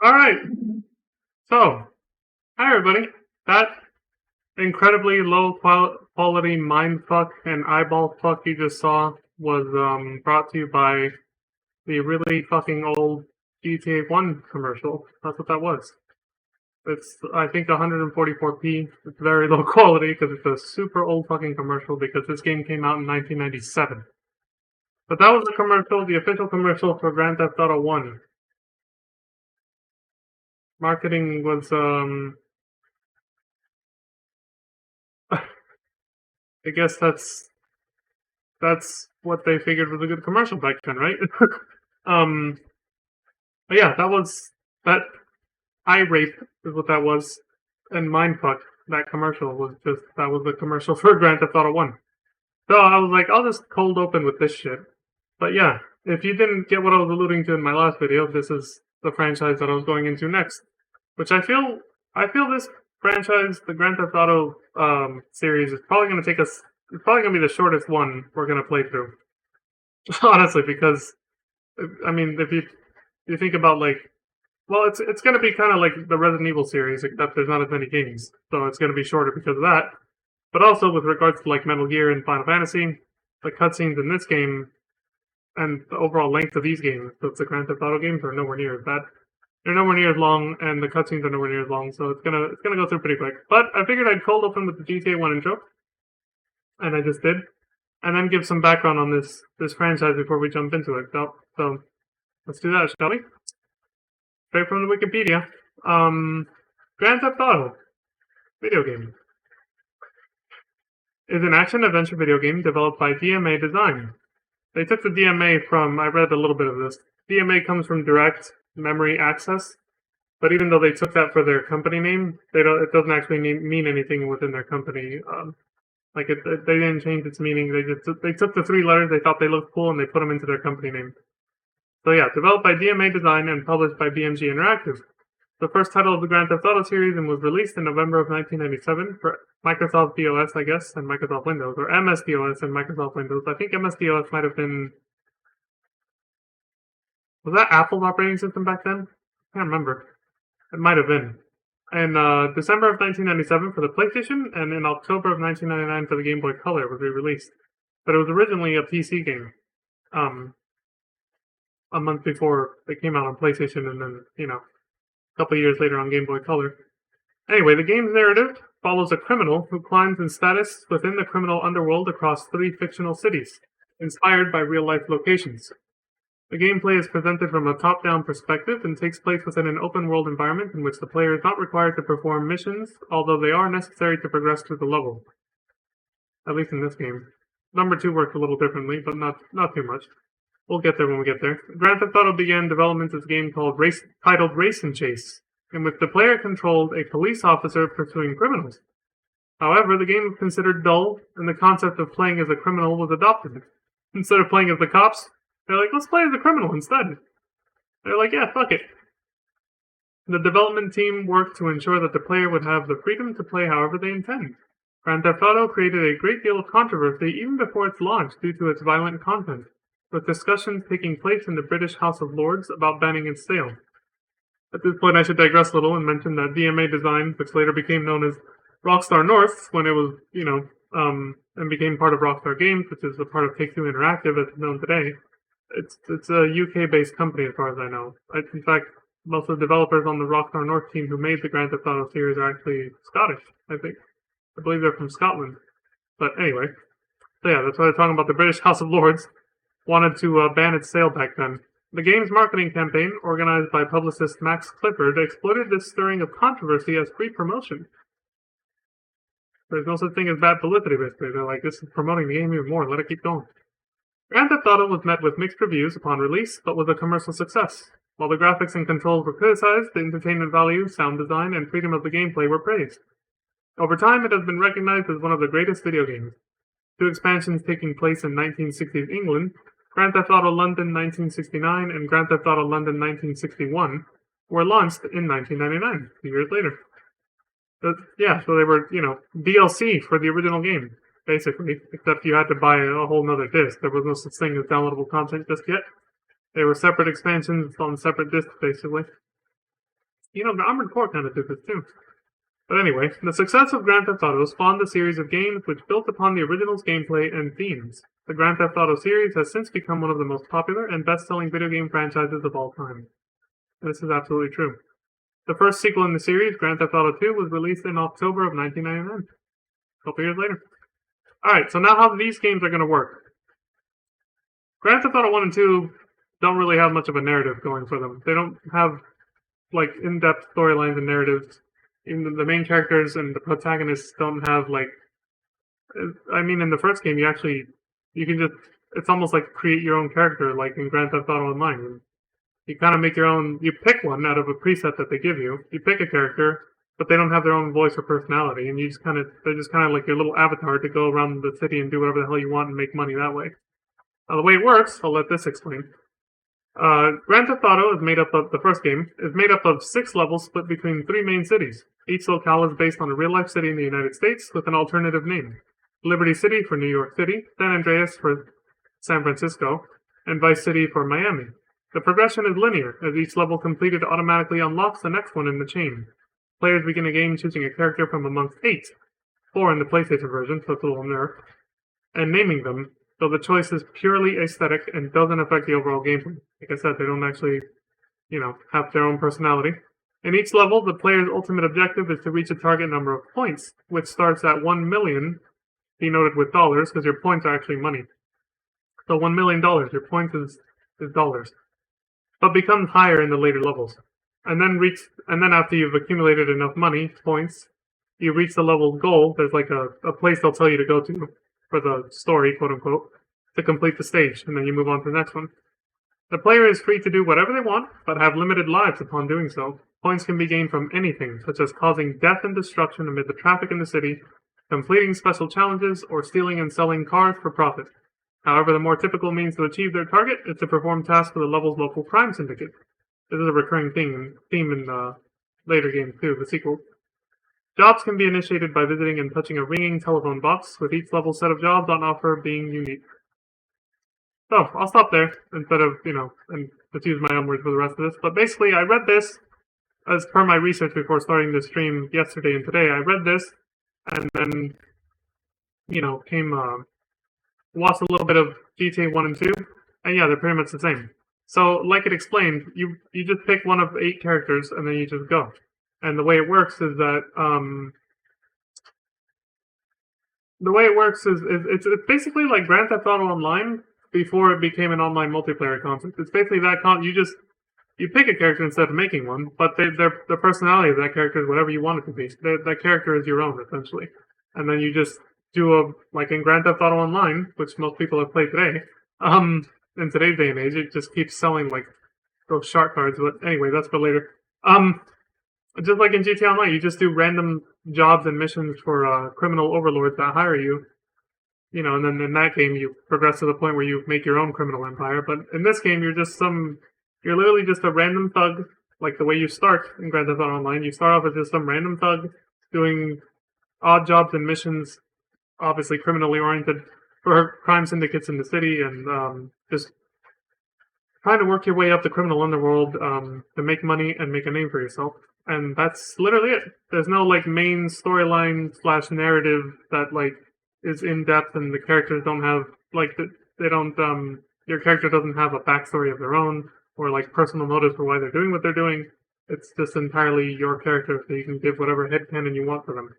Alright, so, hi everybody. That incredibly low quality mindfuck and eyeball fuck you just saw was brought to you by the really fucking old GTA 1 commercial. That's what that was. It's, I think, 144p. It's very low quality because it's a super old fucking commercial because this game came out in 1997. But that was the commercial, the official commercial for Grand Theft Auto 1. Marketing was, I guess that's what they figured was a good commercial back then, right? But yeah, that eye rape is what that was, and mindfuck, that commercial was the commercial for Grand Theft Auto 1. So I was like, I'll just cold open with this shit. But yeah, if you didn't get what I was alluding to in my last video, this is the franchise that I was going into next. Which I feel this franchise, the Grand Theft Auto series, is probably going to take us. It's probably going to be the shortest one we're going to play through. Honestly, because I mean, if you think about like, well, it's going to be kind of like the Resident Evil series, except there's not as many games, so it's going to be shorter because of that. But also with regards to like Metal Gear and Final Fantasy, the cutscenes in this game and the overall length of these games, so the Grand Theft Auto games, are nowhere near as bad. They're nowhere near as long, and the cutscenes are nowhere near as long, so it's gonna go through pretty quick. But I figured I'd cold open with the GTA 1 intro, and I just did, and then give some background on this franchise before we jump into it. So let's do that, shall we? Straight from the Wikipedia. Grand Theft Auto video game is an action-adventure video game developed by DMA Design. They took the DMA from, I read a little bit of this. DMA comes from Direct Memory Access, but even though they took that for their company name, it doesn't actually mean anything within their company. They didn't change its meaning. They took the three letters, they thought they looked cool, and they put them into their company name. So yeah, developed by DMA Design and published by BMG Interactive. The first title of the Grand Theft Auto series and was released in November of 1997 for Microsoft DOS, I guess, and Microsoft Windows, or MS-DOS and Microsoft Windows. I think MS-DOS might have been... Was that Apple's operating system back then? I can't remember. It might have been. In December of 1997 for the PlayStation, and in October of 1999 for the Game Boy Color was re-released. But it was originally a PC game. A month before it came out on PlayStation, and then, a couple years later on Game Boy Color. Anyway, the game's narrative follows a criminal who climbs in status within the criminal underworld across 3 fictional cities, inspired by real-life locations. The gameplay is presented from a top-down perspective and takes place within an open-world environment in which the player is not required to perform missions, although they are necessary to progress through the level. At least in this game. Number 2 worked a little differently, but not too much. We'll get there when we get there. Grand Theft Auto began development as a game titled Race and Chase, in which the player controlled a police officer pursuing criminals. However, the game was considered dull, and the concept of playing as a criminal was adopted. Instead of playing as the cops, they're like, let's play as a criminal instead. They're like, yeah, fuck it. The development team worked to ensure that the player would have the freedom to play however they intend. Grand Theft Auto created a great deal of controversy even before its launch due to its violent content, with discussions taking place in the British House of Lords about banning its sale. At this point, I should digress a little and mention that DMA Design, which later became known as Rockstar North, when it was, and became part of Rockstar Games, which is a part of Take-Two Interactive as it's known today, it's a UK-based company as far as I know. In fact, most of the developers on the Rockstar North team who made the Grand Theft Auto series are actually Scottish, I think. I believe they're from Scotland. But anyway, so yeah, that's why they're talking about the British House of Lords wanted to ban its sale back then. The game's marketing campaign, organized by publicist Max Clifford, exploited this stirring of controversy as free promotion. There's no such thing as bad publicity, basically. They're like, this is promoting the game even more, let it keep going. Grand Theft Auto was met with mixed reviews upon release, but was a commercial success. While the graphics and controls were criticized, the entertainment value, sound design, and freedom of the gameplay were praised. Over time, it has been recognized as one of the greatest video games. 2 expansions taking place in 1960s England, Grand Theft Auto London 1969 and Grand Theft Auto London 1961, were launched in 1999, 2 years later. So they were, DLC for the original game, basically, except you had to buy a whole nother disc. There was no such thing as downloadable content just yet. They were separate expansions on separate discs, basically. The Armored Core kind of did this too. But anyway, the success of Grand Theft Auto spawned a series of games which built upon the original's gameplay and themes. The Grand Theft Auto series has since become one of the most popular and best-selling video game franchises of all time. This is absolutely true. The first sequel in the series, Grand Theft Auto 2, was released in October of 1999, a couple years later. Alright, so now how these games are going to work. Grand Theft Auto 1 and 2 don't really have much of a narrative going for them. They don't have, in-depth storylines and narratives. Even the main characters and the protagonists don't have, in the first game, it's almost like create your own character, like in Grand Theft Auto Online. You kind of make your own, you pick one out of a preset that they give you. You pick a character, but they don't have their own voice or personality, and they're just kind of like your little avatar to go around the city and do whatever the hell you want and make money that way. Now, the way it works, I'll let this explain. Grand Theft Auto is made up of, the first game, is made up of 6 levels split between 3 main cities. Each locale is based on a real-life city in the United States with an alternative name. Liberty City for New York City, San Andreas for San Francisco, and Vice City for Miami. The progression is linear, as each level completed automatically unlocks the next one in the chain. Players begin a game choosing a character from amongst 8, 4 in the PlayStation version, so it's a little nerf, and naming them, though the choice is purely aesthetic and doesn't affect the overall gameplay. Like I said, they don't actually, have their own personality. In each level, the player's ultimate objective is to reach a target number of points, which starts at 1 million, denoted with dollars, because your points are actually money. So $1 million, your points is dollars. But becomes higher in the later levels. And then after you've accumulated enough money, points, you reach the level goal. There's like a place they'll tell you to go to for the story, quote unquote, to complete the stage, and then you move on to the next one. The player is free to do whatever they want, but have limited lives upon doing so. Points can be gained from anything, such as causing death and destruction amid the traffic in the city, completing special challenges, or stealing and selling cars for profit. However, the more typical means to achieve their target is to perform tasks for the level's local crime syndicate. This is a recurring theme in later games too, the sequel. Jobs can be initiated by visiting and touching a ringing telephone box, with each level set of jobs on offer being unique. So, I'll stop there, instead of, and let's use my own words for the rest of this. But basically, I read this, as per my research before starting the stream yesterday and today, I read this, and then, watched a little bit of GTA 1 and 2, and yeah, they're pretty much the same. So, like it explained, you just pick one of 8 characters, and then you just go. And the way it works is that, it's basically like Grand Theft Auto Online before it became an online multiplayer concept. It's basically that you pick a character instead of making one, but the personality of that character is whatever you want it to be. That character is your own, essentially. And then you just do like in Grand Theft Auto Online, which most people have played today, in today's day and age, it just keeps selling like those shark cards, but anyway, that's for later. Just like in GTA Online, you just do random jobs and missions for criminal overlords that hire you, and then in that game you progress to the point where you make your own criminal empire. But in this game, you're literally just a random thug, like the way you start in Grand Theft Auto Online. You start off as just some random thug doing odd jobs and missions, obviously criminally oriented, for crime syndicates in the city, and just trying to work your way up the criminal underworld to make money and make a name for yourself. And that's literally it. There's no main storyline / narrative that is in depth, and the characters don't have your character doesn't have a backstory of their own or personal motives for why they're doing what they're doing. It's just entirely your character, so you can give whatever headcanon you want for them.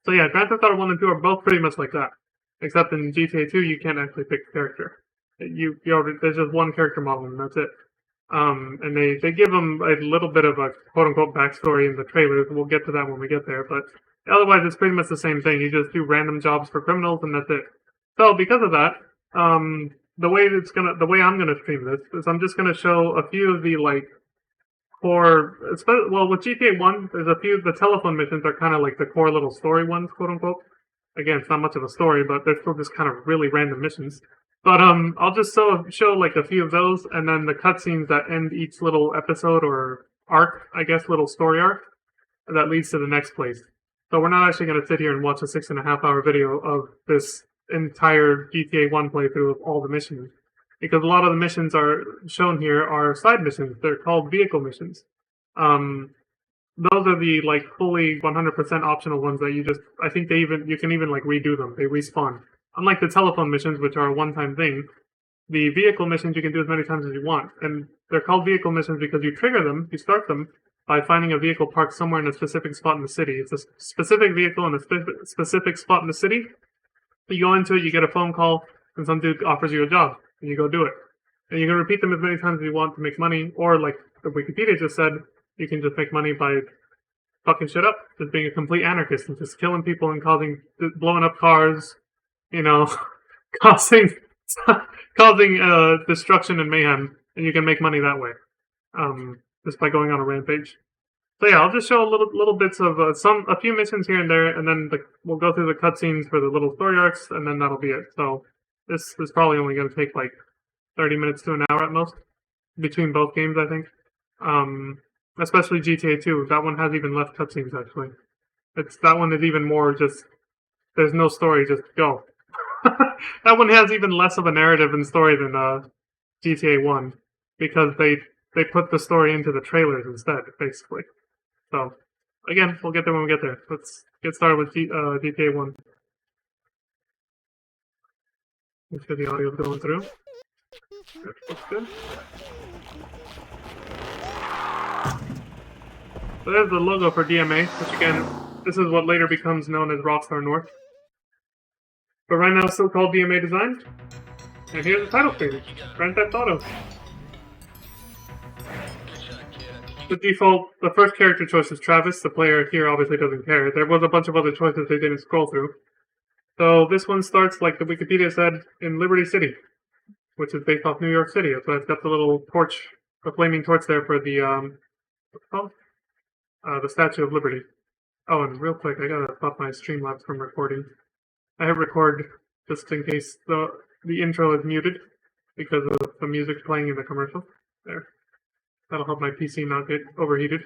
So yeah, Grand Theft Auto 1 and 2 are both pretty much like that. Except in GTA 2, you can't actually pick the character. There's just one character model, and that's it. And they give them a little bit of a quote-unquote backstory in the trailers. We'll get to that when we get there, but otherwise it's pretty much the same thing. You just do random jobs for criminals, and that's it. So because of that, the way I'm gonna stream this is I'm just gonna show a few of the like core. Well, with GTA 1, there's a few. The telephone missions are kind of like the core little story ones, quote unquote. Again, it's not much of a story, but they're still just kind of really random missions. But I'll just show like a few of those, and then the cutscenes that end each little episode or arc, I guess, little story arc that leads to the next place. So we're not actually going to sit here and watch a 6.5-hour video of this entire GTA 1 playthrough of all the missions, because a lot of the missions are shown here are side missions. They're called vehicle missions. Those are the like fully 100% optional ones that I think you can even like redo them. They respawn. Unlike the telephone missions, which are a one-time thing, the vehicle missions you can do as many times as you want. And they're called vehicle missions because you start them by finding a vehicle parked somewhere in a specific spot in the city. It's a specific vehicle in a specific spot in the city. You go into it, you get a phone call, and some dude offers you a job, and you go do it. And you can repeat them as many times as you want to make money, or like the Wikipedia just said, you can just make money by fucking shit up, just being a complete anarchist and just killing people and blowing up cars, causing destruction and mayhem, and you can make money that way, just by going on a rampage. So yeah, I'll just show little bits of a few missions here and there, and then we'll go through the cutscenes for the little story arcs, and then that'll be it. So this is probably only going to take like 30 minutes to an hour at most between both games, I think. Especially GTA 2. That one has even less cutscenes, actually. That one is even more just, there's no story, just go. That one has even less of a narrative and story than GTA 1, because they put the story into the trailers instead, basically. So, again, we'll get there when we get there. Let's get started with GTA 1. Make sure the audio's going through. That looks good. So there's the logo for DMA, which again, this is what later becomes known as Rockstar North. But right now it's still called DMA Design. And here's the title screen, Grand Theft Auto. The first character choice is Travis. The player here obviously doesn't care. There was a bunch of other choices they didn't scroll through. So this one starts, like the Wikipedia said, in Liberty City, which is based off New York City. So it's got the little torch, the flaming torch there for the, what's it called? The Statue of Liberty. Oh, and real quick, I gotta stop my Streamlabs from recording. I hit record just in case the intro is muted because of the music playing in the commercial. There. That'll help my PC not get overheated.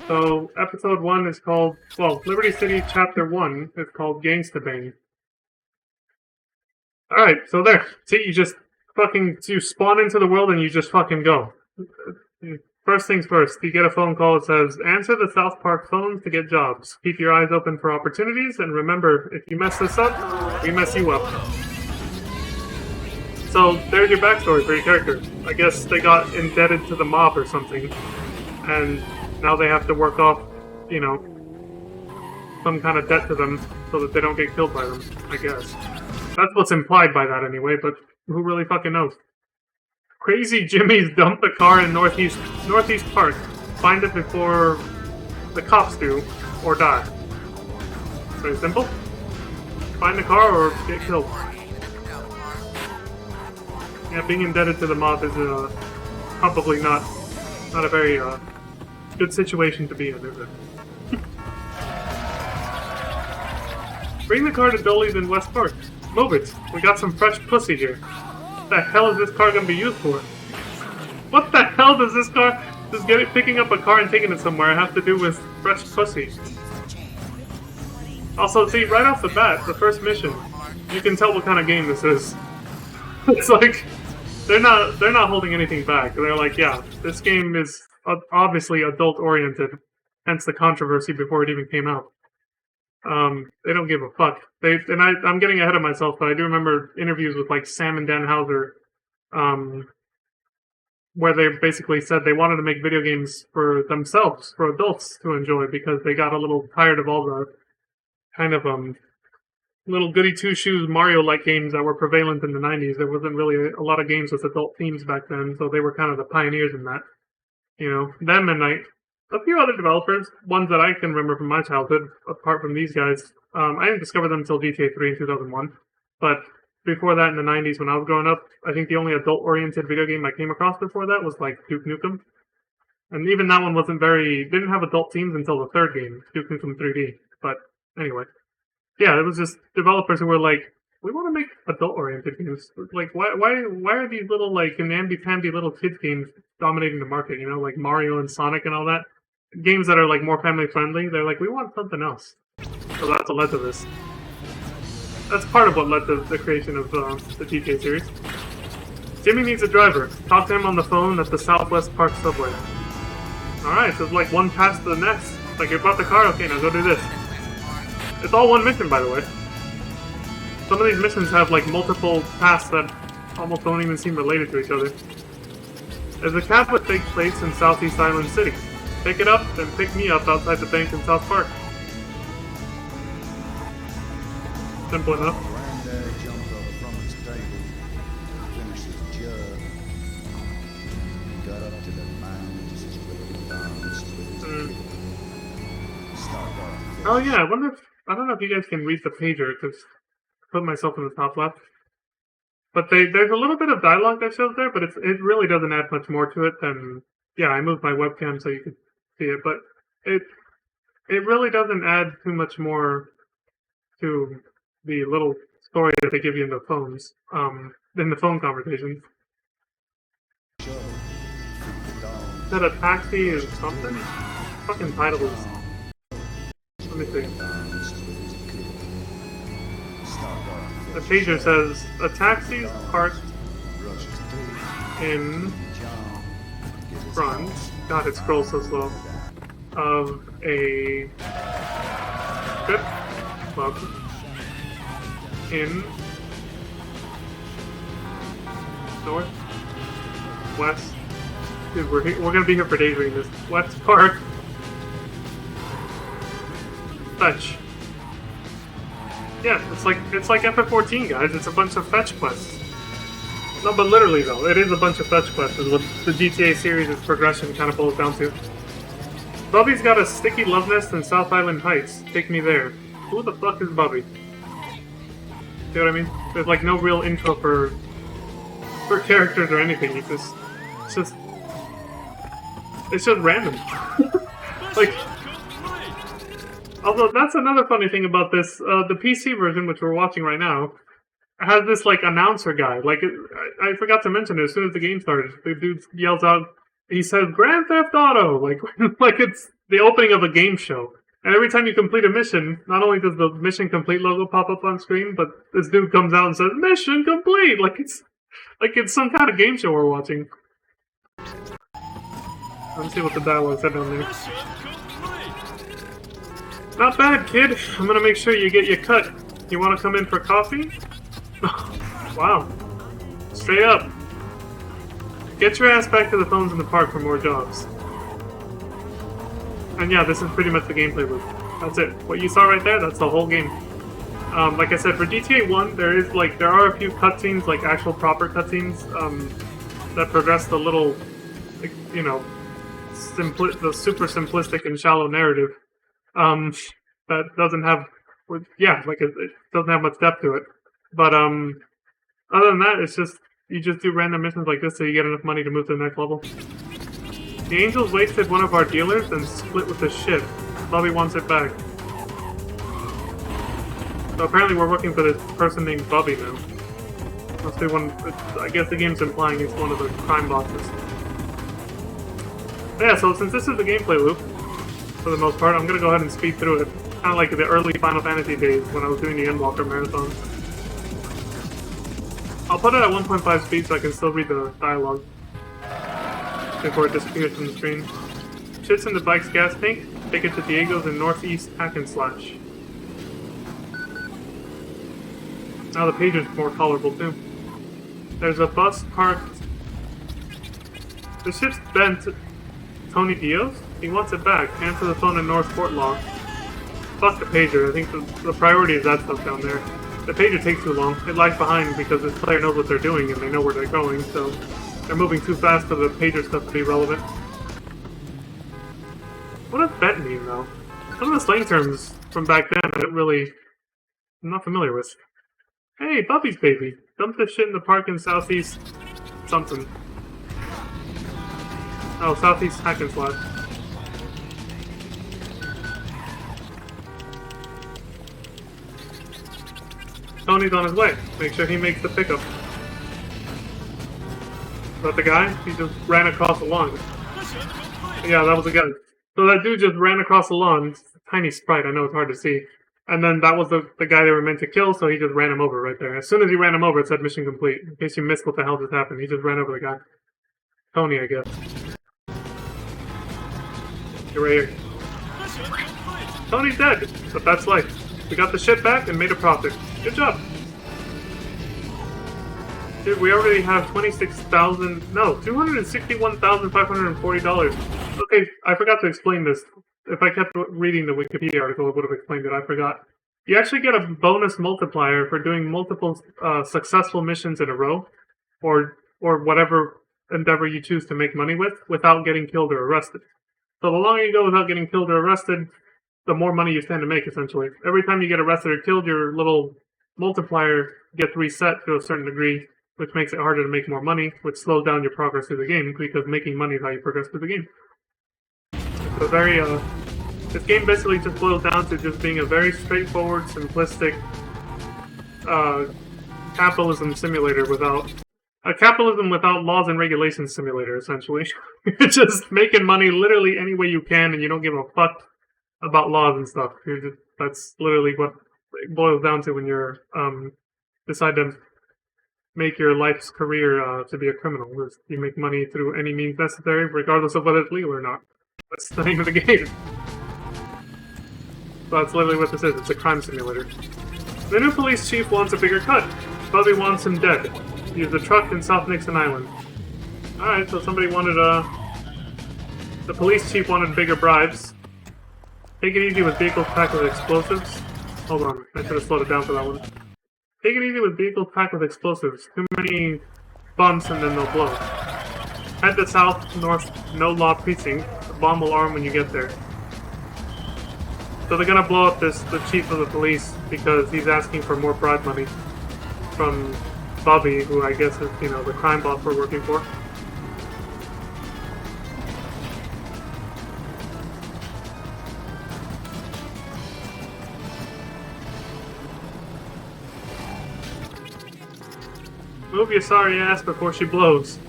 So, episode 1 is called, Liberty City Chapter 1 is called Gangsta Bang. Alright, so there. See, you spawn into the world and you just fucking go. First things first, you get a phone call that says, answer the South Park phones to get jobs. Keep your eyes open for opportunities, and remember, if you mess this up, we mess you up. So, there's your backstory for your character. I guess they got indebted to the mob or something, and now they have to work off, some kind of debt to them so that they don't get killed by them, I guess. That's what's implied by that anyway, but who really fucking knows? Crazy Jimmy's dumped the car in Northeast Park. Find it before the cops do, or die. Very simple. Find the car or get killed. Yeah, being indebted to the mob is probably not a very good situation to be in, is it? Bring the car to Dolly's in West Park. Move it. We got some fresh pussy here. What the hell is this car going to be used for? What the hell does this car... picking up a car and taking it somewhere have to do with fresh pussy? Also, see, right off the bat, the first mission, you can tell what kind of game this is. It's like, they're not holding anything back. They're like, yeah, this game is obviously adult-oriented, hence the controversy before it even came out. They don't give a fuck. I'm getting ahead of myself, but I do remember interviews with like Sam and Dan Houser, where they basically said they wanted to make video games for themselves, for adults to enjoy, because they got a little tired of all the kind of little goody two-shoes Mario-like games that were prevalent in the 90s. There wasn't really a lot of games with adult themes back then, so they were kind of the pioneers in that. Them and a few other developers, ones that I can remember from my childhood, apart from these guys. I didn't discover them until GTA 3 in 2001. But before that in the 90s when I was growing up, I think the only adult-oriented video game I came across before that was like Duke Nukem. And even that one didn't have adult themes until the third game, Duke Nukem 3D. But anyway. Yeah, it was just developers who were like, we want to make adult-oriented games. Like, why are these little, like, namby-pamby little kids games dominating the market, you know, like Mario and Sonic and all that? Games that are, like, more family-friendly, they're like, we want something else. So that's what led to this. That's part of what led to the creation of the GTA series. Jimmy needs a driver. Talk to him on the phone at the Southwest Park subway. Alright, so it's like one pass to the next. Like, you bought the car? Okay, now go do this. It's all one mission, by the way. Some of these missions have, like, multiple paths that almost don't even seem related to each other. There's a cab with fake plates in Southeast Island City. Pick it up, then pick me up outside the bank in South Park. Simple enough. Granddad jumped up from his table, finished his jug, got up to the mound, just split down, split his kid. Stopped off. Oh yeah, I don't know if you guys can read the pager, because I put myself in the top left. But there's a little bit of dialogue that shows there, but it really doesn't add much more to it than... Yeah, I moved my webcam so you could see it, but it really doesn't add too much more to the little story that they give you in the phones, in the phone conversations. Is that a taxi or something? Fucking title is... Let me see. The pager says, a taxi is parked in front, God, it scrolls so slow, of a strip club in Northwest. Dude, we're gonna be here for days reading this. West Park. Fetch. Yeah, it's like FF14, guys. It's a bunch of fetch quests. No, but literally though, it is a bunch of fetch quests. Is what the GTA series' progression kind of boils down to. Bubby's got a sticky love nest in South Island Heights. Take me there. Who the fuck is Bubby? See what I mean? There's like no real intro for characters or anything. It's just random. Like, although that's another funny thing about this, the PC version, which we're watching right now, has this like announcer guy. Like, I forgot to mention it as soon as the game started. The dude yells out, he says Grand Theft Auto, like like it's the opening of a game show. And every time you complete a mission, not only does the mission complete logo pop up on screen, but this dude comes out and says mission complete, like it's some kind of game show we're watching. Let's see what the dialogue said down there. Not bad, kid. I'm gonna make sure you get your cut. You wanna come in for coffee? Wow. Straight up. Get your ass back to the phones in the park for more jobs. And yeah, this is pretty much the gameplay loop. That's it. What you saw right there, that's the whole game. Like I said, for GTA 1, there are a few cutscenes, like actual proper cutscenes, that progress the little, like, you know, the super simplistic and shallow narrative. That doesn't have, yeah, like it doesn't have much depth to it. But other than that, it's just you just do random missions like this so you get enough money to move to the next level. The Angels wasted one of our dealers and split with the ship. Bobby wants it back. So apparently we're working for this person named Bobby now. Must be one. I guess the game's implying he's one of the crime bosses. But yeah, so since this is the gameplay loop, for the most part, I'm gonna go ahead and speed through it. Kind of like the early Final Fantasy days when I was doing the Endwalker marathon. I'll put it at 1.5 speed so I can still read the dialogue before it disappears from the screen. Shits in the bike's gas tank. Take it to Diego's in Northeast Hack and Slash. Now the page is more colorful too. There's a bus parked. The ship's bent. Tony Diaz? He wants it back. Answer the phone in North Fort Law. Fuck the pager. I think the priority is that stuff down there. The pager takes too long. It lags behind because this player knows what they're doing and they know where they're going, so they're moving too fast for the pager stuff to be relevant. What does bet mean, though? Some of the slang terms from back then I'm not familiar with. Hey, Buffy's baby. Dump the shit in the park in southeast something. Oh, southeast hack and slash. Tony's on his way. Make sure he makes the pickup. Is that the guy? He just ran across the lawn. Yeah, that was the guy. So that dude just ran across the lawn. It's a tiny sprite, I know it's hard to see. And then that was the guy they were meant to kill, so he just ran him over right there. As soon as he ran him over, it said mission complete. In case you missed what the hell just happened, he just ran over the guy. Tony, I guess. You're right here. Tony's dead, but that's life. We got the ship back and made a profit. Good job. Dude, we already have $261,540. Okay, I forgot to explain this. If I kept reading the Wikipedia article, it would have explained it. I forgot. You actually get a bonus multiplier for doing multiple successful missions in a row, or whatever endeavor you choose to make money with, without getting killed or arrested. So the longer you go without getting killed or arrested, the more money you stand to make, essentially. Every time you get arrested or killed, your little multiplier gets reset to a certain degree, which makes it harder to make more money, which slows down your progress through the game, because making money is how you progress through the game. It's a very, this game basically just boils down to just being a very straightforward, simplistic, capitalism simulator without... A capitalism without laws and regulations simulator, essentially. You're just making money literally any way you can, and you don't give a fuck about laws and stuff. That's literally what it boils down to when you're, decide to make your life's career, to be a criminal. You make money through any means necessary, regardless of whether it's legal or not. That's the name of the game. So that's literally what this is. It's a crime simulator. The new police chief wants a bigger cut. Bubby wants him dead. Use the truck in South Nixon Island. Alright, so somebody wanted, the police chief wanted bigger bribes. Take it easy with vehicles packed with explosives. Hold on, I should have slowed it down for that one. Take it easy with vehicles packed with explosives. Too many bumps and then they'll blow. Head to South North No Law Precinct. The bomb will arm when you get there. So they're gonna blow up the chief of the police because he's asking for more bribe money from Bobby, who I guess is, you know, the crime boss we're working for. Move your sorry ass before she blows.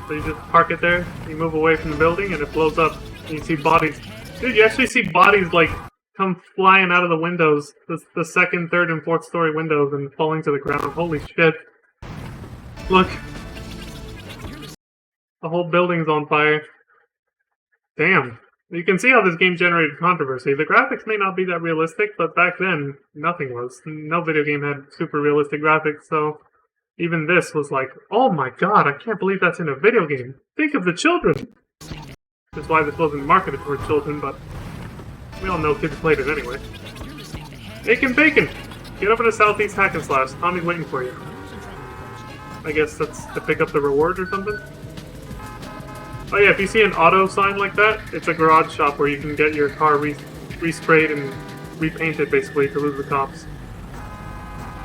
So you just park it there, you move away from the building, and it blows up. And you see bodies. Dude, you actually see bodies, like, come flying out of the windows. The second, third, and fourth story windows and falling to the ground. Holy shit. Look. The whole building's on fire. Damn. You can see how this game generated controversy. The graphics may not be that realistic, but back then, nothing was. No video game had super realistic graphics, so even this was like, oh my god, I can't believe that's in a video game. Think of the children! That's why this wasn't marketed for children, but we all know kids played it anyway. Bacon, bacon! Get over to Southeast Hack and Slash. Tommy's waiting for you. I guess that's to pick up the reward or something? Oh yeah, if you see an auto sign like that, it's a garage shop where you can get your car resprayed and repainted, basically, to lose the cops.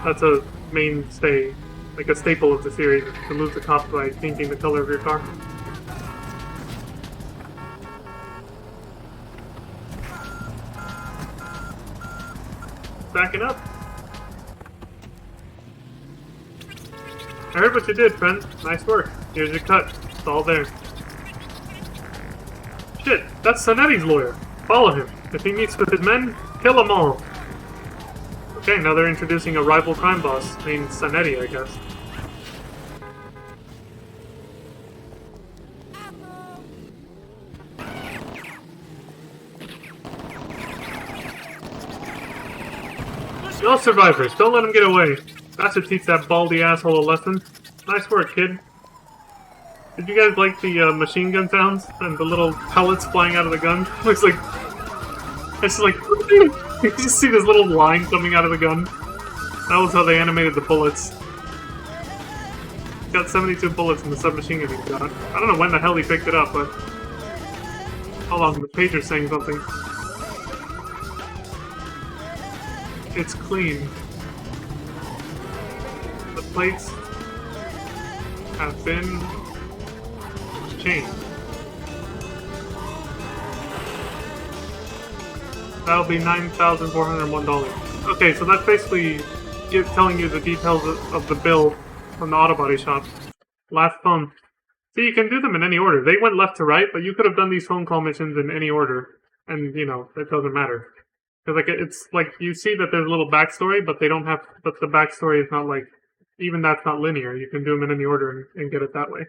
That's a mainstay, like a staple of the series, to lose the cops by painting the color of your car. Backing up. I heard what you did, friend. Nice work. Here's your cut. It's all there. Shit, that's Sonetti's lawyer. Follow him. If he meets with his men, kill them all. Okay, now they're introducing a rival crime boss named Sonetti, I guess. No survivors, don't let him get away. That should teach that baldy asshole a lesson. Nice work, kid. Did you guys like the machine gun sounds? And the little pellets flying out of the gun? Looks like... It's like... You just see this little line coming out of the gun. That was how they animated the bullets. Got 72 bullets in the submachine gun he got. I don't know when the hell he picked it up, but... Hold on, the pager's saying something. It's clean. The plates have been changed. That'll be $9,401. Okay, so that's basically telling you the details of the bill from the auto body shop. Last phone. See, you can do them in any order. They went left to right, but you could have done these phone call missions in any order, and you know it doesn't matter. Because like it's like you see that there's a little backstory, but they don't have. But the backstory is not like even that's not linear. You can do them in any order and get it that way.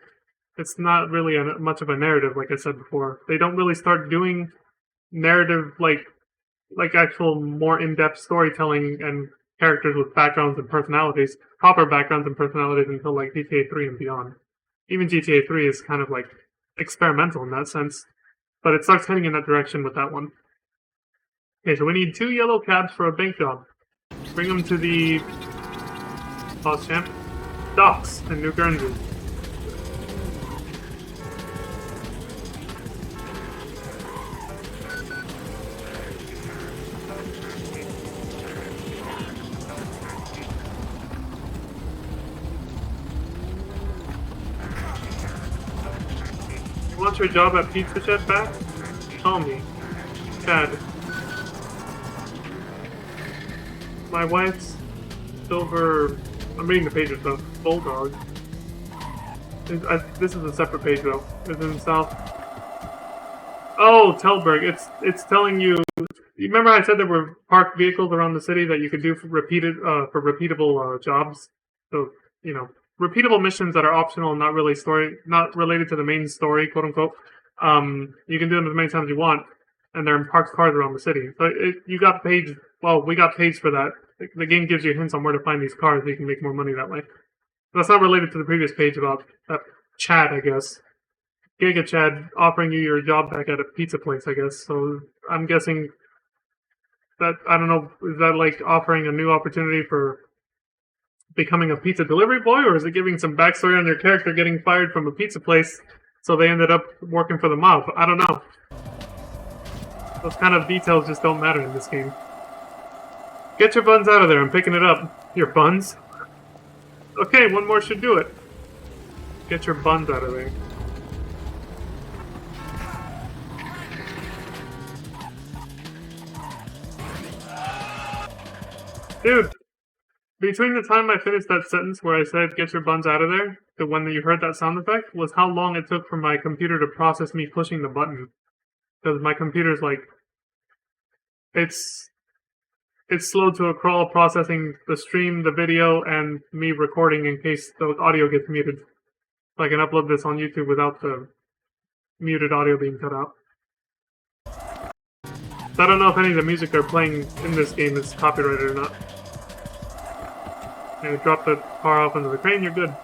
It's not really much of a narrative, like I said before. They don't really start doing narrative like actual more in-depth storytelling and characters with backgrounds and personalities, proper backgrounds and personalities until like GTA 3 and beyond. Even GTA 3 is kind of like experimental in that sense, but it starts heading in that direction with that one. Okay, so we need 2 yellow cabs for a bank job. Bring them to the Boss Champ docks in New Guernsey. Want your job at Pizza Chef back? Call me. Chad. My wife's silver... I'm reading the page of stuff. Bulldog. This is a separate page though. It's in South... Oh, Telberg. It's telling you... You remember I said there were parked vehicles around the city that you could do for repeatable jobs? So, you know... repeatable missions that are optional and not related to the main story, quote unquote. You can do them as many times as you want, and they're in parked cars around the city. So we got paid for that. The game gives you hints on where to find these cars so you can make more money that way. That's not related to the previous page about that Chad, I guess. Giga Chad offering you your job back at a pizza place, I guess. So I'm guessing that, I don't know, is that like offering a new opportunity for becoming a pizza delivery boy, or is it giving some backstory on your character getting fired from a pizza place so they ended up working for the mob? I don't know. Those kind of details just don't matter in this game. Get your buns out of there, I'm picking it up. Your buns? Okay, one more should do it. Get your buns out of there. Dude! Between the time I finished that sentence where I said, get your buns out of there, to when you heard that sound effect, was how long it took for my computer to process me pushing the button. Because my computer's like... It's slow to a crawl processing the stream, the video, and me recording in case the audio gets muted. So I can upload this on YouTube without the muted audio being cut out. So I don't know if any of the music they're playing in this game is copyrighted or not. And drop the car off into the crane, you're good.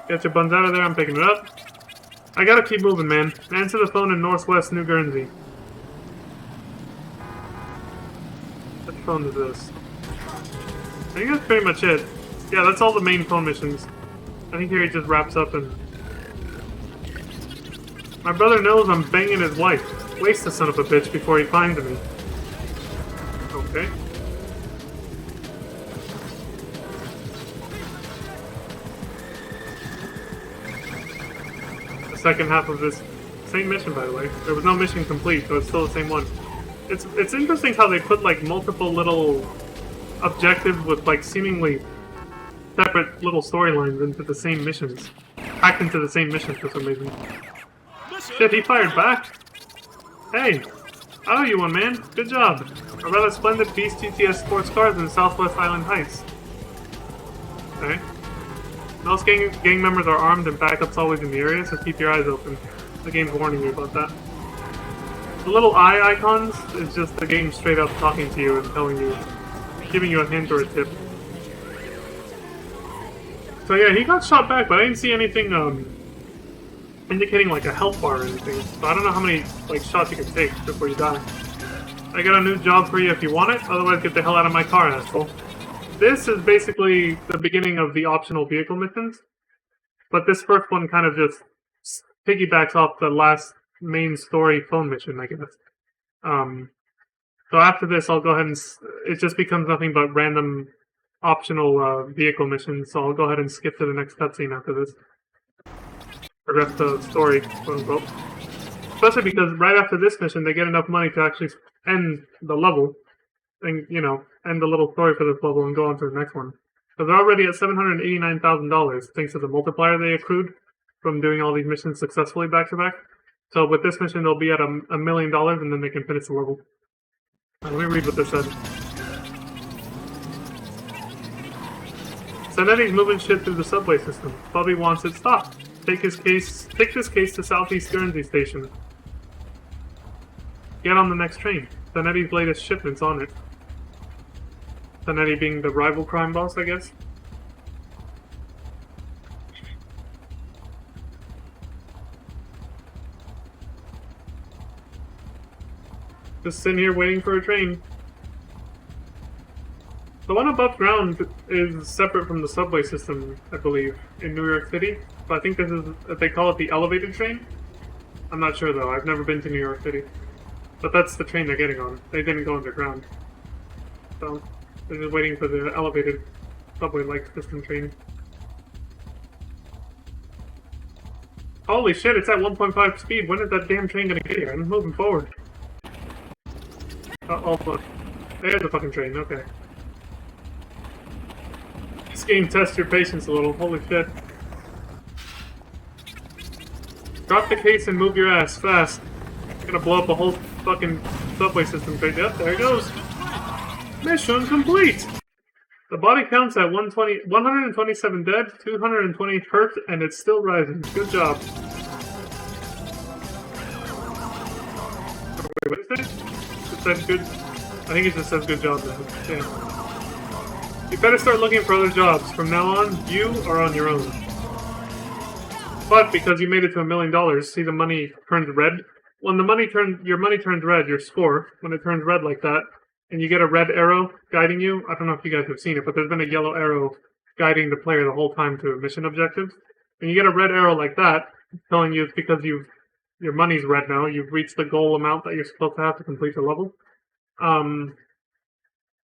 Get your buns out of there, I'm picking it up. I gotta keep moving, man. Answer the phone in Northwest New Guernsey. What phone is this? I think that's pretty much it. Yeah, that's all the main phone missions. I think here he just wraps up and... My brother knows I'm banging his wife. Waste the son of a bitch before he finds me. Okay. Second half of this same mission, by the way. There was no mission complete, so it's still the same one. It's interesting how they put like multiple little objectives with like seemingly separate little storylines into the same missions, packed into the same mission for some reason. Shit, he fired back. Hey, I owe you one, man. Good job. A rather splendid Beast GTS sports cars in Southwest Island Heights. Okay. Most gang members are armed and backups always in the area, so keep your eyes open. The game's warning you about that. The little eye icons is just the game straight up talking to you and telling you, giving you a hint or a tip. So yeah, he got shot back, but I didn't see anything indicating like a health bar or anything. So I don't know how many like shots you can take before you die. I got a new job for you if you want it, otherwise get the hell out of my car, asshole. This is basically the beginning of the optional vehicle missions, but this first one kind of just piggybacks off the last main story phone mission, I guess. So after this, I'll go ahead and it just becomes nothing but random optional vehicle missions. So I'll go ahead and skip to the next cutscene after this. Progress the story, quote unquote. Especially because right after this mission, they get enough money to actually end the level, and end the little story for this level and go on to the next one. So they're already at $789,000 thanks to the multiplier they accrued from doing all these missions successfully back to back. So with this mission, they'll be at $1 million, and then they can finish the level. Let me read what this said. Zanetti's moving shit through the subway system. Bubby wants it stopped. Take this case to Southeast Guernsey Station. Get on the next train. Zanetti's latest shipment's on it. Zanetti being the rival crime boss, I guess. Just sitting here waiting for a train. The one above ground is separate from the subway system, I believe, in New York City. But I think this is, they call it the elevated train. I'm not sure though, I've never been to New York City. But that's the train they're getting on. They didn't go underground. So, they're just waiting for the elevated subway-like system train. Holy shit, it's at 1.5 speed. When is that damn train gonna get here? I'm moving forward. Oh, look. There's the fucking train, okay. This game tests your patience a little. Holy shit. Drop the case and move your ass fast. It's gonna blow up the whole fucking subway system train. Yep, there it goes. Mission complete! The body counts at 127 dead, 220 hurt, and it's still rising. Good job. Wait, what is that? It said good. I think it just says good job then. Yeah. You better start looking for other jobs. From now on, you are on your own. But because you made it to $1 million, see the money turns red? When your money turns red, your score, when it turns red like that, and you get a red arrow guiding you, I don't know if you guys have seen it, but there's been a yellow arrow guiding the player the whole time to mission objectives. When you get a red arrow like that, telling you it's because your money's red now, you've reached the goal amount that you're supposed to have to complete the level.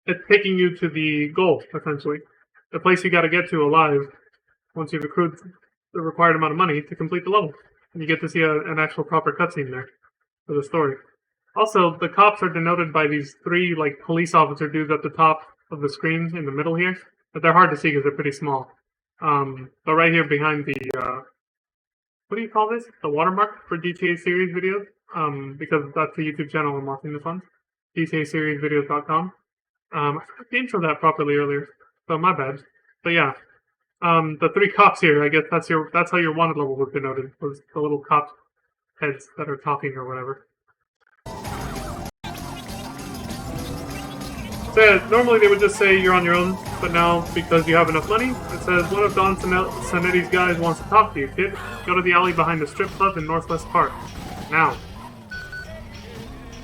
It's taking you to the goal, essentially. The place you gotta get to alive, once you've accrued the required amount of money to complete the level. And you get to see an actual proper cutscene there for the story. Also, the cops are denoted by these three, police officer dudes at the top of the screen in the middle here. But they're hard to see because they're pretty small. But right here behind the, what do you call this? The watermark for GTA series videos? Because that's the YouTube channel I'm watching this on. GTAseriesvideos.com. I didn't intro that properly earlier, so my bad. But yeah, the three cops here, I guess that's how your wanted level was denoted, was the little cop heads that are talking or whatever. So normally they would just say you're on your own, but now, because you have enough money, it says, one of Don Zanetti's guys wants to talk to you, kid. Go to the alley behind the strip club in Northwest Park. Now.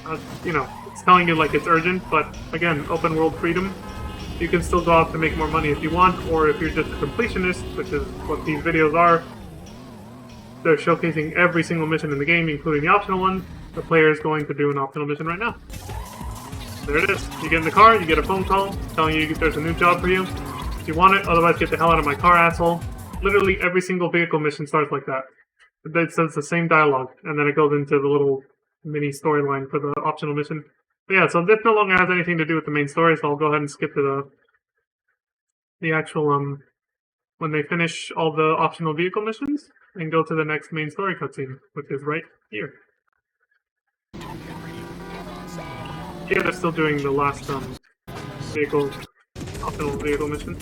It's telling you it's urgent, but again, open world freedom. You can still go out to make more money if you want, or if you're just a completionist, which is what these videos are. They're showcasing every single mission in the game, including the optional one. The player is going to do an optional mission right now. There it is. You get in the car, you get a phone call telling you there's a new job for you. If you want it, otherwise get the hell out of my car, asshole. Literally every single vehicle mission starts like that. It says the same dialogue, and then it goes into the little mini storyline for the optional mission. But yeah, so this no longer has anything to do with the main story, so I'll go ahead and skip to the actual, when they finish all the optional vehicle missions, and go to the next main story cutscene, which is right here. Yeah, they're still doing the last, optional vehicle mission.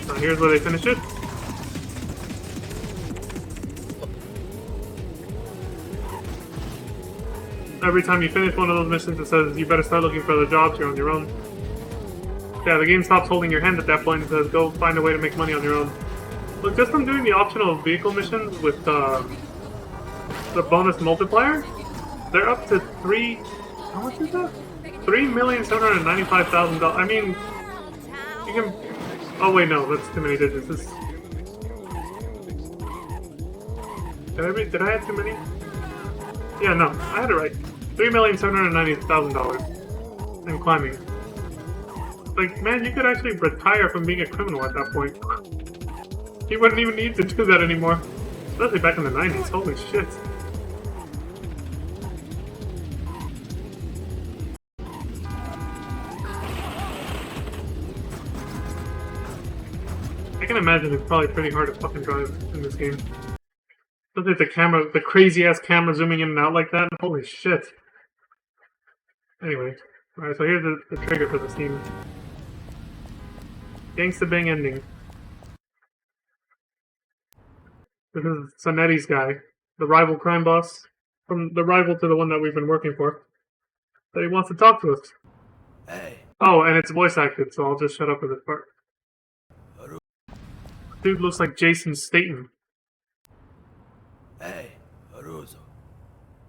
So here's where they finish it. Every time you finish one of those missions, it says you better start looking for other jobs, you're on your own. Yeah, the game stops holding your hand at that point and says go find a way to make money on your own. Look, just from doing the optional vehicle missions with the bonus multiplier, they're up to how much is that? $3,795,000. I mean, you can. Oh wait, no, that's too many digits. Did I add too many? Yeah, no, I had it right. $3,790,000 and climbing. Like, man, you could actually retire from being a criminal at that point. You wouldn't even need to do that anymore. Especially back in the 90s. Holy shit. I can imagine it's probably pretty hard to fucking drive in this game. Especially the camera, the crazy ass camera zooming in and out like that. Holy shit. Anyway. Alright, so here's the trigger for the Steam. Gangsta Bang ending. This is Sonetti's guy, the rival crime boss, from the rival to the one that we've been working for, that he wants to talk to us. Hey. Oh, and it's voice acted, so I'll just shut up for this part. Dude looks like Jason Statham. Hey, Aruzo.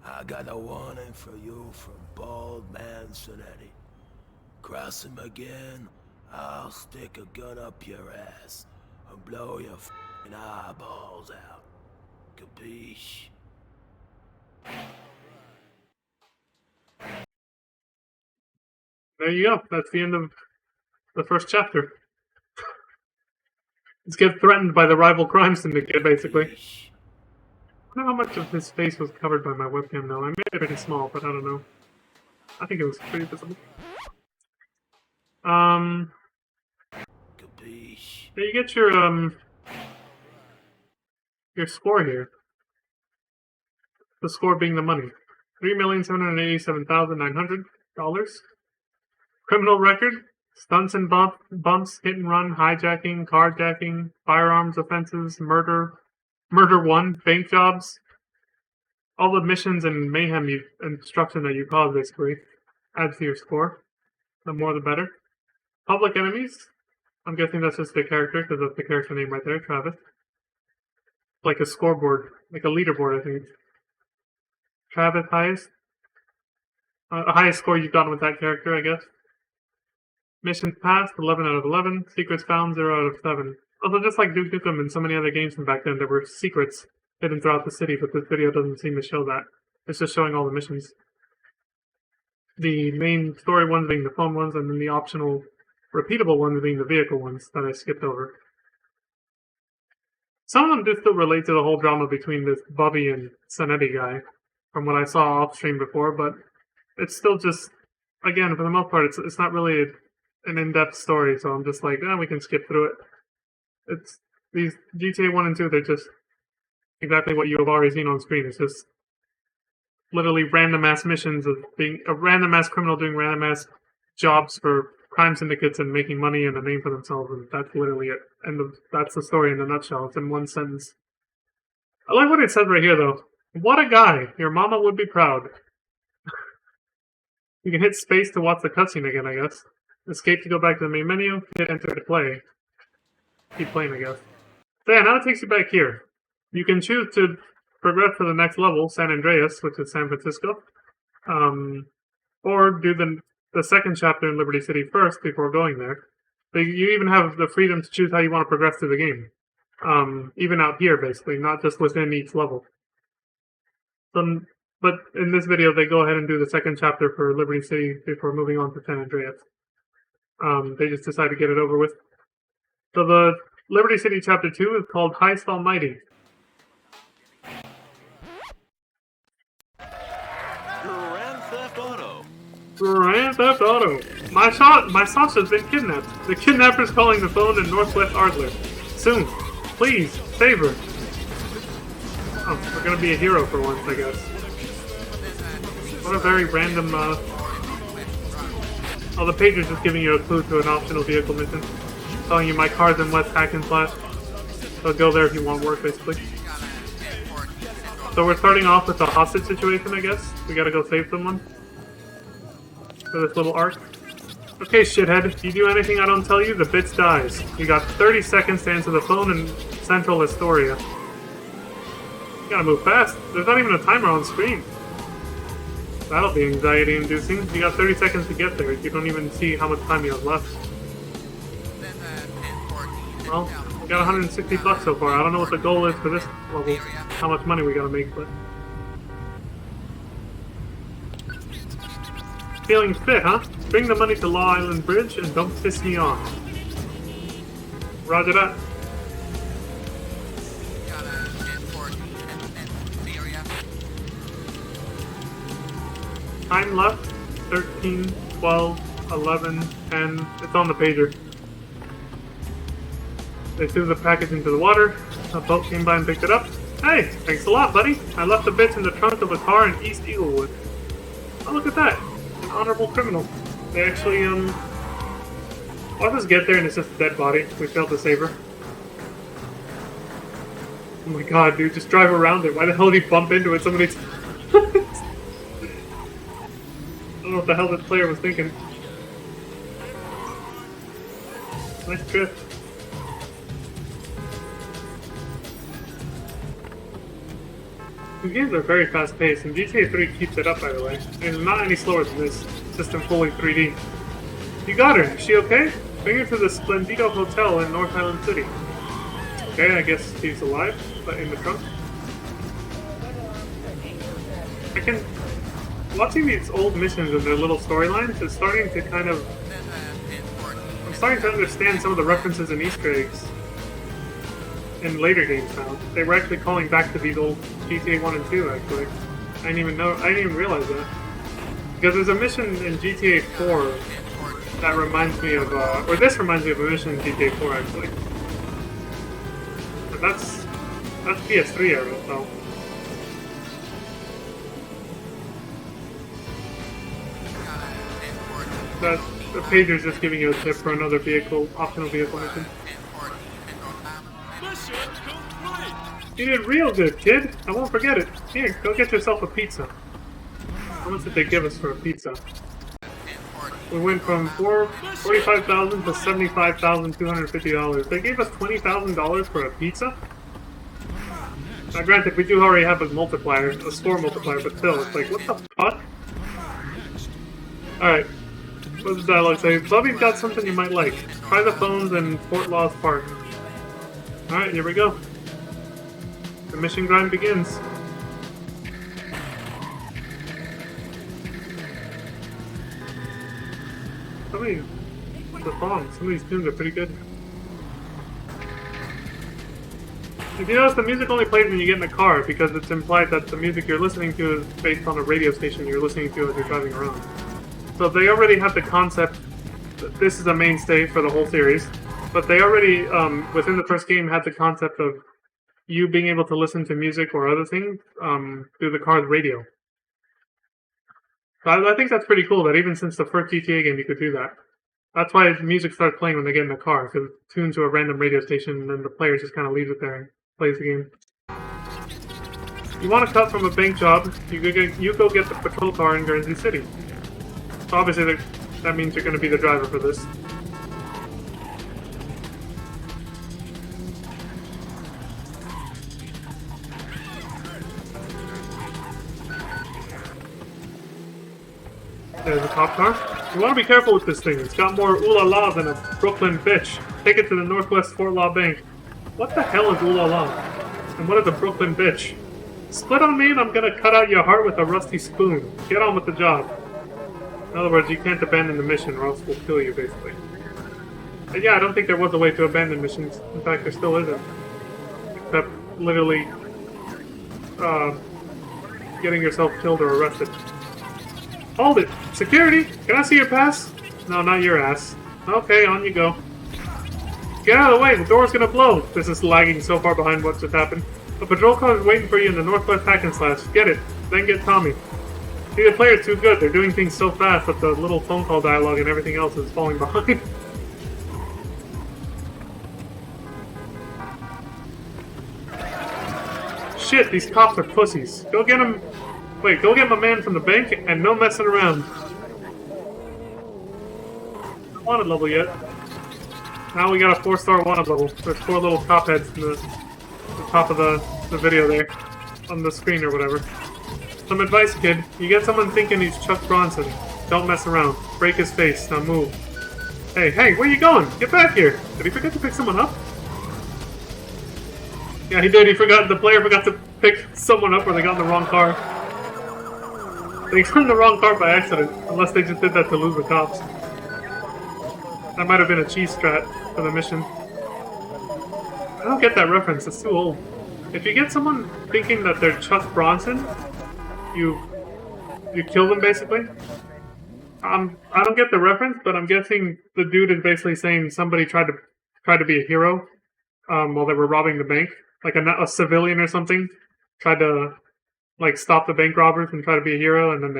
I got a warning for you from Bald Man Sonetti. Cross him again, I'll stick a gun up your ass and blow your f***ing eyeballs out. Capiche? There you go. That's the end of the first chapter. Let's get threatened by the rival crime syndicate, basically. Capiche? I don't know how much of his face was covered by my webcam, though. I made it pretty small, but I don't know. I think it was pretty visible. Capiche? Yeah, you get your score here. The score being the money. $3,787,900. Criminal record. Stunts and bumps, hit and run, hijacking, carjacking, firearms offenses, murder 1, bank jobs. All the missions and mayhem and destruction that you cause, basically, adds to your score. The more the better. Public enemies. I'm guessing that's just the character, because that's the character name right there, Travis. Like a scoreboard, like a leaderboard, I think. Travis highest. Highest score you've gotten with that character, I guess. Missions passed, 11 out of 11. Secrets found, 0 out of 7. Also, just like Duke Nukem and so many other games from back then, there were secrets hidden throughout the city, but this video doesn't seem to show that. It's just showing all the missions. The main story ones being the phone ones, and then the optional, repeatable ones being the vehicle ones that I skipped over. Some of them do still relate to the whole drama between this Bobby and Sonetti guy, from what I saw off stream before, but it's still just, again, for the most part, it's not really an in-depth story, so I'm just like, we can skip through it. It's these GTA 1 and 2, they're just exactly what you have already seen on screen. It's just literally random ass missions of being a random ass criminal doing random ass jobs for crime syndicates and making money and a name for themselves, and that's literally it. And that's the story in a nutshell. It's in one sentence. I like what it says right here, though. What a guy! Your mama would be proud. You can hit space to watch the cutscene again, I guess. Escape to go back to the main menu. Hit enter to play. Keep playing, I guess. So yeah, now it takes you back here. You can choose to progress to the next level, San Andreas, which is San Francisco. Or do the second chapter in Liberty City first before going there. But you even have the freedom to choose how you want to progress through the game. Even out here, basically, not just within each level. But in this video, they go ahead and do the second chapter for Liberty City before moving on to San Andreas. They just decide to get it over with. So the Liberty City Chapter 2 is called Heist Almighty. Grand Theft Auto. Grand Theft Auto. My Sasha's been kidnapped. The kidnapper's calling the phone in Northwest Ardler. Soon. Please, save her. Oh, we're gonna be a hero for once, I guess. What a very random, Oh, the page is just giving you a clue to an optional vehicle mission. Telling you my car's in West Hackenslash. So go there if you want work, basically. So we're starting off with a hostage situation, I guess. We gotta go save someone. For this little arc. Okay, shithead. If you do anything I don't tell you, the bitch dies. You got 30 seconds to answer the phone in Central Astoria. You gotta move fast. There's not even a timer on screen. That'll be anxiety-inducing. You got 30 seconds to get there. You don't even see how much time you have left. Well, we got 160 bucks so far. I don't know what the goal is for this level. How much money we gotta make, but... Feeling fit, huh? Bring the money to Law Island Bridge and don't piss me off. Roger that. Time left, 13, 12, 11, 10. It's on the pager. They threw the package into the water. A boat came by and picked it up. Hey, thanks a lot, buddy. I left the bits in the trunk of a car in East Eaglewood. Oh, look at that. An honorable criminal. They actually, I'll just get there and it's just a dead body. We failed to save her. Oh my god, dude, just drive around it. Why the hell did he bump into it? Somebody's... I don't know what the hell this player was thinking. Nice drift. These games are very fast paced, and GTA 3 keeps it up, by the way. And it's not any slower than this. System fully 3D. You got her. Is she okay? Bring her to the Splendido Hotel in North Island City. Okay, I guess she's alive, but in the trunk. I can... Watching these old missions and their little storylines is starting to kind of... I'm starting to understand some of the references and Easter eggs in later games now. They were actually calling back to these old GTA 1 and 2, actually. I didn't even realize that. Because there's a mission in GTA 4 that reminds me of, or this reminds me of a mission in GTA 4, actually. But that's PS3 era, so. The pager's just giving you a tip for another vehicle, optional vehicle mission. You did real good, kid. I won't forget it. Here, go get yourself a pizza. How much did they give us for a pizza? We went from $45,000 to $75,250. They gave us $20,000 for a pizza? Now granted, we do already have a multiplier, a score multiplier, but still, it's like, what the fuck? Alright. What does the dialogue say? Bubby's got something you might like. Try the phones in Fort Laws Park. Alright, here we go. The mission grind begins. Some of these tunes are pretty good. If you notice, the music only plays when you get in the car because it's implied that the music you're listening to is based on a radio station you're listening to as you're driving around. So they already have the concept that this is a mainstay for the whole series, but they already, within the first game, had the concept of you being able to listen to music or other things through the car's radio. So I think that's pretty cool that even since the first GTA game you could do that. That's why music starts playing when they get in the car, because it's tuned to a random radio station and then the player just kind of leaves it there and plays the game. You want to cut from a bank job, you go get the patrol car in Guernsey City. So obviously that means you're going to be the driver for this. There's a cop car. You want to be careful with this thing. It's got more ooh la la than a Brooklyn bitch. Take it to the Northwest Fort Law Bank. What the hell is ooh la la? And what is a Brooklyn bitch? Split on me and I'm gonna cut out your heart with a rusty spoon. Get on with the job. In other words, you can't abandon the mission or else we'll kill you, basically. And yeah, I don't think there was a way to abandon missions. In fact, there still isn't. Except literally getting yourself killed or arrested. Hold it! Security! Can I see your pass? No, not your ass. Okay, on you go. Get out of the way, the door's gonna blow! This is lagging so far behind what just happened. A patrol car is waiting for you in the Northwest Hack and Slash. Get it, then get Tommy. See, the player's too good. They're doing things so fast that the little phone call dialogue and everything else is falling behind. Shit, these cops are pussies. Go get them... Wait, go get my man from the bank and no messing around. Not wanted level yet. Now we got a 4-star wanted level. There's 4 little cop heads in the top of the video there. On the screen or whatever. Some advice, kid. You get someone thinking he's Chuck Bronson. Don't mess around. Break his face. Now move. Hey, where you going? Get back here. Did he forget to pick someone up? Yeah, he did. The player forgot to pick someone up or they got in the wrong car. They turned the wrong car by accident, unless they just did that to lose the cops. That might have been a cheese strat for the mission. I don't get that reference, it's too old. If you get someone thinking that they're Chuck Bronson, you kill them basically. I don't get the reference, but I'm guessing the dude is basically saying somebody tried to be a hero while they were robbing the bank, like a civilian or something, tried to like stop the bank robbers and try to be a hero, and then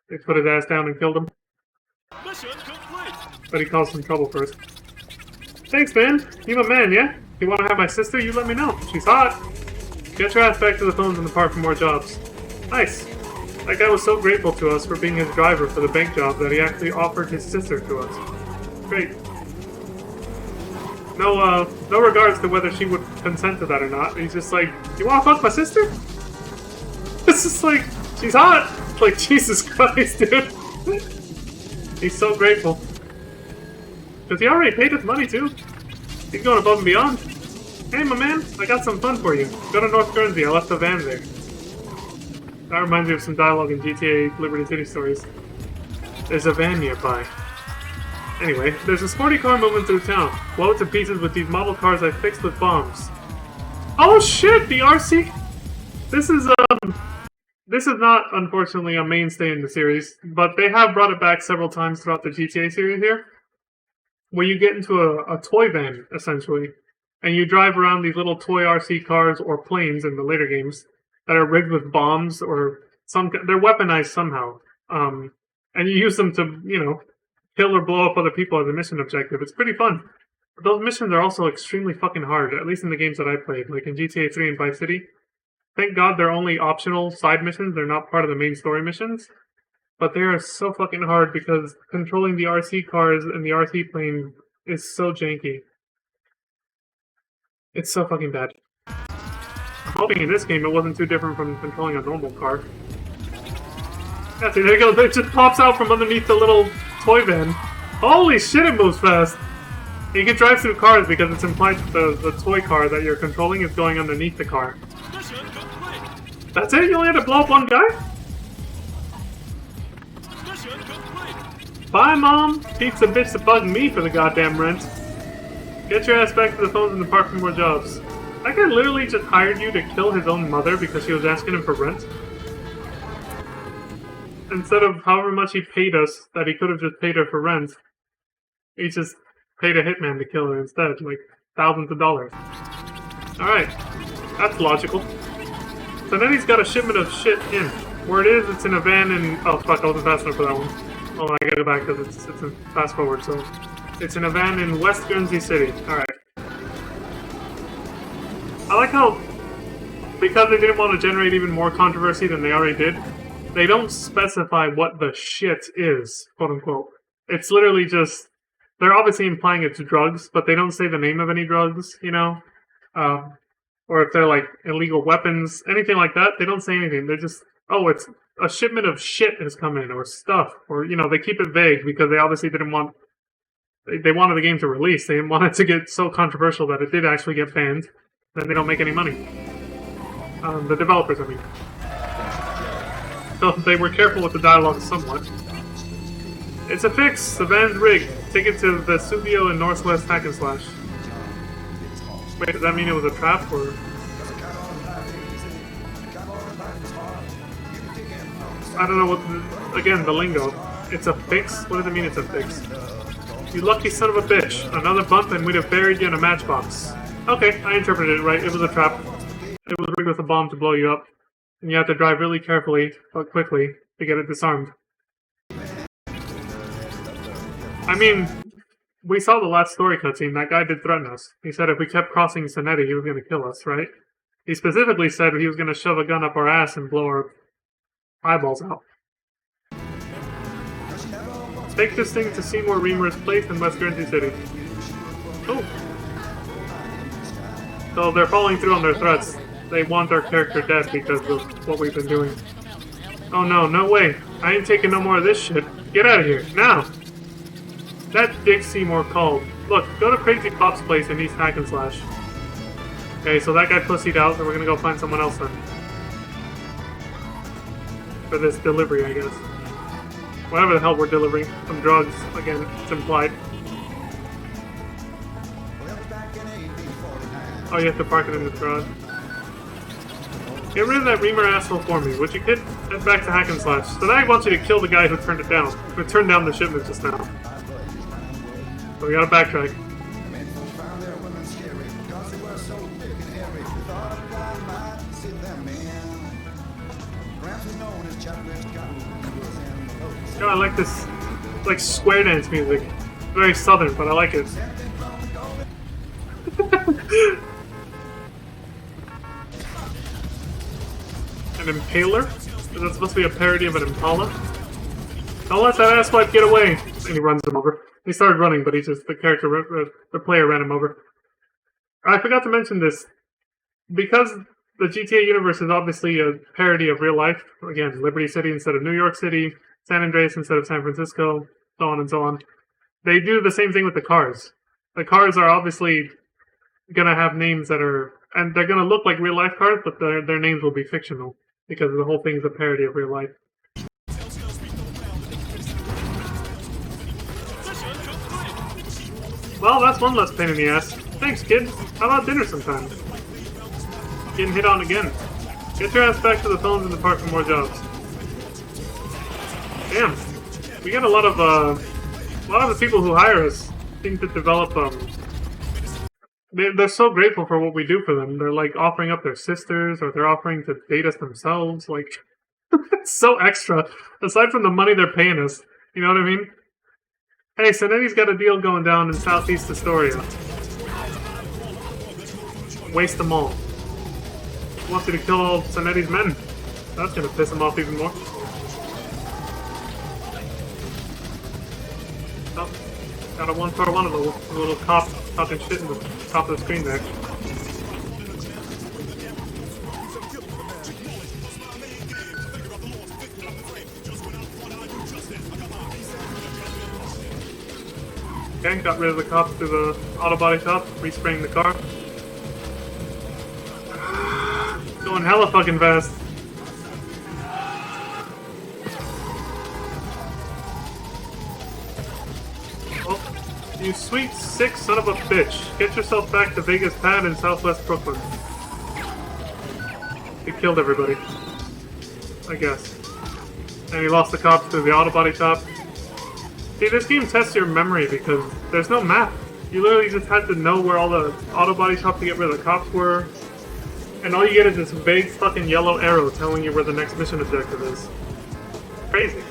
they put his ass down and killed him. Mission complete. But he caused some trouble first. Thanks, man. You my man, yeah? You want to have my sister? You let me know. She's hot. Get your ass back to the phones in the park for more jobs. Nice. That guy was so grateful to us for being his driver for the bank job that he actually offered his sister to us. Great. No regards to whether she would consent to that or not. He's just like, you wanna fuck my sister? It's just like, she's hot! Like, Jesus Christ, dude. He's so grateful. Because he already paid his money, too. He's going above and beyond. Hey, my man, I got some fun for you. Go to North Guernsey, I left the van there. That reminds me of some dialogue in GTA Liberty City Stories. There's a van nearby. Anyway, there's a sporty car moving through town. Blow it to pieces with these model cars I fixed with bombs. Oh shit, the RC... This is not, unfortunately, a mainstay in the series, but they have brought it back several times throughout the GTA series here, where you get into a toy van, essentially, and you drive around these little toy RC cars or planes in the later games that are rigged with bombs or they're weaponized somehow. And you use them to, kill or blow up other people as a mission objective. It's pretty fun. But those missions are also extremely fucking hard, at least in the games that I played, like in GTA 3 and Vice City. Thank God they're only optional side missions, they're not part of the main story missions. But they are so fucking hard because controlling the RC cars and the RC plane is so janky. It's so fucking bad. I'm hoping in this game it wasn't too different from controlling a normal car. Yeah, see, there you go, it just pops out from underneath the little toy van. Holy shit, it moves fast! You can drive through cars because it's implied that the toy car that you're controlling is going underneath the car. Mission complete. That's it? You only had to blow up one guy? Mission complete. Bye, Mom! Teach the bitch to bug me for the goddamn rent. Get your ass back to the phones in the park for more jobs. That guy literally just hired you to kill his own mother because she was asking him for rent? Instead of however much he paid us, that he could have just paid her for rent, he just paid a hitman to kill her instead, like thousands of dollars. Alright, that's logical. So then he's got a shipment of shit in. Where it is, it's in a van in... Oh fuck, I wasn't fast enough for that one. Oh, I gotta go back because it's in fast forward, so... It's in a van in West Guernsey City. Alright. I like how, because they didn't want to generate even more controversy than they already did, they don't specify what the shit is, quote unquote. It's literally just, they're obviously implying it's drugs, but they don't say the name of any drugs, or if they're like illegal weapons, anything like that, they don't say anything. They're just, oh, it's a shipment of shit has come in, or stuff, or, they keep it vague because they obviously didn't want, they wanted the game to release. They didn't want it to get so controversial that it did actually get banned. Then they don't make any money. The developers, I mean. So they were careful with the dialogue somewhat. It's a fix! The van's rigged. Take it to Vesuvio in Northwest Hack and Slash. Wait, does that mean it was a trap, or...? I don't know what... Again, the lingo. It's a fix? What does it mean it's a fix? You lucky son of a bitch. Another bump and we'd have buried you in a matchbox. Okay, I interpreted it right. It was a trap. It was rigged with a bomb to blow you up. And you have to drive really carefully, but quickly, to get it disarmed. I mean, we saw the last story cutscene. That guy did threaten us. He said if we kept crossing Sonetti, he was going to kill us, right? He specifically said he was going to shove a gun up our ass and blow our eyeballs out. Take this thing to Seymour Reamer's place in West Guernsey City. Oh. So they're following through on their threats. They want our character dead because of what we've been doing. Oh no, no way. I ain't taking no more of this shit. Get out of here, now! That Dick Seymour called. Look, go to Crazy Pop's place in East Hack and Slash. Okay, so that guy pussied out, so we're gonna go find someone else then. For this delivery, I guess. Whatever the hell we're delivering. Some drugs, again, it's implied. Oh, you have to park it in the garage. Get rid of that Reamer asshole for me, would you, kid? Head back to Hack and Slash. So now I want you to kill the guy who turned it down. Who turned down the shipment just now. So we gotta backtrack. God, I like this, like, square dance music. Very southern, but I like it. An impaler? Is that supposed to be a parody of an impala? Don't let that asswipe get away! And he runs him over. He started running, but the player ran him over. I forgot to mention this. Because the GTA universe is obviously a parody of real life, again, Liberty City instead of New York City, San Andreas instead of San Francisco, so on and so on. They do the same thing with the cars. The cars are obviously gonna have names that are, and they're gonna look like real life cars, but their names will be fictional because the whole thing's a parody of real life. Well, that's one less pain in the ass. Thanks, kid. How about dinner sometime? Getting hit on again. Get your ass back to the phones in the park for more jobs. Damn, we get a lot of the people who hire us seem to develop they're so grateful for what we do for them. They're like offering up their sisters, or they're offering to date us themselves. Like, it's so extra. Aside from the money they're paying us, you know what I mean? Hey, Sanetti's got a deal going down in Southeast Astoria. Waste them all. He wants you to kill all Sanetti's men. That's gonna piss him off even more. Oh, got a 1-for-1 of the little cop talking shit in the top of the screen there. Okay, got rid of the cops through the auto body shop, respraying the car. Going hella fucking fast. Oh, you sweet sick son of a bitch. Get yourself back to Vegas Pad in Southwest Brooklyn. He killed everybody. I guess. And he lost the cops to the auto body shop. See, this game tests your memory because there's no map. You literally just had to know where all the auto body shops to get rid of the cops were. And all you get is this vague fucking yellow arrow telling you where the next mission objective is. Crazy.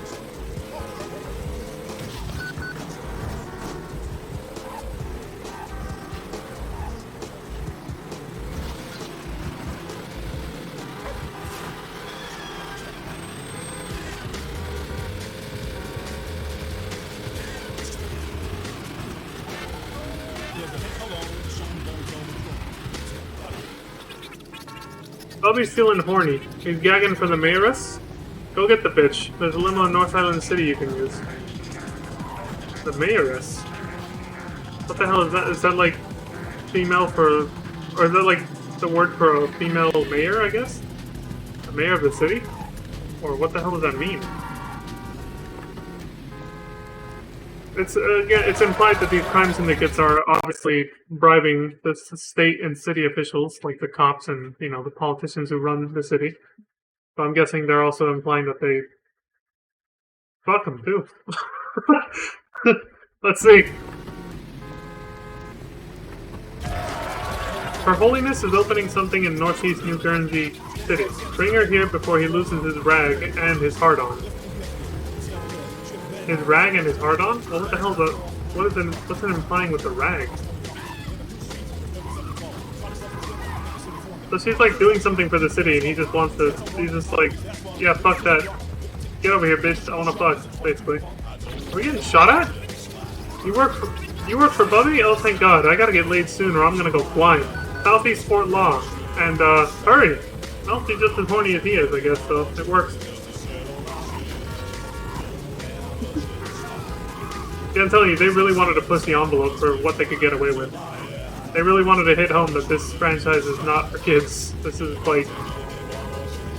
Bubby's feeling horny. He's gagging for the mayoress? Go get the bitch. There's a limo in North Island City you can use. The mayoress? What the hell is that? Is that like female for... or is that like the word for a female mayor, I guess? The mayor of the city? Or what the hell does that mean? It's again, it's implied that these crime syndicates are obviously bribing the state and city officials, like the cops and, you know, the politicians who run the city. But I'm guessing they're also implying that they fuck them too. Let's see. Her Holiness is opening something in northeast New Guernsey City. Bring her here before he loses his rag and his hard-on. His rag and his hard-on? Well, what the hell is what's it implying with the rag? So she's like doing something for the city and he just wants to, he's just like, yeah, fuck that. Get over here, bitch, I wanna fuck, basically. Are we getting shot at? You work for Bubby? Oh, thank God, I gotta get laid soon or I'm gonna go blind. Southeast Fort Law. And, hurry! Well, she's just as horny as he is, I guess, so it works. Yeah, I'm telling you, they really wanted to push the envelope for what they could get away with. They really wanted to hit home that this franchise is not for kids. This is like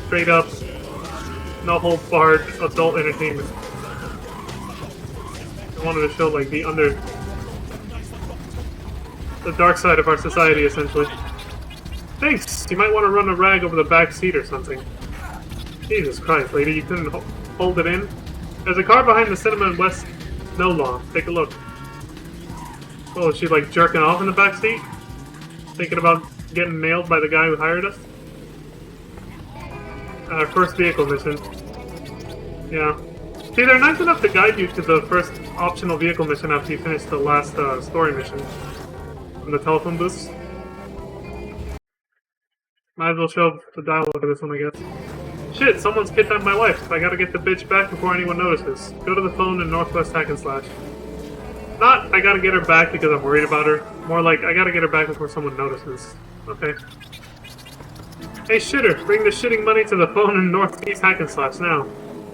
straight up no holds barred adult entertainment. I wanted to show like the dark side of our society, essentially. Thanks. You might want to run a rag over the back seat or something. Jesus Christ, lady, you couldn't hold it in. There's a car behind the cinema in West No Law. Take a look. Oh, is she like jerking off in the back seat? Thinking about getting nailed by the guy who hired us? Our first vehicle mission. Yeah. See, they're nice enough to guide you to the first optional vehicle mission after you finish the last story mission. From the telephone booths. Might as well show the dialogue of this one, I guess. Shit, someone's kidnapped my wife. I gotta get the bitch back before anyone notices. Go to the phone in Northwest Hack and Slash. Not, I gotta get her back because I'm worried about her. More like, I gotta get her back before someone notices. Okay. Hey, shitter, bring the shitting money to the phone in Northeast Hack and Slash now.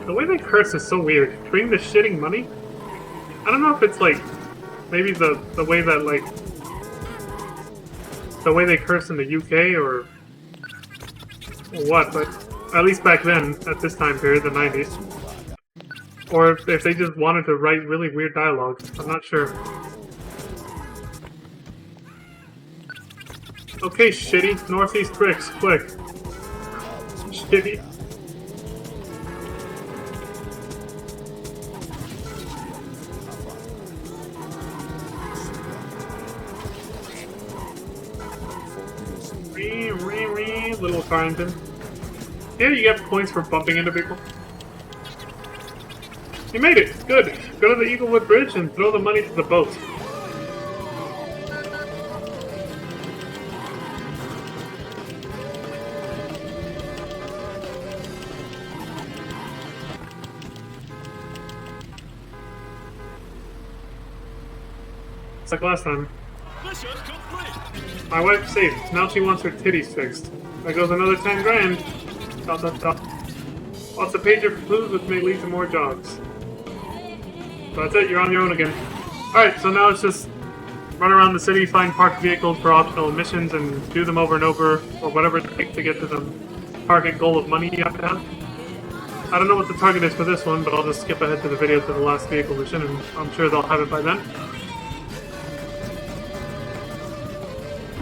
The way they curse is so weird. Bring the shitting money? I don't know if it's like, maybe the way that like, the way they curse in the UK or what, but at least back then, at this time period, the 90s. Or if they just wanted to write really weird dialogue. I'm not sure. Okay, shitty. Northeast bricks, quick. Shitty. Little car engine. Yeah, you get points for bumping into people. You made it! Good! Go to the Eaglewood Bridge and throw the money to the boat. It's like last time. Mission complete. My wife's safe. Now she wants her titties fixed. There goes another 10 grand. Dot dot dot. Lots of pager for clues which may lead to more jobs. So that's it, you're on your own again. Alright, so now it's just run around the city, find parked vehicles for optional missions, and do them over and over, or whatever it takes to get to the target goal of money you have to have. I don't know what the target is for this one, but I'll just skip ahead to the video to the last vehicle mission, and I'm sure they'll have it by then.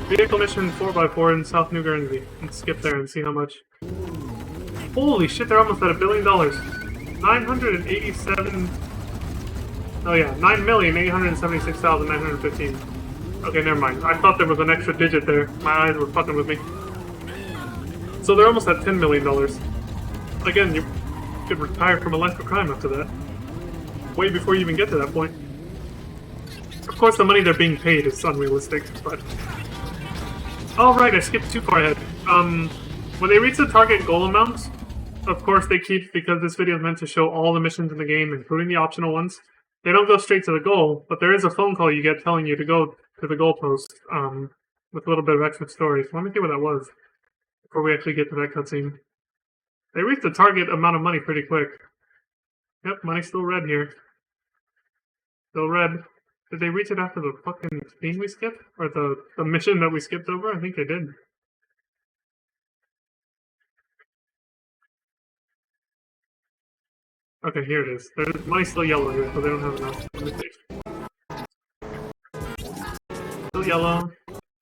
Vehicle mission 4x4 in South New Guernsey. Let's skip there and see how much. Holy shit, they're almost at $1 billion. 987... Oh yeah, 9,876,915. Okay, never mind. I thought there was an extra digit there. My eyes were fucking with me. So they're almost at $10 million. Again, you could retire from a life of crime after that. Way before you even get to that point. Of course, the money they're being paid is unrealistic, but... Oh right, I skipped too far ahead. When they reach the target goal amounts, of course they keep, because this video is meant to show all the missions in the game, including the optional ones, they don't go straight to the goal, but there is a phone call you get telling you to go to the goalpost, with a little bit of extra story. So let me see what that was, before we actually get to that cutscene. They reach the target amount of money pretty quick. Yep, money's still red here. Still red. Did they reach it after the fucking thing we skipped? Or the mission that we skipped over? I think they did. Okay, here it is. There's money's still yellow here, so they don't have enough. Let me see. Still yellow.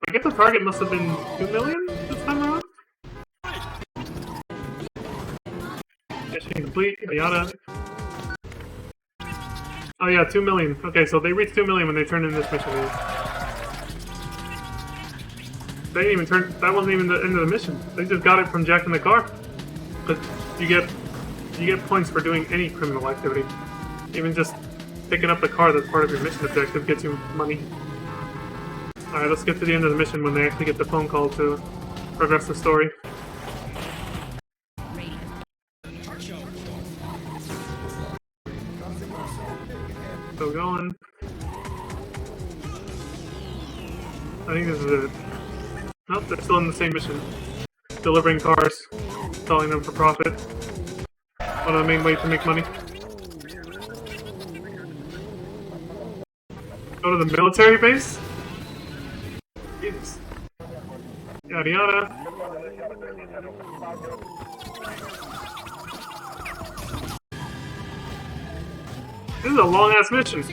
I guess the target must have been 2 million this time around? Mission complete, yada. Oh yeah, 2 million. Okay, so they reached 2 million when they turned in this mission. They didn't even turn. That wasn't even the end of the mission. They just got it from jacking the car. But you get points for doing any criminal activity. Even just picking up the car that's part of your mission objective gets you money. All right, let's get to the end of the mission when they actually get the phone call to progress the story. Still going. I think this is it. Nope, they're still in the same mission. Delivering cars, selling them for profit. One of the main ways to make money. Go to the military base? Jesus. Yada yada. This is a long ass mission.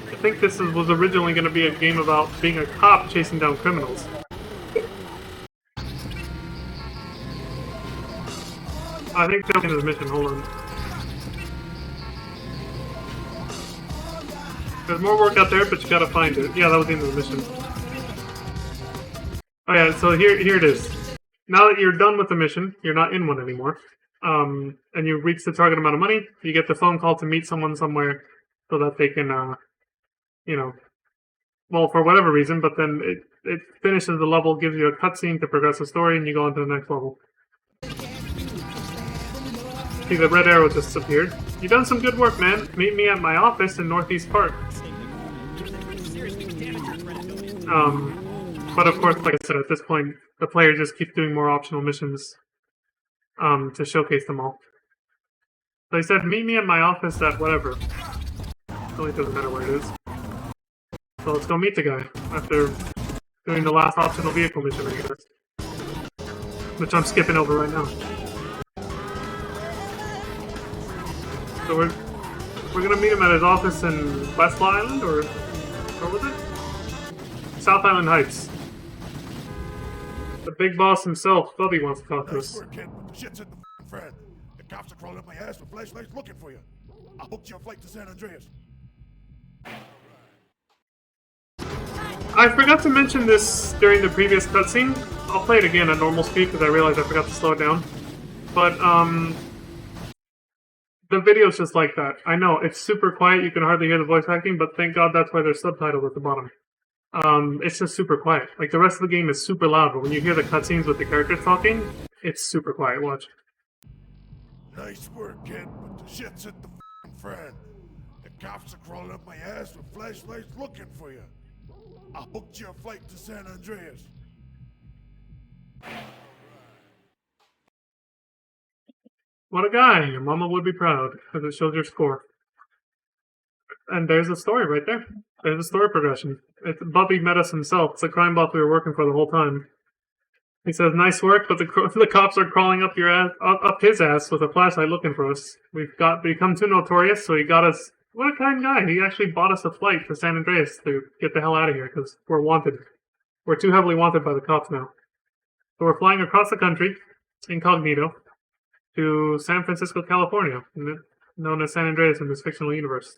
I think this was originally going to be a game about being a cop chasing down criminals. I think that's the end of the mission. Hold on. There's more work out there, but you gotta find it. Yeah, that was the end of the mission. Oh yeah, so here it is. Now that you're done with the mission, you're not in one anymore, and you've reached the target amount of money, you get the phone call to meet someone somewhere so that they can, you know, well, for whatever reason, but then it finishes the level, gives you a cutscene to progress the story, and you go on to the next level. See, the red arrow just appeared. You've done some good work, man. Meet me at my office in Northeast Park. But of course, like I said, at this point, the player just keeps doing more optional missions to showcase them all. So he said, meet me at my office at whatever. It really doesn't matter where it is. So let's go meet the guy after doing the last optional vehicle mission, I guess. Which I'm skipping over right now. So we're gonna meet him at his office in West Island, or what was it? South Island Heights. The big boss himself, Bubby, wants to talk to us. Nice work, kid, but the shit's in the fan. The cops are crawling up my ass with flashlights looking for you. I booked you a flight to San Andreas. I forgot to mention this during the previous cutscene. I'll play it again at normal speed because I realized I forgot to slow it down. But, the video's just like that. I know, it's super quiet, you can hardly hear the voice acting, but thank God that's why there's subtitles at the bottom. It's just super quiet. Like, the rest of the game is super loud, but when you hear the cutscenes with the characters talking, it's super quiet. Watch. Nice work, kid, but the shit's in the fan. The cops are crawling up my ass with flashlights looking for you. I booked you a flight to San Andreas. What a guy! Your mama would be proud, because it shows your score. And there's a story right there. There's a story progression. It's Bubby met us himself. It's the crime boss we were working for the whole time. He says, "Nice work, but the cops are crawling up your ass, up his ass with a flashlight looking for us. We've become too notorious, so he got us." What a kind guy! He actually bought us a flight to San Andreas to get the hell out of here because we're wanted. We're too heavily wanted by the cops now. So we're flying across the country, incognito, to San Francisco, California, known as San Andreas in this fictional universe.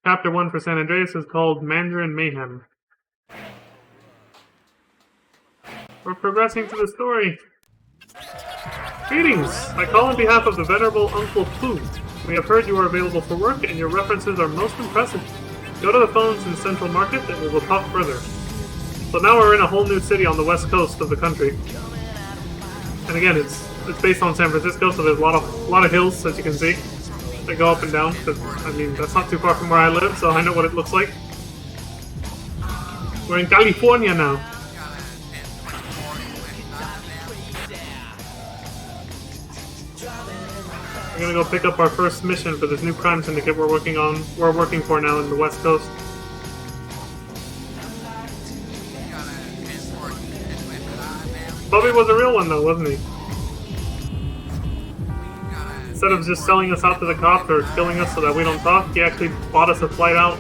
Chapter 1 for San Andreas is called Mandarin Mayhem. We're progressing to the story. Greetings! I call on behalf of the venerable Uncle Pooh. We have heard you are available for work, and your references are most impressive. Go to the phones in Central Market, and we will talk further. So now we're in a whole new city on the west coast of the country. And again, it's based on San Francisco, so there's a lot of hills, as you can see, that go up and down. I mean, that's not too far from where I live, so I know what it looks like. We're in California now. We're gonna go pick up our first mission for this new crime syndicate we're working for now in the West Coast. Bubby was a real one though, wasn't he? Instead of just selling us out to the cops or killing us so that we don't talk, he actually bought us a flight out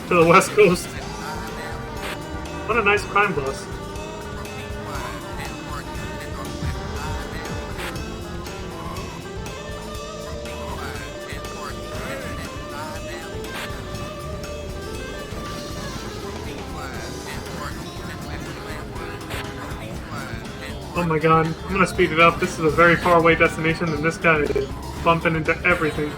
to the West Coast. What a nice crime boss. Oh my god, I'm gonna speed it up. This is a very far away destination and this guy is bumping into everything.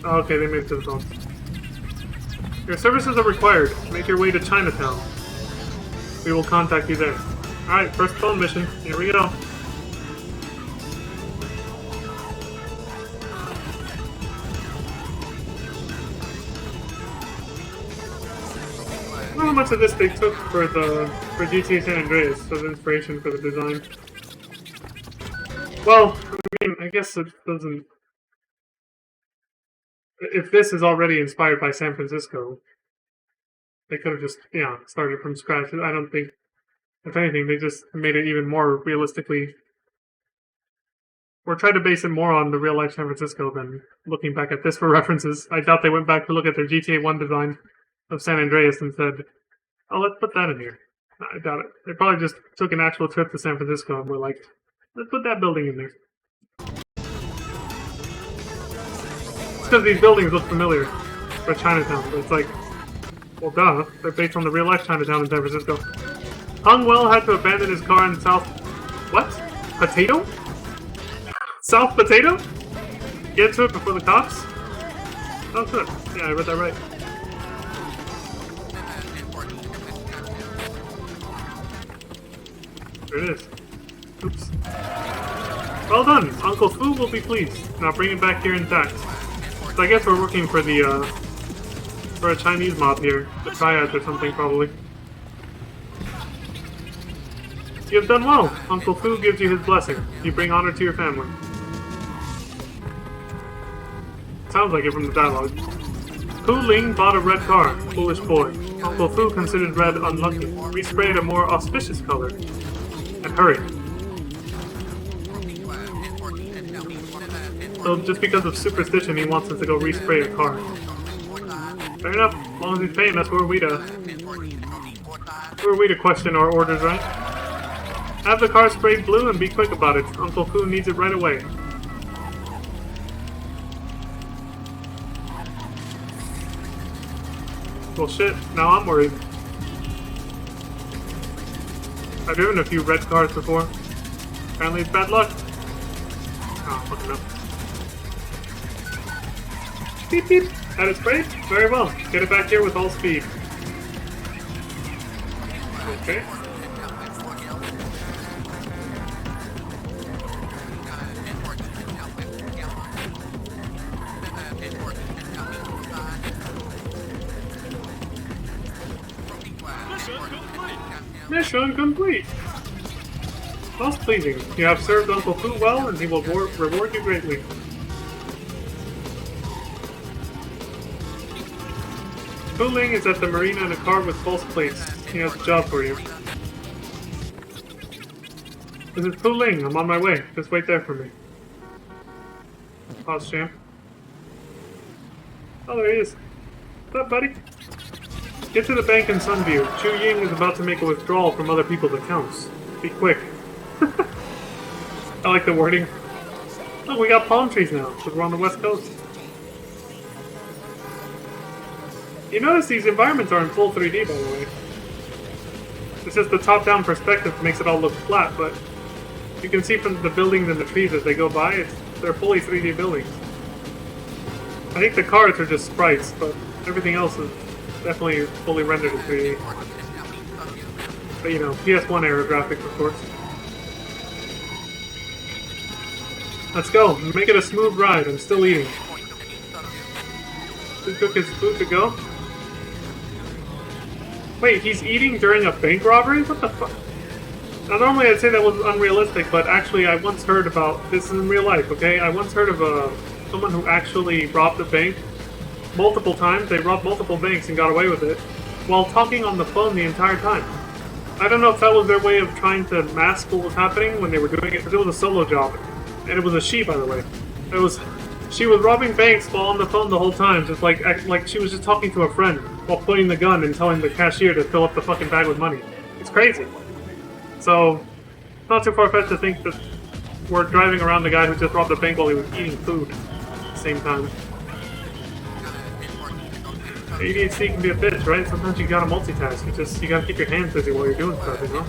Oh, okay, they made it to the phone. Your services are required. Make your way to Chinatown. We will contact you there. Alright, first phone mission. Here we go. I don't know how much of this they took for GTA San Andreas as inspiration for the design. Well, I mean, I guess it doesn't. if this is already inspired by San Francisco, they could have just, started from scratch. I don't think, if anything, they just made it even more realistically, or tried to base it more on the real life San Francisco than looking back at this for references. I doubt they went back to look at their GTA 1 design of San Andreas and said, oh, let's put that in here. I doubt it. They probably just took an actual trip to San Francisco and were like, let's put that building in there. Because these buildings look familiar for Chinatown, but it's like, well, duh, they're based on the real life Chinatown in San Francisco. Hung Well had to abandon his car in South... What? Potato? South Potato? Get to it before the cops? Oh, good. Yeah, I read that right. There it is. Oops. Well done! Uncle Fu will be pleased. Now bring it back here intact. So I guess we're working for the, for a Chinese mob here. The Triads or something, probably. You have done well. Uncle Fu gives you his blessing. You bring honor to your family. Sounds like it from the dialogue. Fu Ling bought a red car. Foolish boy. Uncle Fu considered red unlucky. Resprayed a more auspicious color. And hurry. So just because of superstition, he wants us to go respray a car. Fair enough. As long as he's paying us, who are we to question our orders, right? Have the car sprayed blue and be quick about it. Uncle Fu needs it right away. Well, shit. Now I'm worried. I've driven a few red cars before. Apparently it's bad luck. Oh, fucking up. Beep beep. Had it sprayed? Very well. Get it back here with all speed. Okay. Mission complete! Most pleasing. You have served Uncle Fu well, and he will reward you greatly. Fu Ling is at the marina in a car with false plates. He has a job for you. This is Fu Ling. I'm on my way. Just wait there for me. Pause, champ. Oh, there he is. What's up, buddy? Get to the bank in Sunview. Chu Ying is about to make a withdrawal from other people's accounts. Be quick. I like the wording. Look, we got palm trees now, because we're on the west coast. You notice these environments are in full 3D, by the way. It's just the top-down perspective makes it all look flat, but you can see from the buildings and the trees as they go by, they're fully 3D buildings. I think the cars are just sprites, but everything else is definitely fully rendered in 3D. But you know, PS1 era graphics, of course. Let's go. Make it a smooth ride. I'm still eating. Did cook his food to go? Wait, he's eating during a bank robbery? What the fuck? Now, normally I'd say that was unrealistic, but actually I once heard about this in real life, okay? I once heard of someone who actually robbed a bank multiple times. They robbed multiple banks and got away with it while talking on the phone the entire time. I don't know if that was their way of trying to mask what was happening when they were doing it, because it was a solo job. And it was a she, by the way. She was robbing banks while on the phone the whole time, just like she was just talking to a friend while pointing the gun and telling the cashier to fill up the fucking bag with money. It's crazy. So, not too far-fetched to think that we're driving around the guy who just robbed a bank while he was eating food at the same time. ADHD can be a bitch, right? Sometimes you gotta multitask. You gotta keep your hands busy while you're doing stuff, you know?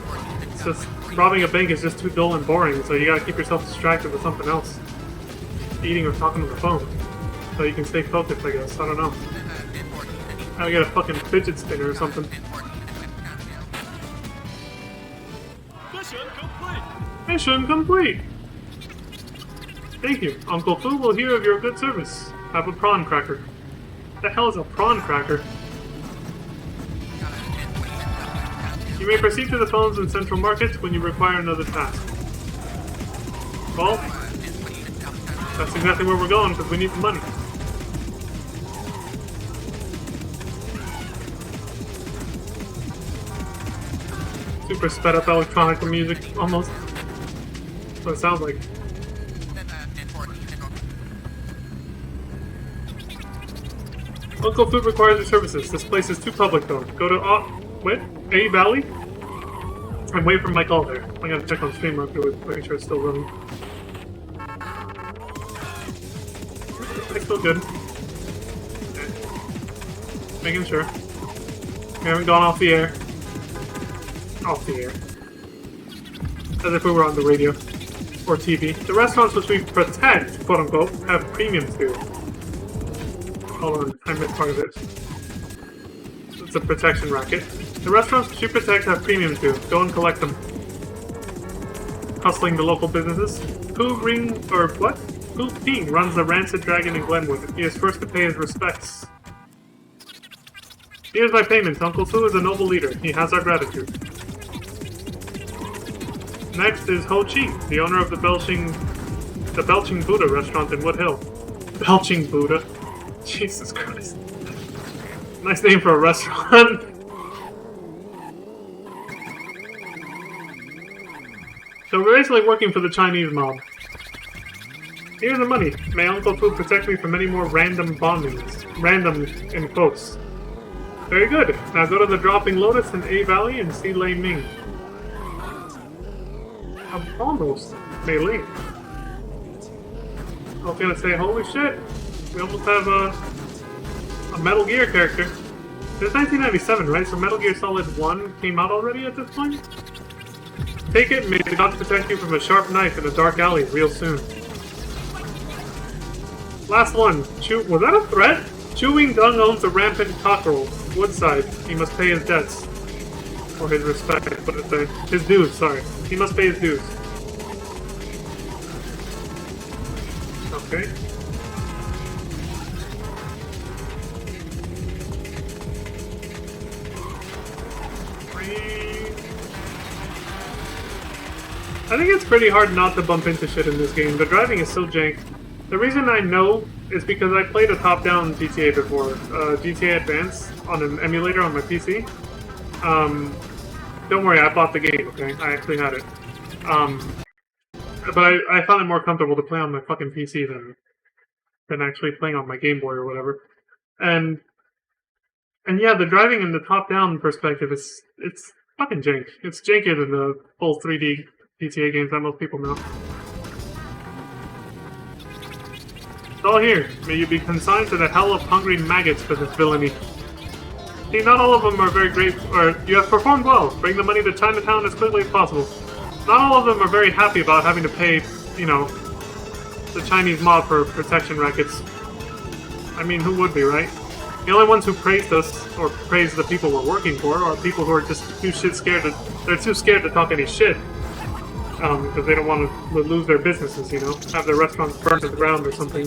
It's just, robbing a bank is just too dull and boring, so you gotta keep yourself distracted with something else. Eating or talking on the phone. So you can stay focused, I guess. I don't know. Gotta get a fucking fidget spinner or something. Mission complete! Mission complete! Thank you. Uncle Fu will hear of your good service. Have a prawn cracker. What the hell is a prawn cracker? You may proceed to the phones in Central Market when you require another task. Well, that's exactly where we're going because we need the money. super sped up electronic music, almost. That's what it sounds like. Uncle Food requires your services. This place is too public though. Go to A Valley and wait for my call there. I gotta check on stream real quick, make sure it's still running. It's still good. Okay. Making sure. We haven't gone off the air. Off the air. As if we were on the radio. Or TV. The restaurants which we protect, quote unquote, have premiums due. Hold on, I missed part of it. It's a protection racket. The restaurants which you protect have premiums due. Go and collect them. Hustling the local businesses. Pooh Ping runs the Rancid Dragon in Glenwood. He is first to pay his respects. Here's my payment. Uncle Fu is a noble leader. He has our gratitude. Next is Ho Chi, the owner of the Belching Buddha restaurant in Wood Hill. Belching Buddha? Jesus Christ. Nice name for a restaurant. So we're basically working for the Chinese mob. Here's the money. May Uncle Fu protect me from any more random bombings. Random in quotes. Very good. Now go to the Dropping Lotus in A Valley and see Lei Ming. I'm almost Mei Ling. I was gonna say, holy shit, we almost have a Metal Gear character. It's 1997, right? So Metal Gear Solid 1 came out already at this point? Take it, may the gods protect you from a sharp knife in a dark alley real soon. Last one. Was that a threat? Chewing Dung owns a rampant cockerel. Woodside. He must pay his debts. Or his respect, what did it say? His dues, sorry. He must pay his dues. Okay. I think it's pretty hard not to bump into shit in this game. The driving is so jank. The reason I know is because I played a top-down GTA before. GTA Advance on an emulator on my PC. Don't worry, I bought the game, okay? I actually had it. But I found it more comfortable to play on my fucking PC than actually playing on my Game Boy or whatever. And yeah, the driving in the top-down perspective is fucking jank. It's jankier than the full 3D GTA games that most people know. It's all here. May you be consigned to the hell of hungry maggots for this villainy. See, not all of them are very great, or you have performed well. Bring the money to Chinatown as quickly as possible. Not all of them are very happy about having to pay, you know, the Chinese mob for protection rackets. I mean, who would be, right? The only ones who praised us, or praised the people we're working for, are people who are just too scared to talk any shit. Because they don't want to lose their businesses, you know? Have their restaurants burned to the ground or something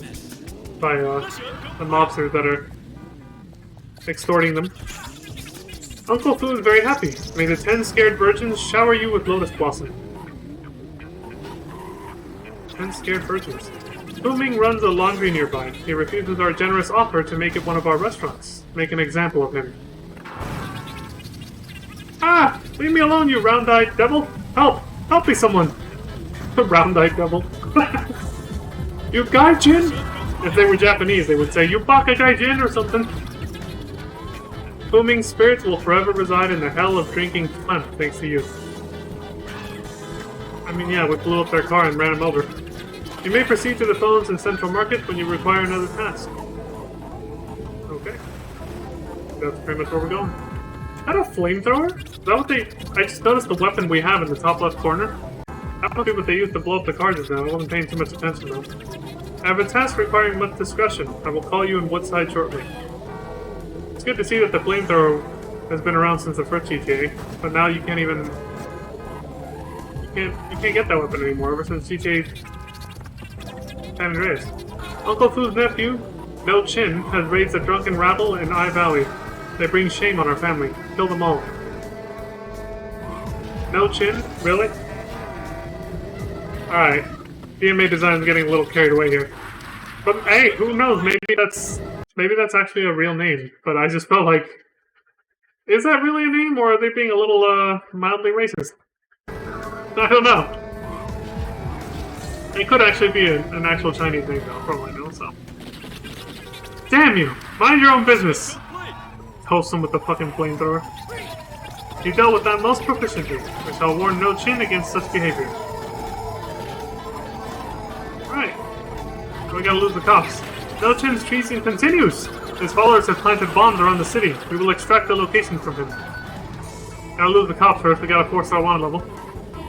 by the mobsters that are extorting them. Uncle Fu is very happy. May the 10 scared virgins shower you with lotus blossom. 10 scared virgins. Fu Ming runs a laundry nearby. He refuses our generous offer to make it one of our restaurants. Make an example of him. Ah! Leave me alone, you round-eyed devil! Help! Help me, someone! Round-eyed devil. You gaijin? If they were Japanese, they would say, you baka gaijin or something. Fu Ming's spirits will forever reside in the hell of drinking fun, thanks to you. I mean, yeah, we blew up their car and ran them over. You may proceed to the phones in Central Market when you require another task. Okay. That's pretty much where we're going. Is that a flamethrower? Is that what they... I just noticed the weapon we have in the top left corner. That must be what they used to blow up the car just now. I wasn't paying too much attention though. I have a task requiring much discretion. I will call you in Woodside shortly. It's good to see that the flamethrower has been around since the first GTA, but now you can't even... You can't get that weapon anymore ever since GTA San Andreas. Uncle Fu's nephew, No Chin, has raised a drunken rabble in I Valley. They bring shame on our family. Kill them all. No Chin? Really? Alright. DMA Design's getting a little carried away here. But hey, who knows? Maybe that's actually a real name. But I just felt like Is that really a name, or are they being a little, mildly racist? I don't know. It could actually be an actual Chinese name, though, for all I know, so. Damn you! Mind your own business! Toast him with the fucking flamethrower. You dealt with that most proficiently. I shall warn No Chin against such behavior. Right. We gotta lose the cops. No Chin's treason continues! His followers have planted bombs around the city. We will extract the location from him. Gotta lose the cops first. We got a 4-star wanted level.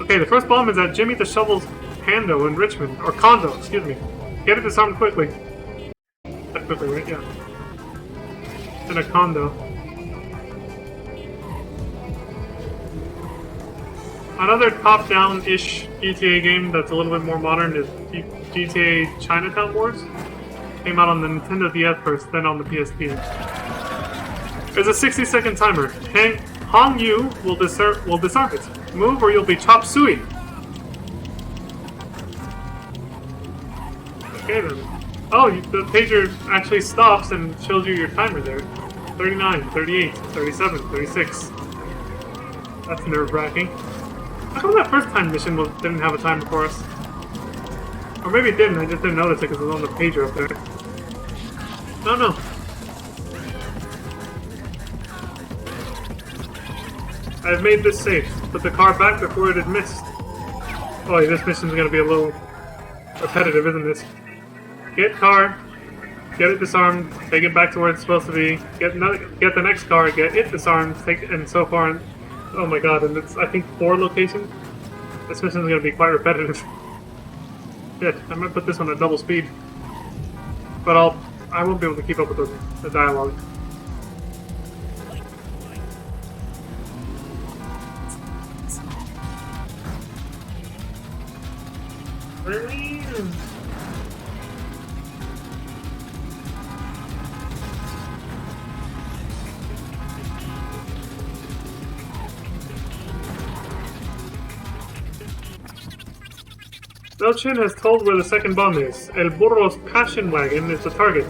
Okay, the first bomb is at Jimmy the Shovel's Condo in Richmond. Or condo, excuse me. Get it disarmed quickly. That's quickly, right? Yeah. In a condo. Another top-down-ish GTA game that's a little bit more modern is GTA Chinatown Wars. Came out on the Nintendo DS first, then on the PSP. There's a 60-second timer. Hong Yu will disarm it. Move or you'll be chop suey. Okay then. Oh, the pager actually stops and shows you your timer there. 39, 38, 37, 36. That's nerve-wracking. How come that first time mission didn't have a timer for us? Or maybe it didn't, I just didn't notice it because it was on the pager up there. No. I've made this safe. Put the car back before it is missed. Oh, this mission's gonna be a little repetitive, isn't it? Get car, get it disarmed, take it back to where it's supposed to be, get the next car, get it disarmed, and so far. Oh my god, and it's, I think, 4 locations? This mission's gonna be quite repetitive. Shit, I'm gonna put this on a double speed. But I won't be able to keep up with the dialogue. No Chin has told where the second bomb is. El Burro's passion wagon is the target.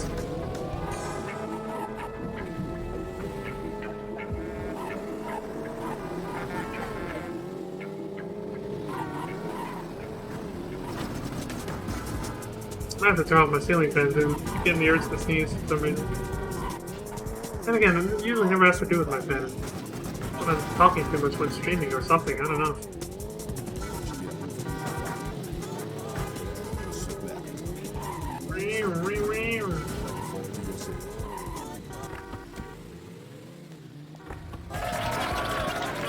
I have to turn off my ceiling fans and getting the urge to sneeze for some reason. And again, it usually never has to do with my fan. When I'm talking too much when streaming or something, I don't know.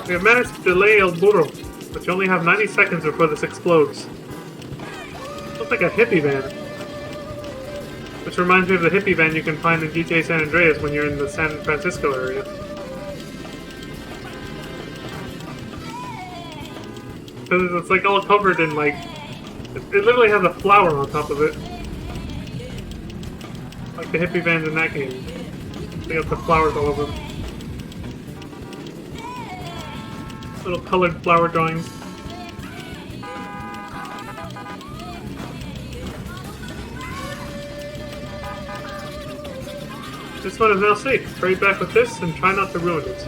We have managed to delay El Burro, but you only have 90 seconds before this explodes. Looks like a hippie van. Which reminds me of the hippie van you can find in GTA San Andreas when you're in the San Francisco area. Because it's like all covered in like... It literally has a flower on top of it. Like the hippie vans in that game. They got the flowers all over them. Little colored flower drawings. This one is now safe. Trade back with this and try not to ruin it.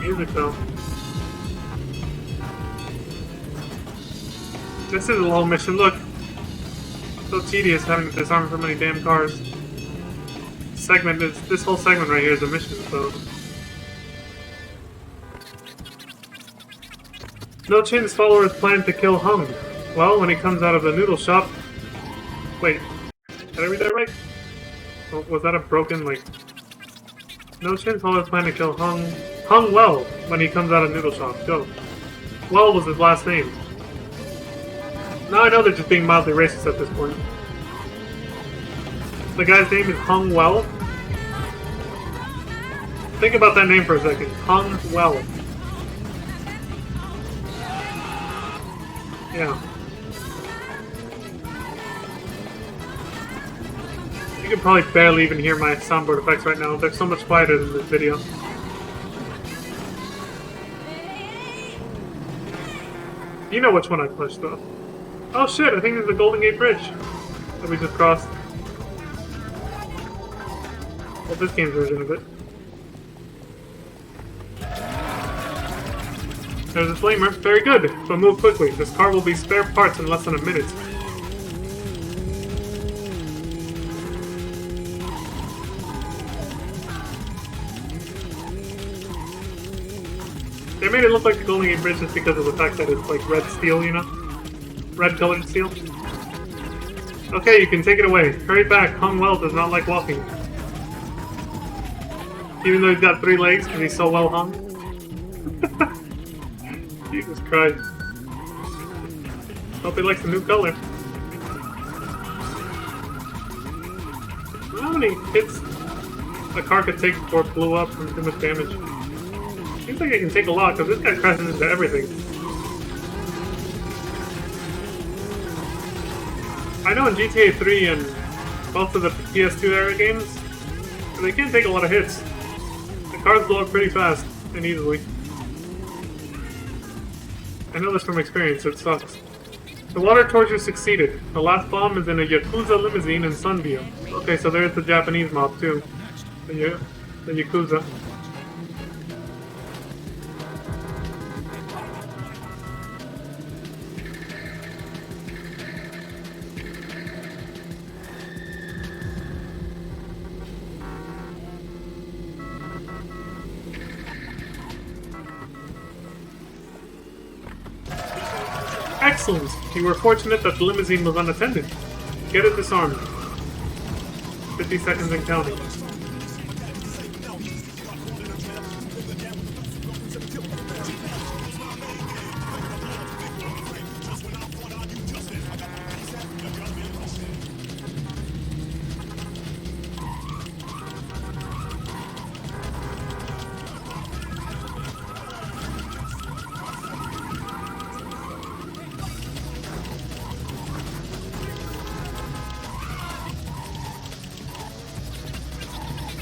Music though. This is a long mission, look. So tedious having to disarm so many damn cars. This whole segment right here is a mission, so. No Chin's followers plan to kill Hung. Well, when he comes out of the noodle shop. Wait, did I read that right? Was that a broken, like. No Chin's followers plan to kill Hung Well when he comes out of noodle shop. Go. Well was his last name. Now I know they're just being mildly racist at this point. The guy's name is Hung Well. Think about that name for a second. Hung Well. Yeah. You can probably barely even hear my soundboard effects right now. They're so much quieter than this video. You know which one I pushed, though. Oh shit, I think there's a Golden Gate Bridge that we just crossed. Well, this game's version of it. There's a flamer. Very good, but move quickly. This car will be spare parts in less than a minute. They made it look like the Golden Gate Bridge just because of the fact that it's like red steel, you know? Red colored steel. Okay, you can take it away. Hurry back. Hung Well does not like walking. Even though he's got 3 legs because he's so well hung. Jesus Christ. Hope he likes the new color. How many hits a car could take before it blew up from too much damage? Seems like it can take a lot because this guy crashes into everything. I know in GTA 3 and most of the PS2 era games, they can take a lot of hits. The cars blow up pretty fast and easily. I know this from experience, it sucks. The water torture succeeded. The last bomb is in a Yakuza limousine in Sunview. Okay, so there's the Japanese mob too. The Yakuza. Excellent! You were fortunate that the limousine was unattended. Get it disarmed. 50 seconds and counting.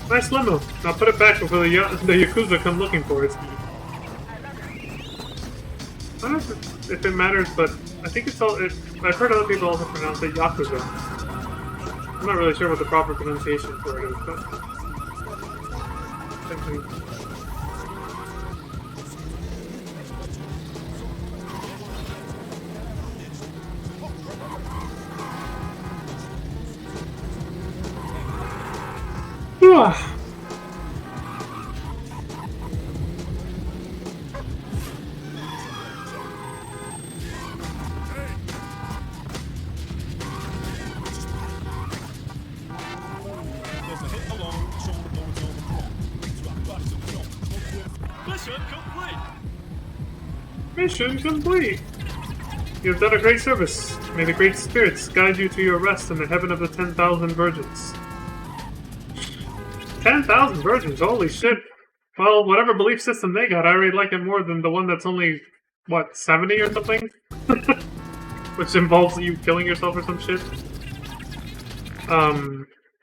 Nice limo. Now put it back before the Yakuza come looking for it. I don't know if it matters, but I think it's all. I've heard other people also pronounce it Yakuza. I'm not really sure what the proper pronunciation for it is, but. Mission complete! Mission complete! You have done a great service. May the great spirits guide you to your rest in the heaven of the 10,000 virgins. 10,000 virgins? Holy shit. Well, whatever belief system they got, I already like it more than the one that's only, what, 70 or something? Which involves you killing yourself or some shit.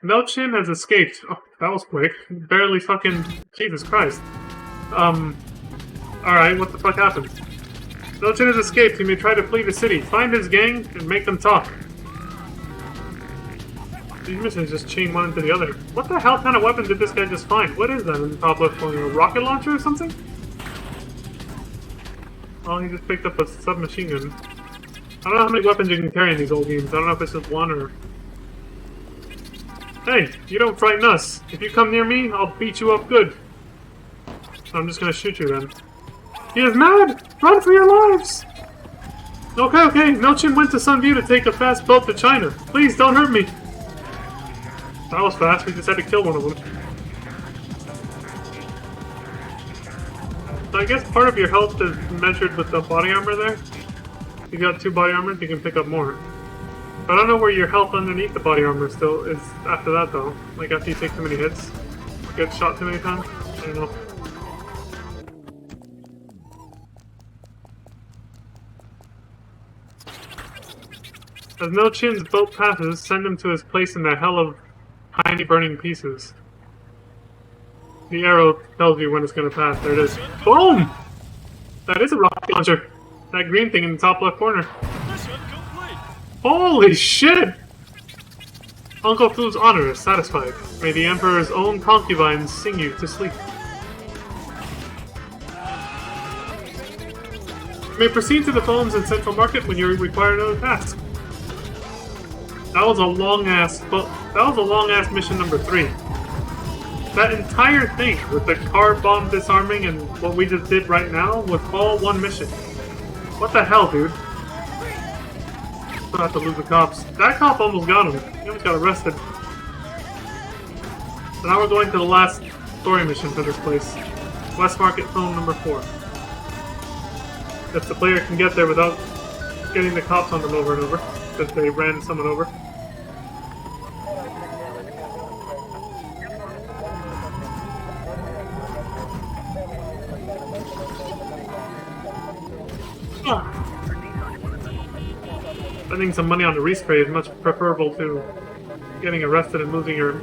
Melchin has escaped. Oh, that was quick. Barely fucking... Jesus Christ. Alright, what the fuck happened? Melchin has escaped. He may try to flee the city. Find his gang and make them talk. These missions just chain one into the other. What the hell kind of weapon did this guy just find? What is that in the top left corner? A rocket launcher or something? Oh, he just picked up a submachine gun. I don't know how many weapons you can carry in these old games. I don't know if it's just one or... Hey, you don't frighten us. If you come near me, I'll beat you up good. I'm just gonna shoot you then. He is mad! Run for your lives! Okay. Melchin went to Sunview to take a fast boat to China. Please, don't hurt me. That was fast. We just had to kill one of them. So I guess part of your health is measured with the body armor there. If you got 2 body armors, you can pick up more. I don't know where your health underneath the body armor still is after that though. Like after you take too many hits. Get shot too many times. I don't know. As No Chin's boat passes, send him to his place in the hell of tiny burning pieces. The arrow tells you when it's gonna pass. There it is. Boom! That is a rocket launcher. That green thing in the top left corner. Mission complete. Holy shit! Uncle Fu's honor is satisfied. May the Emperor's own concubines sing you to sleep. You may proceed to the phones in Central Market when you require another task. That was a long ass mission number 3. That entire thing with the car bomb disarming and what we just did right now was all one mission. What the hell, dude? Still have to lose the cops. That cop almost got him. He almost got arrested. So now we're going to the last story mission for this place. West Market phone number 4. If the player can get there without getting the cops on them over and over, because they ran someone over. Spending some money on the respray is much preferable to getting arrested and losing your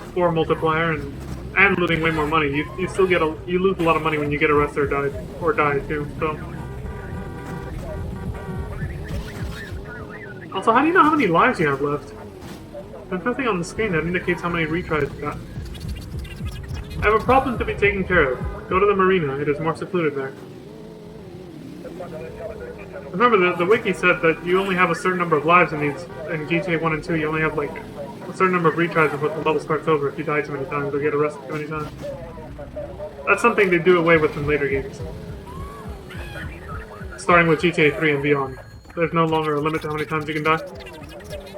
score multiplier and looting way more money. You still get you lose a lot of money when you get arrested or die too. So also, how do you know how many lives you have left? There's nothing on the screen that indicates how many retries you got. I have a problem to be taken care of. Go to the marina. It is more secluded there. Remember, the wiki said that you only have a certain number of lives in GTA 1 and 2. You only have like a certain number of retries before the level starts over if you die too many times or get arrested too many times. That's something they do away with in later games. Starting with GTA 3 and beyond. There's no longer a limit to how many times you can die.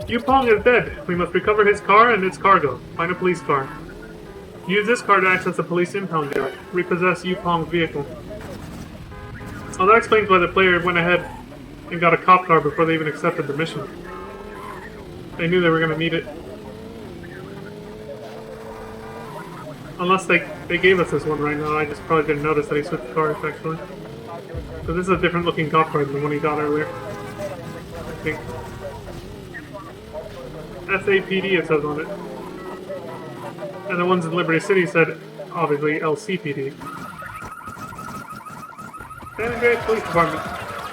Yupong is dead. We must recover his car and its cargo. Find a police car. Use this car to access the police impound yard. Repossess Yupong's vehicle. Well, that explains why the player went ahead and got a cop car before they even accepted the mission. They knew they were going to need it. Unless they gave us this one right now, I just probably didn't notice that he switched cars, actually. So this is a different looking cop car than the one he got earlier. I think. SAPD it says on it. And the ones in Liberty City said, obviously, LCPD. San Andreas Police Department.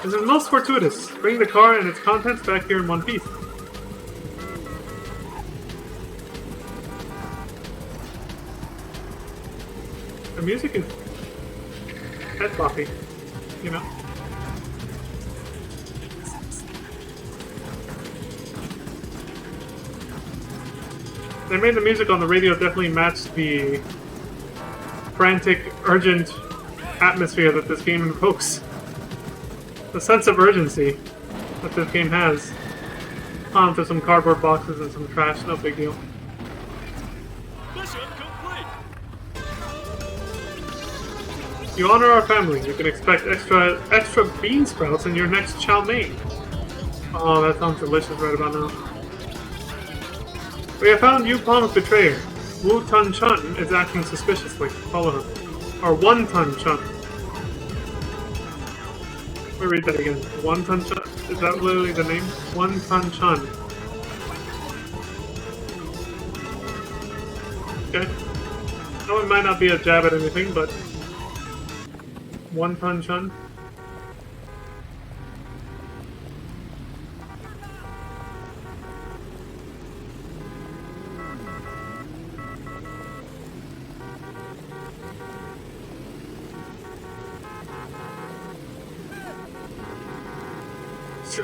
This is most fortuitous. Bring the car and its contents back here in one piece. The music is head boppy, you know. They made the music on the radio definitely match the frantic, urgent atmosphere that this game invokes. The sense of urgency that this game has. Onto some cardboard boxes and some trash, no big deal. Mission complete. You honor our family. You can expect extra bean sprouts in your next chow mein. Oh, that sounds delicious right about now. We have found Yupong's betrayer. Wu Tun Chun is acting suspiciously. Follow him. Or One Tun Chun. Let me read that again. One Tun Chun? Is that literally the name? One Tun Chun. Okay. No, it might not be a jab at anything, but... One Tun Chun.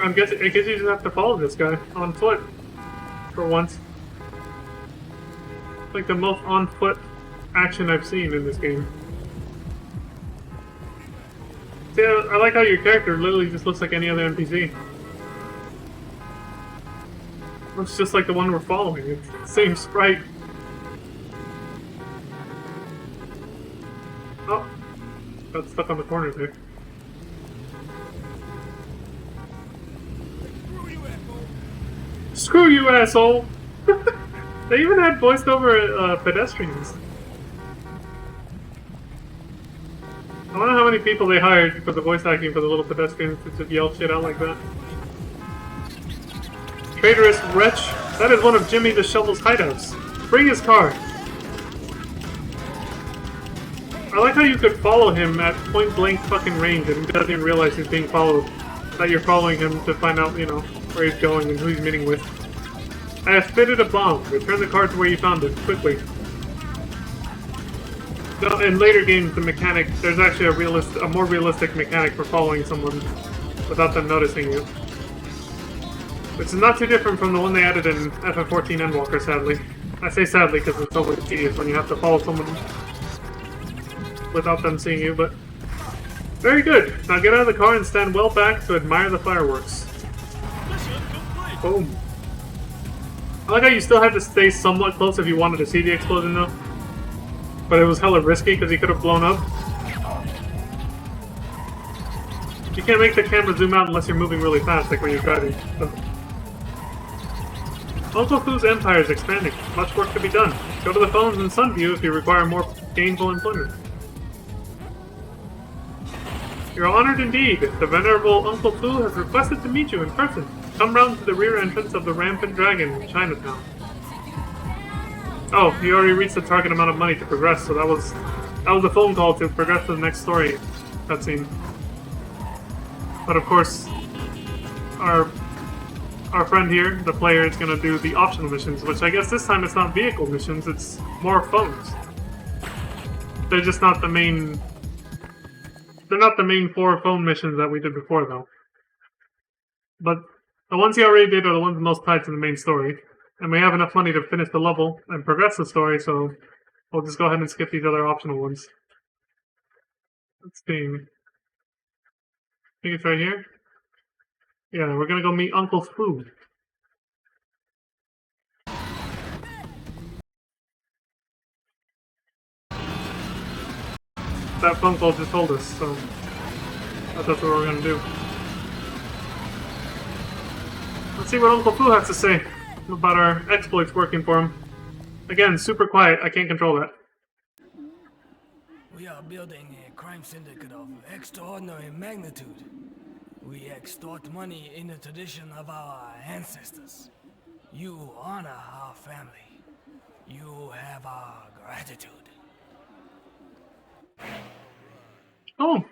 I guess you just have to follow this guy on foot for once. It's like the most on foot action I've seen in this game. See, I like how your character literally just looks like any other NPC. Looks just like the one we're following. It's the same sprite. Oh, got stuck on the corner there. Screw you, asshole! They even had voiced over pedestrians. I wonder how many people they hired for the voice acting for the little pedestrians to just yell shit out like that. Traitorous wretch. That is one of Jimmy the Shovel's hideouts. Bring his car. I like how you could follow him at point blank fucking range and he doesn't even realize he's being followed. That you're following him to find out, you know, where he's going and who he's meeting with. I have fitted a bomb. Return the car to where you found it, quickly. No, in later games, the mechanic, there's actually a more realistic mechanic for following someone without them noticing you. Which is not too different from the one they added in FF14 Endwalker, sadly. I say sadly because it's always tedious when you have to follow someone without them seeing you, but very good. Now get out of the car and stand well back to admire the fireworks. Mission complete. Boom. I like how you still had to stay somewhat close if you wanted to see the explosion though. But it was hella risky because he could have blown up. You can't make the camera zoom out unless you're moving really fast, like when you're driving. So. Uncle Fu's empire is expanding. Much work to be done. Go to the phones in Sunview if you require more gainful employment. You're honored indeed. The venerable Uncle Fu has requested to meet you in person. Come round to the rear entrance of the Rampant Dragon in Chinatown. Oh, you already reached the target amount of money to progress, so that was a phone call to progress to the next story cutscene. But of course, our friend here, the player, is going to do the optional missions, which I guess this time it's not vehicle missions, it's more phones. They're just not the main... They're not the main 4 phone missions that we did before, though. But the ones he already did are the ones most tied to the main story. And we have enough money to finish the level and progress the story, so we'll just go ahead and skip these other optional ones. Let's see. I think it's right here. Yeah, we're gonna go meet Uncle Fu. That phone call just told us, so that's what we're gonna do. Let's see what Uncle Fu has to say about our exploits working for him. Again, super quiet, I can't control that. We are building a crime syndicate of extraordinary magnitude. We extort money in the tradition of our ancestors. You honor our family. You have our gratitude. Oh,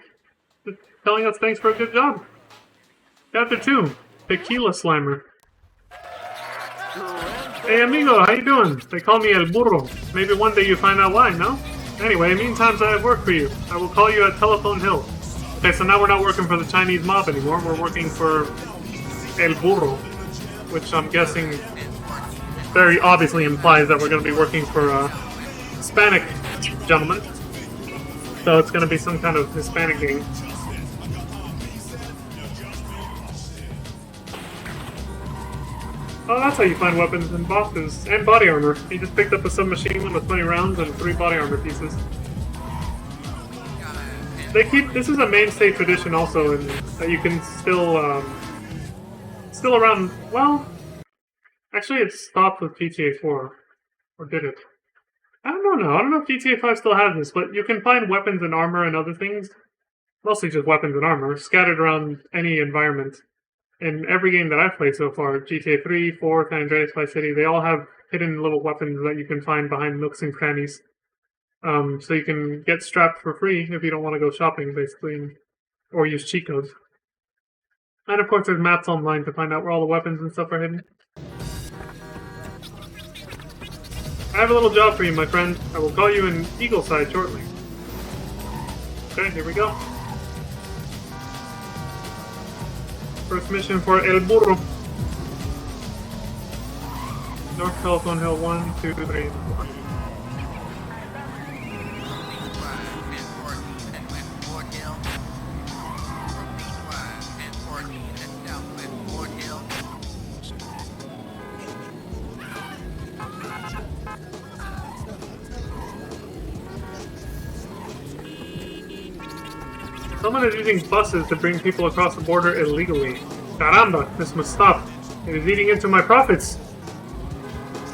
telling us thanks for a good job. Chapter 2, Tequila Slimer. Hey amigo, how you doing? They call me El Burro. Maybe one day you find out why, no? Anyway, meantime I have work for you. I will call you at Telephone Hill. Okay, so now we're not working for the Chinese mob anymore, we're working for El Burro. Which I'm guessing very obviously implies that we're going to be working for a Hispanic gentleman. So it's going to be some kind of Hispanic gang. Oh, that's how you find weapons in boxes. And body armor. He just picked up a submachine gun with 20 rounds and 3 body armor pieces. This is a mainstay tradition also, and that you can still around, well, actually it stopped with GTA 4. Or did it? I don't know. I don't know if GTA 5 still has this, but you can find weapons and armor and other things, mostly just weapons and armor, scattered around any environment. In every game that I've played so far, GTA 3, 4, San Andreas, Vice City, they all have hidden little weapons that you can find behind nooks and crannies. So you can get strapped for free if you don't want to go shopping, basically, or use cheat codes. And of course there's maps online to find out where all the weapons and stuff are hidden. I have a little job for you, my friend. I will call you in Eagleside shortly. Okay, here we go. First mission for El Burro. North Telephone Hill 1, 2, 3, 4. Someone is using buses to bring people across the border illegally. Caramba, this must stop. It is eating into my profits.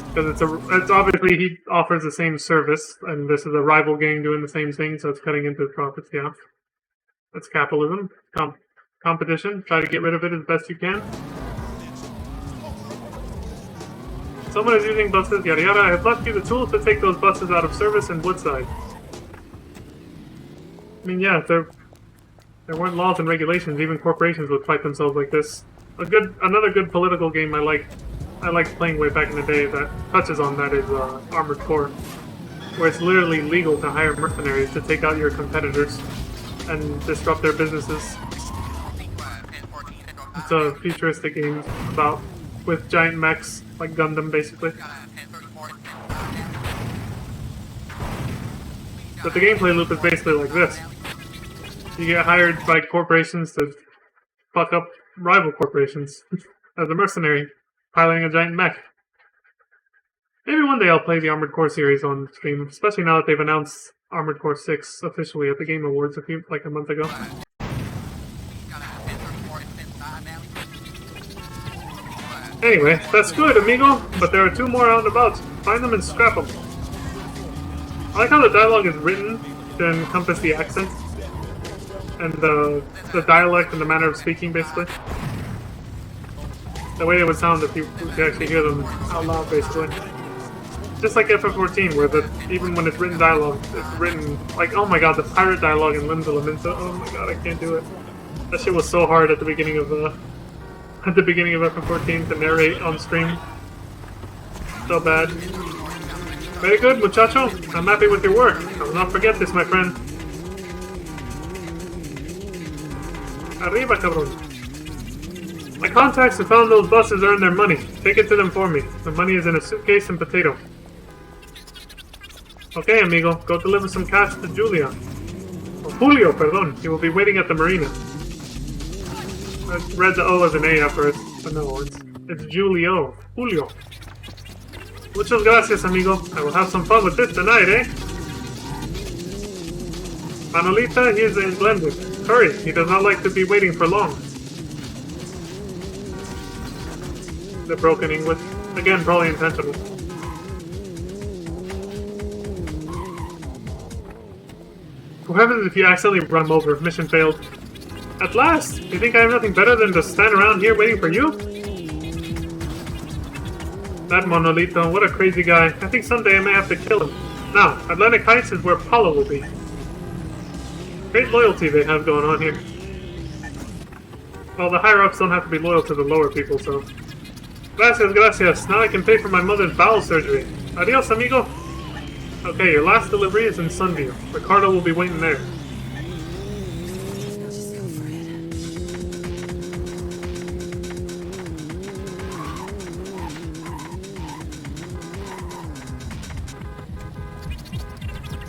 Because it's obviously he offers the same service, and this is a rival gang doing the same thing, so it's cutting into his profits, yeah. That's capitalism. Competition. Try to get rid of it as best you can. Someone is using buses, yada yada. I have left you the tools to take those buses out of service in Woodside. I mean, yeah, if there weren't laws and regulations, even corporations would fight themselves like this. Another good political game I liked playing way back in the day that touches on that is Armored Core, where it's literally legal to hire mercenaries to take out your competitors and disrupt their businesses. It's a futuristic game with giant mechs, like Gundam basically. But the gameplay loop is basically like this. You get hired by corporations to fuck up rival corporations as a mercenary, piloting a giant mech. Maybe one day I'll play the Armored Core series on stream, especially now that they've announced Armored Core 6 officially at the Game Awards a month ago. Anyway, that's good, amigo, but there are 2 more out and about. Find them and scrap them. I like how the dialogue is written to encompass the accent and the dialect and the manner of speaking, basically. The way it would sound if you could actually hear them out loud, basically. Just like FF14, where even when it's written dialogue, it's written like, oh my god, the pirate dialogue in Limbs Elementa. Oh my god, I can't do it. That shit was so hard at the beginning of FF14 to narrate on stream. So bad. Very good, muchacho. I'm happy with your work. I will not forget this, my friend. Arriba, cabrón. My contacts who found those buses earned their money. Take it to them for me. The money is in a suitcase and potato. Okay, amigo. Go deliver some cash to Julia. Oh, Julio, perdón. He will be waiting at the marina. I read the O as an A at first, but no, it's Julio. Julio. Muchas gracias, amigo. I will have some fun with this tonight, eh? Manolita, he is in Glenwood. Hurry, he does not like to be waiting for long. The broken English. Again, probably intentional. What happens if you accidentally run him over? Mission failed. At last! You think I have nothing better than to stand around here waiting for you? That Monolito, what a crazy guy. I think someday I may have to kill him. Now, Atlantic Heights is where Paulo will be. Great loyalty they have going on here. Well, the higher-ups don't have to be loyal to the lower people, so... Gracias, gracias. Now I can pay for my mother's bowel surgery. Adios, amigo. Okay, your last delivery is in Sunview. Ricardo will be waiting there.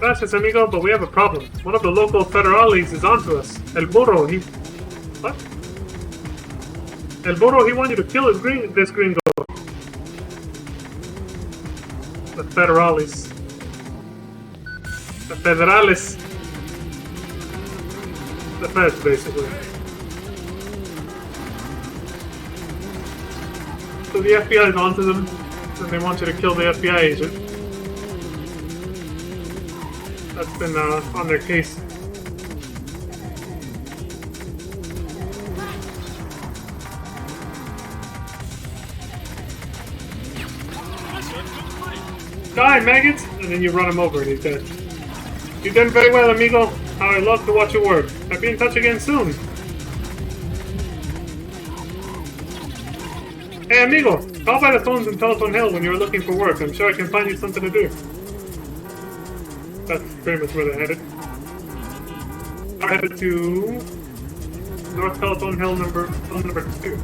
Gracias, amigo, but we have a problem. One of the local federales is onto us. El Burro, he... What? El Burro, he wanted to kill this gringo. The federales. The federales. The feds, basically. So the FBI is onto them, and they want you to kill the FBI agent. That's been on their case. Die, maggots! And then you run him over and he's dead. You've done very well, amigo. How I love to watch your work. I'll be in touch again soon. Hey, amigo! Call by the phones in Telephone Hill when you're looking for work. I'm sure I can find you something to do. That's pretty much where they're headed. They're headed to North Telephone Hill number 2.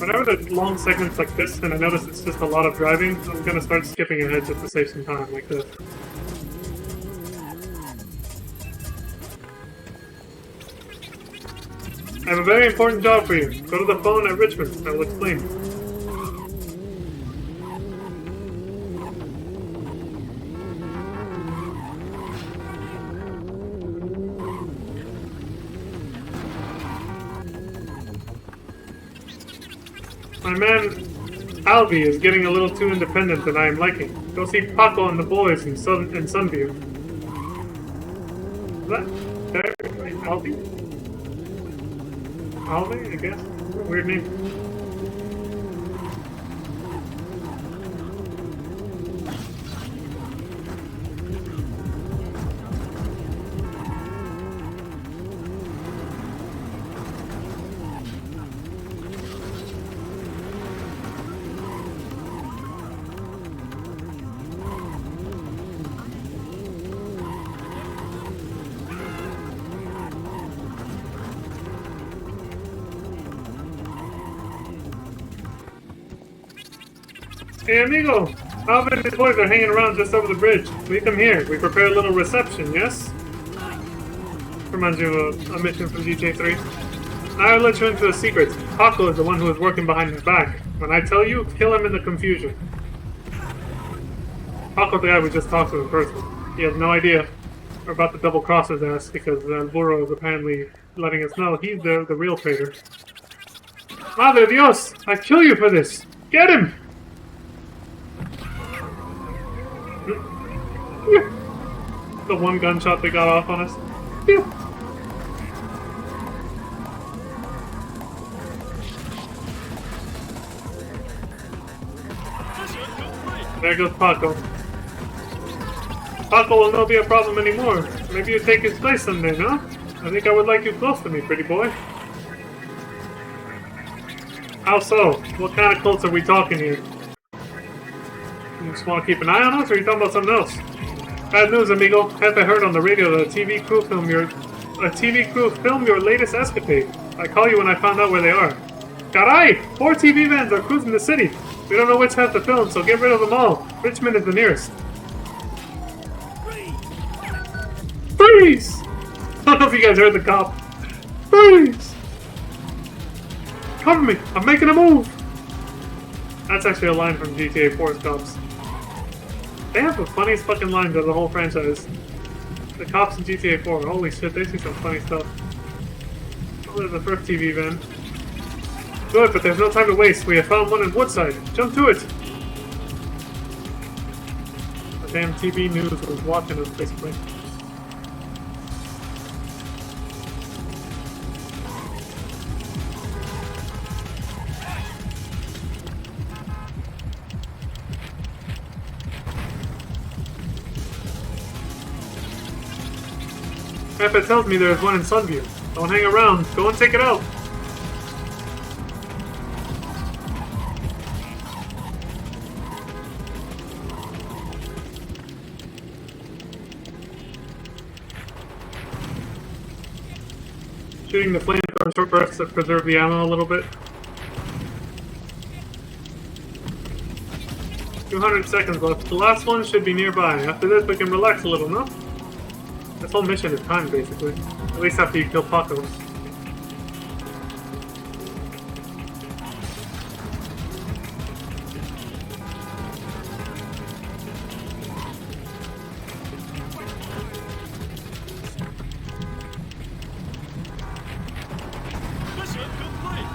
Whenever there's long segments like this, and I notice it's just a lot of driving, I'm gonna start skipping ahead just to save some time, like this. I have a very important job for you. Go to the phone at Richmond. I will explain. My man, Alvy, is getting a little too independent than I am liking. Go see Paco and the boys in Sunview. Is that Alvy? Alvin, I guess. Weird name. Hey, amigo! Alvin and his boys are hanging around just over the bridge. Meet them here. We prepare a little reception, yes? Reminds you of a mission from GTA 3. Now I'll let you into a secret. Paco is the one who is working behind his back. When I tell you, kill him in the confusion. Paco's the guy we just talked to in person. He has no idea. We're about to double cross his ass because El Burro is apparently letting us know he's the real traitor. Madre Dios! I'd kill you for this! Get him! The one gunshot they got off on us. Pew! Mission complete. There goes Paco. Paco will not be a problem anymore. Maybe you take his place someday, no? I think I would like you close to me, pretty boy. How so? What kind of cults are we talking here? You just want to keep an eye on us, or are you talking about something else? Bad news, amigo. Have I heard on the radio that a TV crew film your latest escapade? I call you when I found out where they are. Caray! 4 TV vans are cruising the city. We don't know which have to film, so get rid of them all. Richmond is the nearest. Freeze! I don't know if you guys heard the cop. Freeze! Cover me! I'm making a move! That's actually a line from GTA 4's cops. They have the funniest fucking lines of the whole franchise. The cops in GTA 4, holy shit, they see some funny stuff. Oh, there's the first TV van. Good, but there's no time to waste. We have found one in Woodside. Jump to it! The damn TV news was watching us, basically. Peppa tells me there's one in Sunview. Don't hang around. Go and take it out. Shooting the flamethrower short bursts to preserve the ammo a little bit. 200 seconds left. The last one should be nearby. After this, we can relax a little, no? This whole mission is timed, basically. At least after you kill Paco. Mission complete.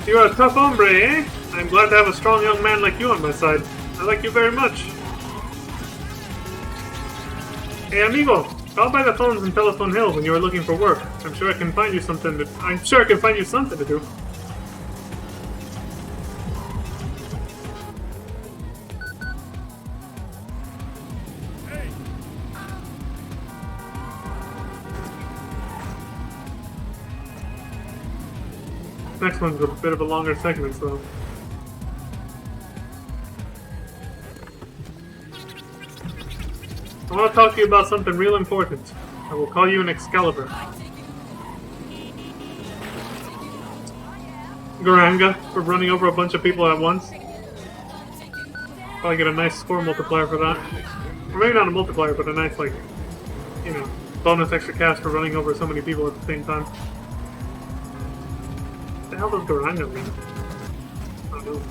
You're a tough hombre, eh? I'm glad to have a strong young man like you on my side. I like you very much. Hey amigo, call by the phones in Telephone Hill when you are looking for work. I'm sure I can find you something to do. Next one's a bit of a longer segment, so. I want to talk to you about something real important. I will call you an Excalibur. Garanga for running over a bunch of people at once. Probably get a nice score multiplier for that. Or maybe not a multiplier, but a nice, like, you know, bonus extra cash for running over so many people at the same time. What the hell does Garanga mean? I don't know.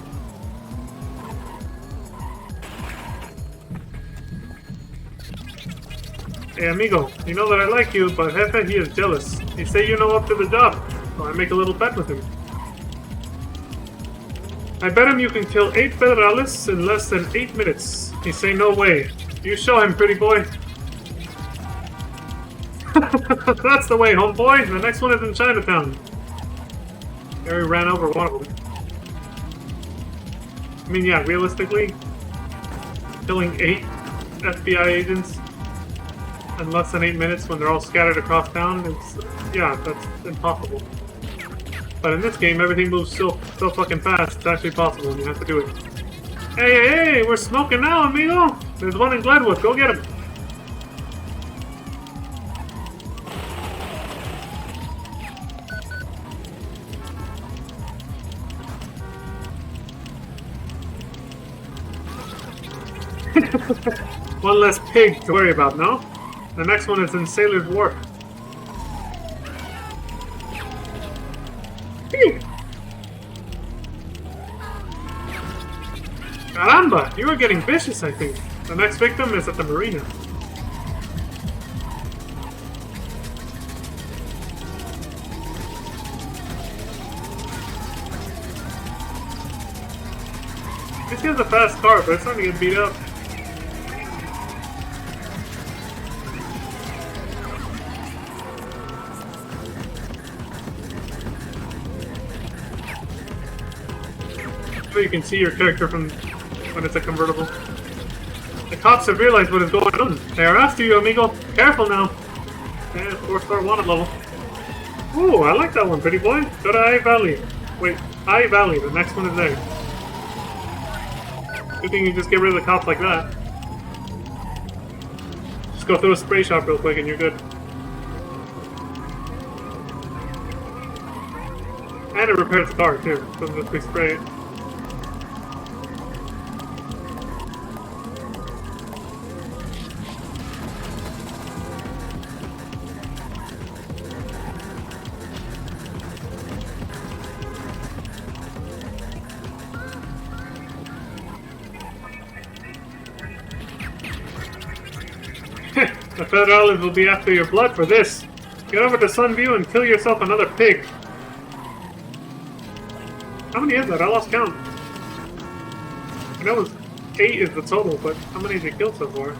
Hey amigo, you know that I like you, but Jefe, he is jealous. He say you know up to the job, so I make a little bet with him. I bet him you can kill 8 federales in less than 8 minutes. He say no way. You show him, pretty boy. That's the way, homeboy. The next one is in Chinatown. Harry ran over one of them. I mean, yeah, realistically, killing 8 FBI agents in less than 8 minutes when they're all scattered across town, yeah, that's impossible. But in this game, everything moves so fucking fast, it's actually possible, and you have to do it. Hey, we're smoking now, amigo! There's one in Glenwood, go get him! One less pig to worry about, no? The next one is in Sailor's Wharf. Caramba! You are getting vicious, I think. The next victim is at the marina. This guy's a fast car, but it's starting to get beat up. So you can see your character from when it's a convertible. The cops have realized what is going on. They are after you, amigo. Careful now. Yeah, 4-star wanted level. Ooh, I like that one, pretty boy. Go to High Valley. Wait, High Valley. The next one is there. Good thing you just get rid of the cops like that. Just go through a spray shop real quick and you're good. And it repairs the car too. Doesn't just be spray it. The Federales will be after your blood for this. Get over to Sunview and kill yourself another pig. How many is that? I lost count. I know it was 8 is the total, but how many did you kill so far?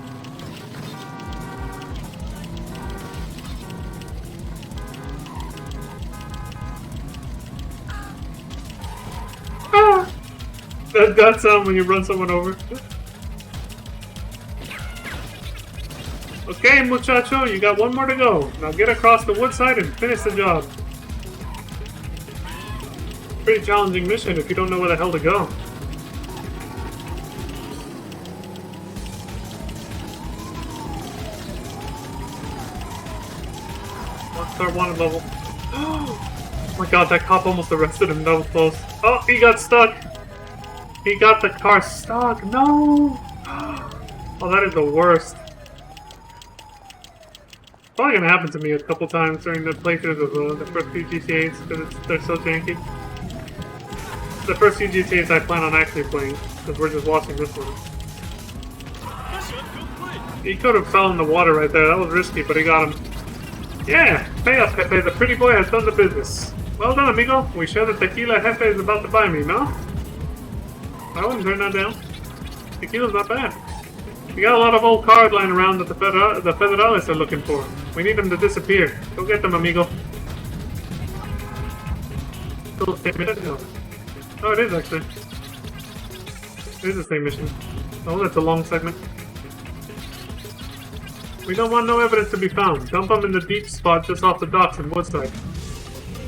Ah! That sound when you run someone over. Okay, muchacho, you got one more to go. Now get across the woodside and finish the job. Pretty challenging mission if you don't know where the hell to go. One-star wanted level. Oh my god, that cop almost arrested him. That was close. Oh, he got stuck. He got the car stuck. No. Oh, that is the worst. Probably gonna happen to me a couple times during the playthroughs of the first few GTAs because they're so janky. The first few GTAs I plan on actually playing because we're just watching this one. Mission complete. He could have fell in the water right there. That was risky, but he got him. Yeah, pay up, Pepe. The pretty boy has done the business. Well done, amigo. We share the tequila Jefe is about to buy me, no? I wouldn't turn that down. Tequila's not bad. We got a lot of old cars lying around that the Federales are looking for. We need them to disappear. Go get them, amigo. Still the same mission? Oh, it is actually. It is the same mission. Oh, that's a long segment. We don't want no evidence to be found. Dump them in the deep spot just off the docks in Woodside.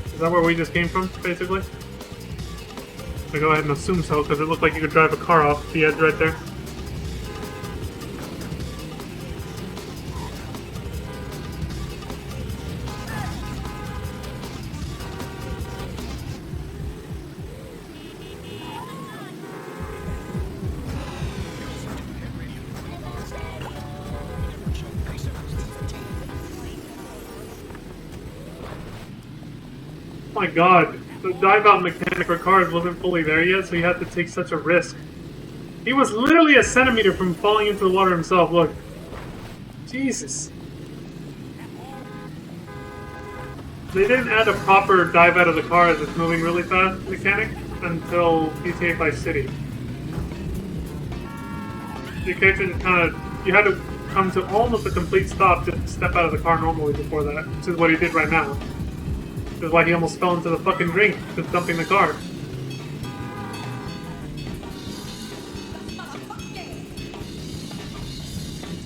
Is that where we just came from, basically? I go ahead and assume so, because it looked like you could drive a car off the edge right there. Oh my god, the dive-out mechanic for cars wasn't fully there yet, so he had to take such a risk. He was literally a centimeter from falling into the water himself, look. Jesus. They didn't add a proper dive out of the car as it's moving really fast mechanic until GTA Vice City. Your character just you had to come to almost a complete stop, just step out of the car normally before that, which is what he did right now. Which is why he almost fell into the fucking drink, just dumping the car.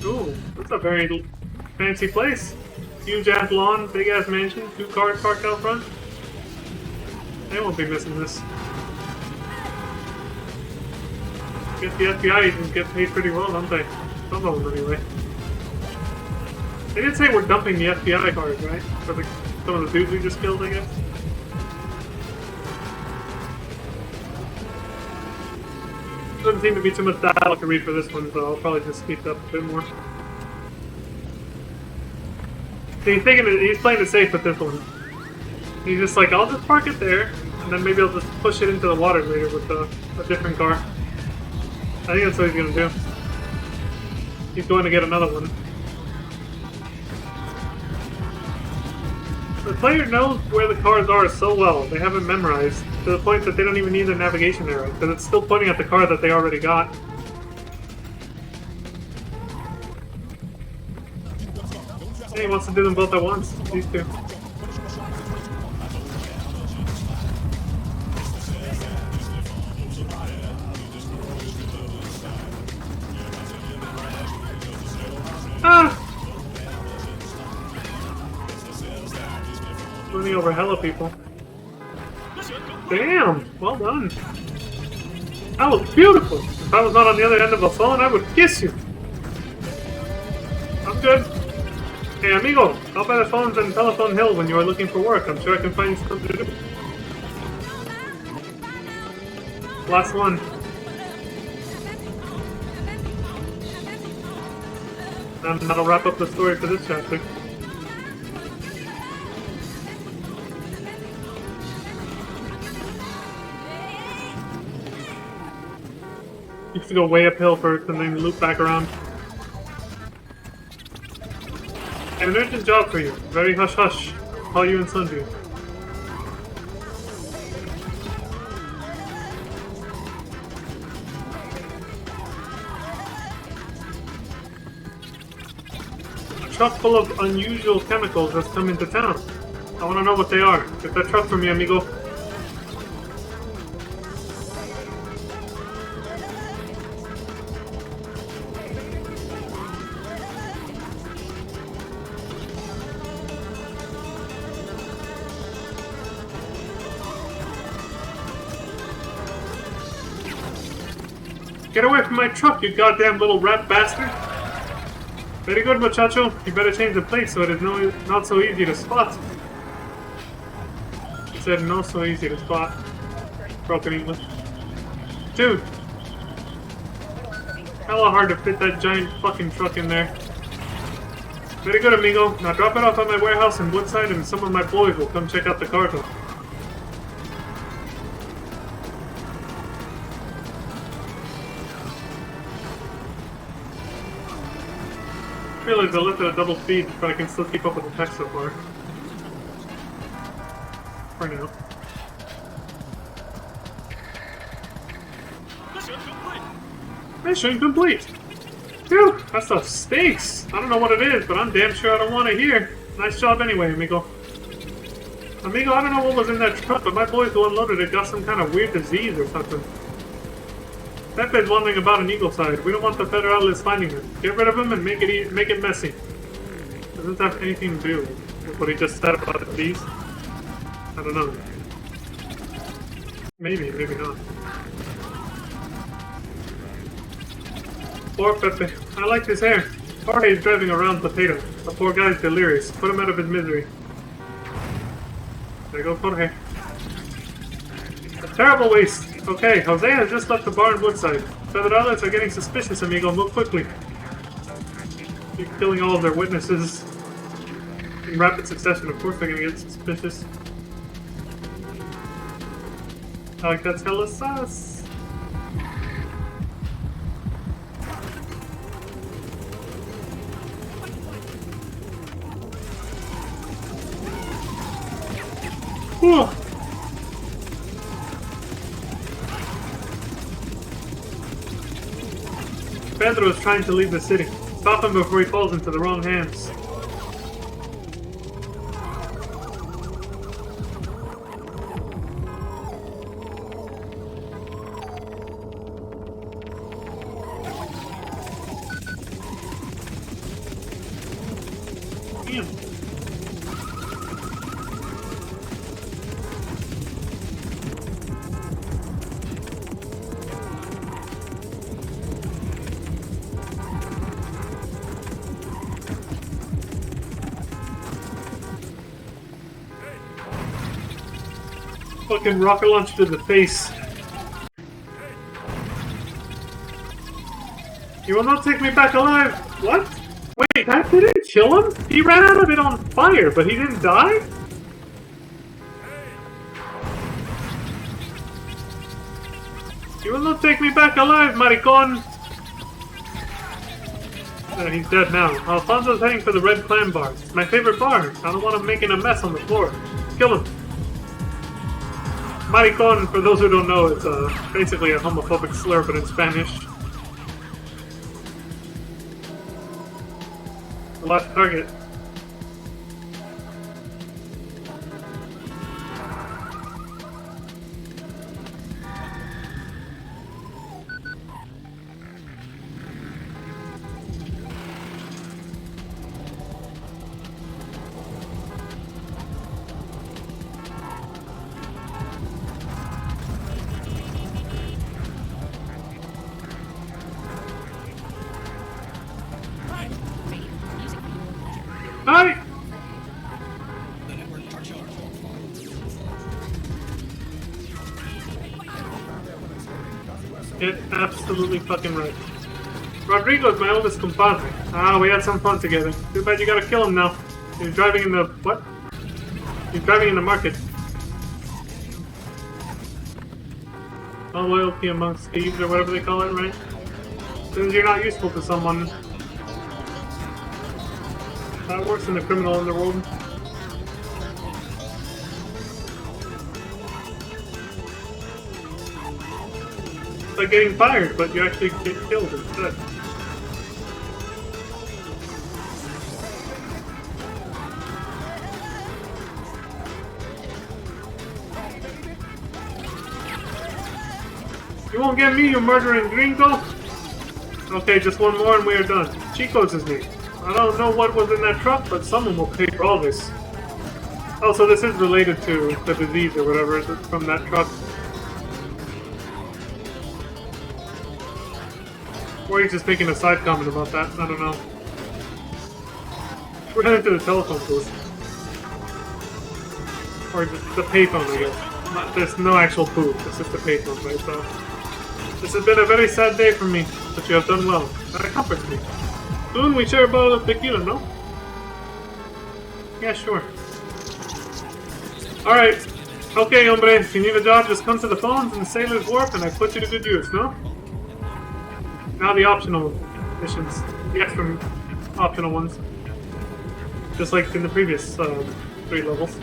Ooh, that's a very fancy place. Huge ass lawn, big ass mansion, 2 cars parked out front. They won't be missing this. Guess the FBI agents get paid pretty well, don't they? Some of them, anyway. They did say we're dumping the FBI cars, right? For the, some of the dudes we just killed, I guess. Doesn't seem to be too much dialogue to read for this one, so I'll probably just speed it up a bit more. So he's playing it safe with this one. He's just like, I'll just park it there, and then maybe I'll just push it into the water later with a different car. I think that's what he's gonna do. He's going to get another one. The player knows where the cars are so well, they have it memorized, to the point that they don't even need a navigation arrow, because it's still pointing at the car that they already got. Hey, he wants to do them both at once, these two. Ah! Running over hella people. Damn! Well done. That was beautiful. If I was not on the other end of the phone, I would kiss you. I'm good. Hey, amigo, out by the phones and Telephone Hill when you are looking for work. I'm sure I can find you something to do. Last one. And that'll wrap up the story for this chapter. You have to go way uphill first and then loop back around. I have an urgent job for you. Very hush hush. I'll call you in sundry. A truck full of unusual chemicals has come into town. I want to know what they are. Get that truck for me, amigo. Get away from my truck, you goddamn little rat bastard! Very good, muchacho. You better change the plate so it is not so easy to spot. He said not so easy to spot. Broken English. Dude! Hella hard to fit that giant fucking truck in there. Very good, amigo. Now drop it off at my warehouse in Woodside and some of my boys will come check out the cargo. I realize I left it at double speed, but I can still keep up with the text so far. For now. Mission complete. Mission complete! Phew, that stuff stinks! I don't know what it is, but I'm damn sure I don't want to hear. Nice job anyway, amigo. Amigo, I don't know what was in that truck, but my boys who unloaded it got some kind of weird disease or something. Pepe's wondering about an eagle side. We don't want the Federales finding him. Get rid of him and make it messy. Doesn't have anything to do with what he just said about the bees. I don't know. Maybe, maybe not. Poor Pepe. I like his hair. Jorge is driving around Potato. The poor guy's delirious. Put him out of his misery. There goes Jorge. A terrible waste. Okay, Jose has just left the bar in Woodside. Federales are getting suspicious, amigo. Move quickly. Keep killing all of their witnesses in rapid succession. Of course they're gonna get suspicious. Like, that's hella sus. Whew. Pedro is trying to leave the city. Stop him before he falls into the wrong hands. Damn. Fucking rocket launch to the face. You will not take me back alive. What? Wait, that didn't kill him? He ran out of it on fire, but he didn't die? You will not take me back alive, maricon. He's dead now. Alfonso's heading for the Red Clam bar. It's my favorite bar. I don't want him making a mess on the floor. Kill him. Maricon, for those who don't know, it's basically a homophobic slur, but in Spanish. The last target. Hi! Get absolutely fucking right. Rodrigo's my oldest compadre. Ah, we had some fun together. Too bad you gotta kill him now. He's driving in the... what? He's driving in the market. No loyalty amongst thieves, or whatever they call it, right? As soon as you're not useful to someone... That works in the criminal underworld. It's like getting fired, but you actually get killed instead. You won't get me, you murdering gringo! Okay, just one more and we are done. Chico's his name. I don't know what was in that truck, but someone will pay for all this. Also, this is related to the disease or whatever from that truck. Or he's just making a side comment about that. I don't know. We're headed to the telephone booth. Or the payphone, I guess. There's no actual booth, it's just a payphone, right? So, this has been a very sad day for me, but you have done well. That comforts me. Soon we share a bottle of tequila, no? Yeah, sure. Alright. Okay, hombre, if you need a job, just come to the phones and Sailor's Wharf and I put you to good use, no? Now the optional missions. The extra optional ones. Just like in the previous 3 levels.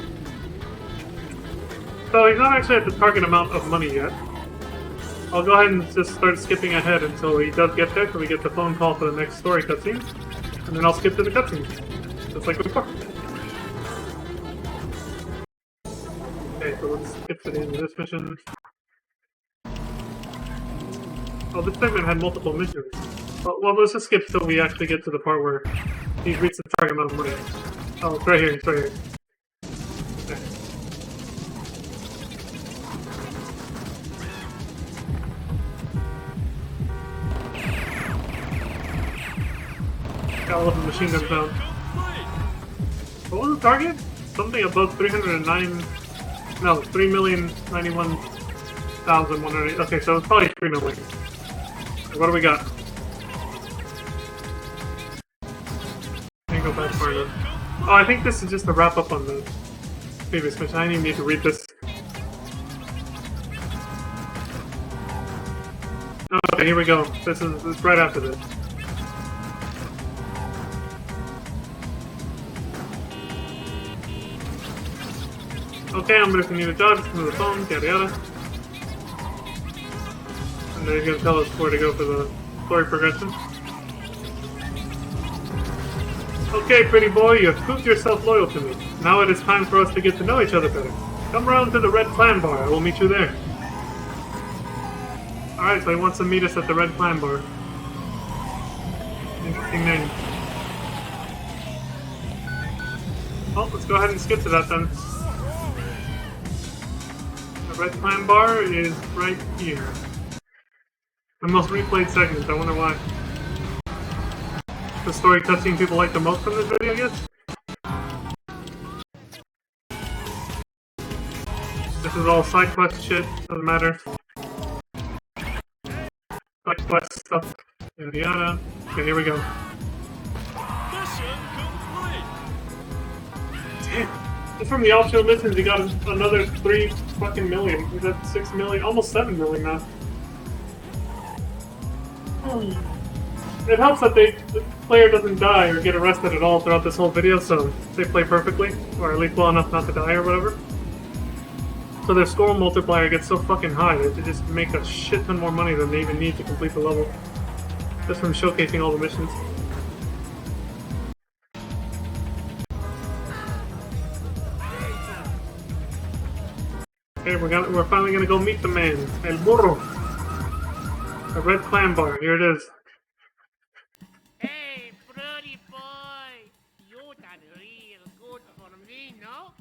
So he's not actually at the target amount of money yet. I'll go ahead and just start skipping ahead until he does get there, so we get the phone call for the next story cutscene. And then I'll skip to the cutscene. Just like before. Okay, so let's skip to the end of this mission. Oh, this segment had multiple missions. Well, let's just skip till we actually get to the part where he's reached the target amount of money. Oh, it's right here, it's right here. Okay. Got all of the machine guns down. What was the target? Something above 309... No, 3,091,100... Okay, so it's probably 3 million. What do we got? Let me go back far enough. Oh, I think this is just a wrap up on the previous mission. I didn't even need to read this. Okay, here we go. This is right after this. Okay, I'm gonna need a job, just come to the phone, yada yada. And then he's gonna tell us where to go for the story progression. Okay, pretty boy, you have proved yourself loyal to me. Now it is time for us to get to know each other better. Come round to the Red Clan Bar. I will meet you there. Alright, so he wants to meet us at the Red Clan Bar. Interesting name. Oh, let's go ahead and skip to that then. The Red Clan Bar is right here. The most replayed segment, I wonder why. The story cutscene people like the most from this video, I guess? This is all side quest shit, doesn't matter. Side quest stuff, yada yada. Okay, here we go. Mission complete. Damn. Just from the optional missions, he got another 3 fucking million. He's at 6 million, almost 7 million now. It helps that the player doesn't die or get arrested at all throughout this whole video, so they play perfectly, or at least well enough not to die or whatever. So their score multiplier gets so fucking high that they just make a shit ton more money than they even need to complete the level. Just from showcasing all the missions. Okay, we're finally gonna go meet the man, El Burro. The Red Clan Bar, here it is. Hey, pretty boy, you done real good for me, no?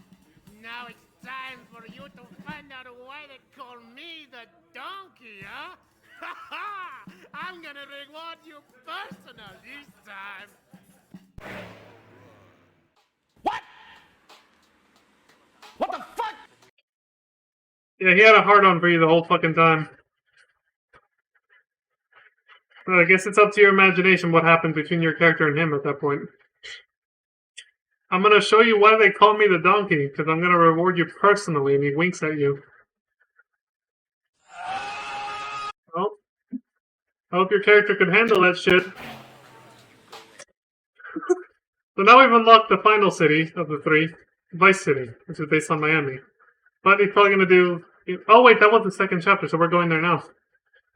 Now it's time for you to find out why they call me the donkey, huh? Ha ha! I'm gonna reward you personal this time. Yeah, he had a hard-on for you the whole fucking time. But I guess it's up to your imagination what happened between your character and him at that point. I'm gonna show you why they call me the donkey, because I'm gonna reward you personally, and he winks at you. Well, I hope your character could handle that shit. So now we've unlocked the final city of the 3, Vice City, which is based on Miami. But he's probably gonna do... Oh wait, that was the second chapter, so we're going there now.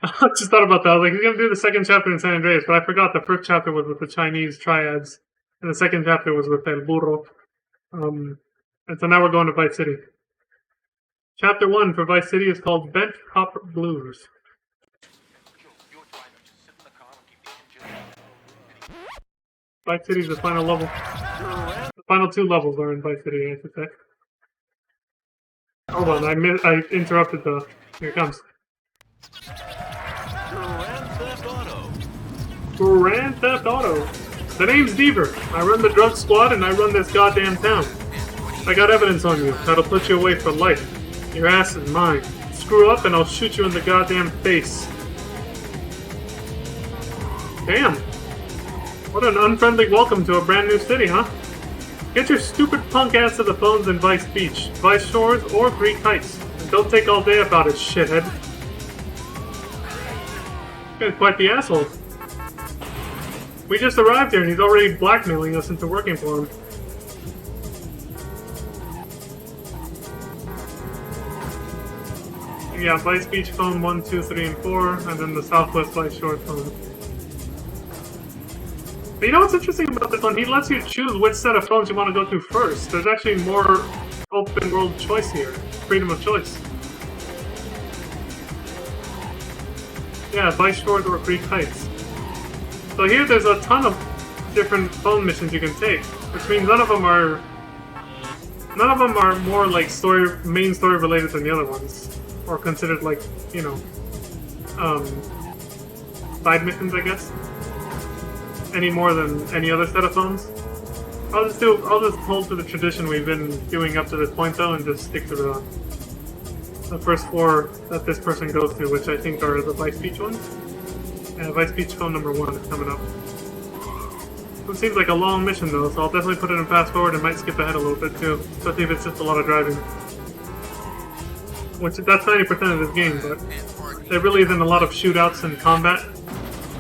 I just thought about that. I was like, he's gonna do the second chapter in San Andreas, but I forgot the first chapter was with the Chinese triads, and the second chapter was with El Burro. And so now we're going to Vice City. Chapter 1 for Vice City is called Bent Copper Blues. Vice City is the final level. The final 2 levels are in Vice City, I should say. Hold on, I interrupted the... Here it comes. Grand Theft Auto. Grand Theft Auto. The name's Deaver. I run the drug squad and I run this goddamn town. I got evidence on you that'll put you away for life. Your ass is mine. Screw up and I'll shoot you in the goddamn face. Damn. What an unfriendly welcome to a brand new city, huh? Get your stupid punk ass to the phones in Vice Beach, Vice Shores, or Greek Heights. And don't take all day about it, shithead. He's quite the asshole. We just arrived here and he's already blackmailing us into working for him. Yeah, Vice Beach phone 1, 2, 3, and 4, and then the Southwest Vice Shore phone. But you know what's interesting about this one? He lets you choose which set of phones you want to go to first. There's actually more open world choice here. Freedom of choice. Yeah, Vice Shores or Greek Heights. So here there's a ton of different phone missions you can take, which means none of them are more like main story related than the other ones, or considered like, you know, side missions, I guess. Any more than any other set of phones. I'll just hold to the tradition we've been doing up to this point though, and just stick to the first 4 that this person goes to, which I think are the Vice Beach ones. And Vice Beach phone number 1 is coming up. It seems like a long mission though, so I'll definitely put it in fast forward and might skip ahead a little bit too, especially if it's just a lot of driving. Which, that's 90% of this game, but there really isn't a lot of shootouts and combat.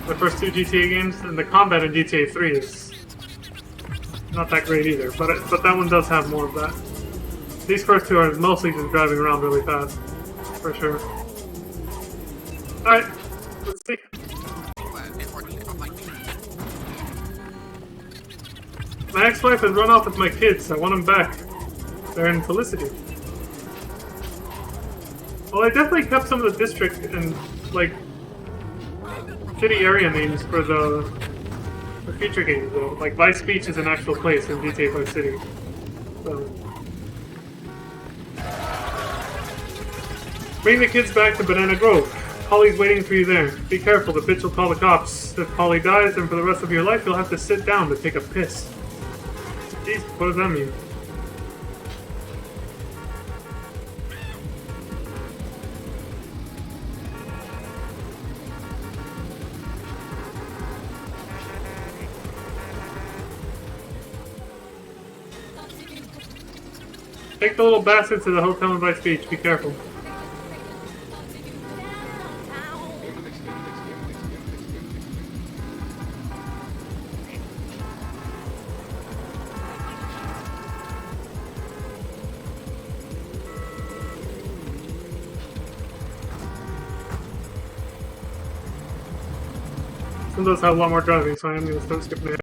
The first 2 GTA games, and the combat in GTA 3 is not that great either, but that one does have more of that. These first 2 are mostly just driving around really fast, for sure. Alright, let's see. My ex-wife has run off with my kids. I want them back. They're in Felicity. Well, I definitely kept some of the district and, like, city area names for future games, though. Like, Vice Beach is an actual place in GTA Vice City. So. Bring the kids back to Banana Grove. Polly's waiting for you there. Be careful, the bitch will call the cops. If Polly dies, then for the rest of your life, you'll have to sit down to take a piss. Jeez, what does that mean? Take the little bastard to the hotel in Vice Beach. Be careful. Some does have a lot more driving, so I am going to start skipping ahead.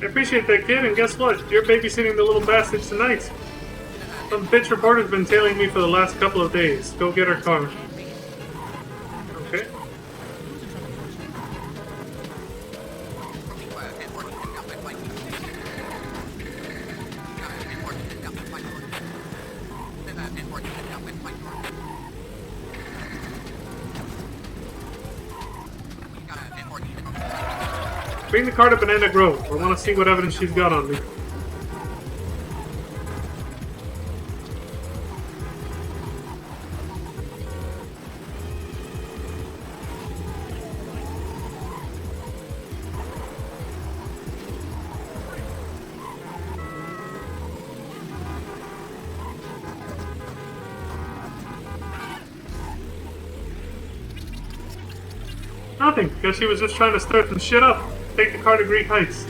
I appreciate that, kid, and guess what? You're babysitting the little bastards tonight. Some bitch reporter's been tailing me for the last couple of days. Go get her car. Okay. Bring the car to Banana Grove. I want to see what evidence she's got on me. Nothing. Guess she was just trying to stir some shit up. Take the car to Greek Heights.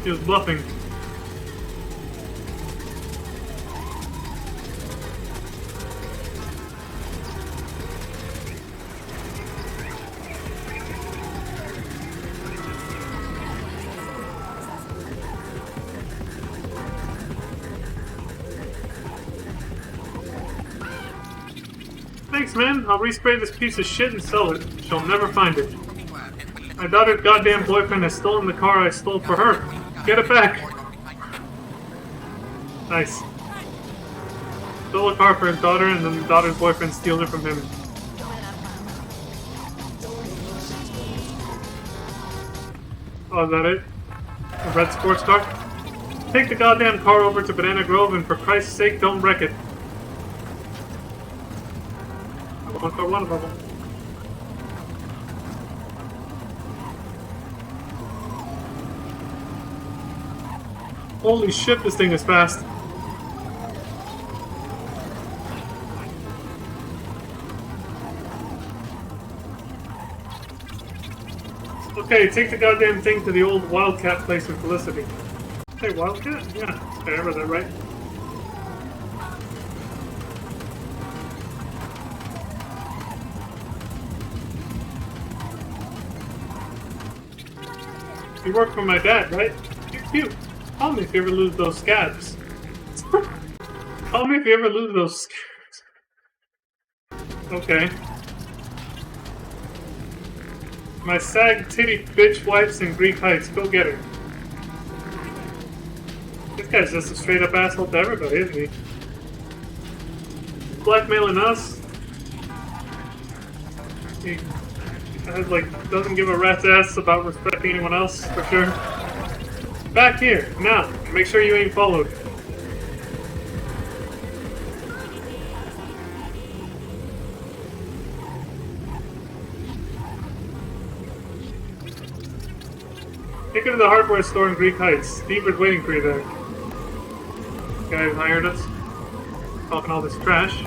She was bluffing. Thanks, man. I'll respray this piece of shit and sell it. She'll never find it. My daughter's goddamn boyfriend has stolen the car I stole for her. Get it back. Nice. Stole a car for his daughter, and then the daughter's boyfriend steals it from him. Oh, is that it? A red sports car? Take the goddamn car over to Banana Grove, and for Christ's sake, don't wreck it. I want for one of them. Holy shit, this thing is fast. Okay, take the goddamn thing to the old Wildcat place in Felicity. Hey, Wildcat? Yeah, okay, I read that right. You work for my dad, right? You're cute. Call me if you ever lose those scabs. Call me if you ever lose those scabs. Okay. My sag titty bitch wife's in Greek Heights. Go get her. This guy's just a straight up asshole to everybody, isn't he? Blackmailing us. He doesn't give a rat's ass about respecting anyone else, for sure. Back here, now. Make sure you ain't followed. Take her to the hardware store in Greek Heights. Steve is waiting for you there. This guy who hired us. Talking all this trash.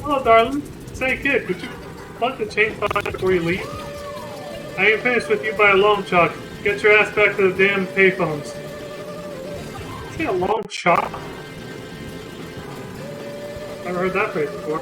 Hello, darling. Say, kid, could you plug the chainsaw before you leave? I ain't finished with you by a long chalk. Get your ass back to the damn payphones. See a long shot? Never heard that phrase before.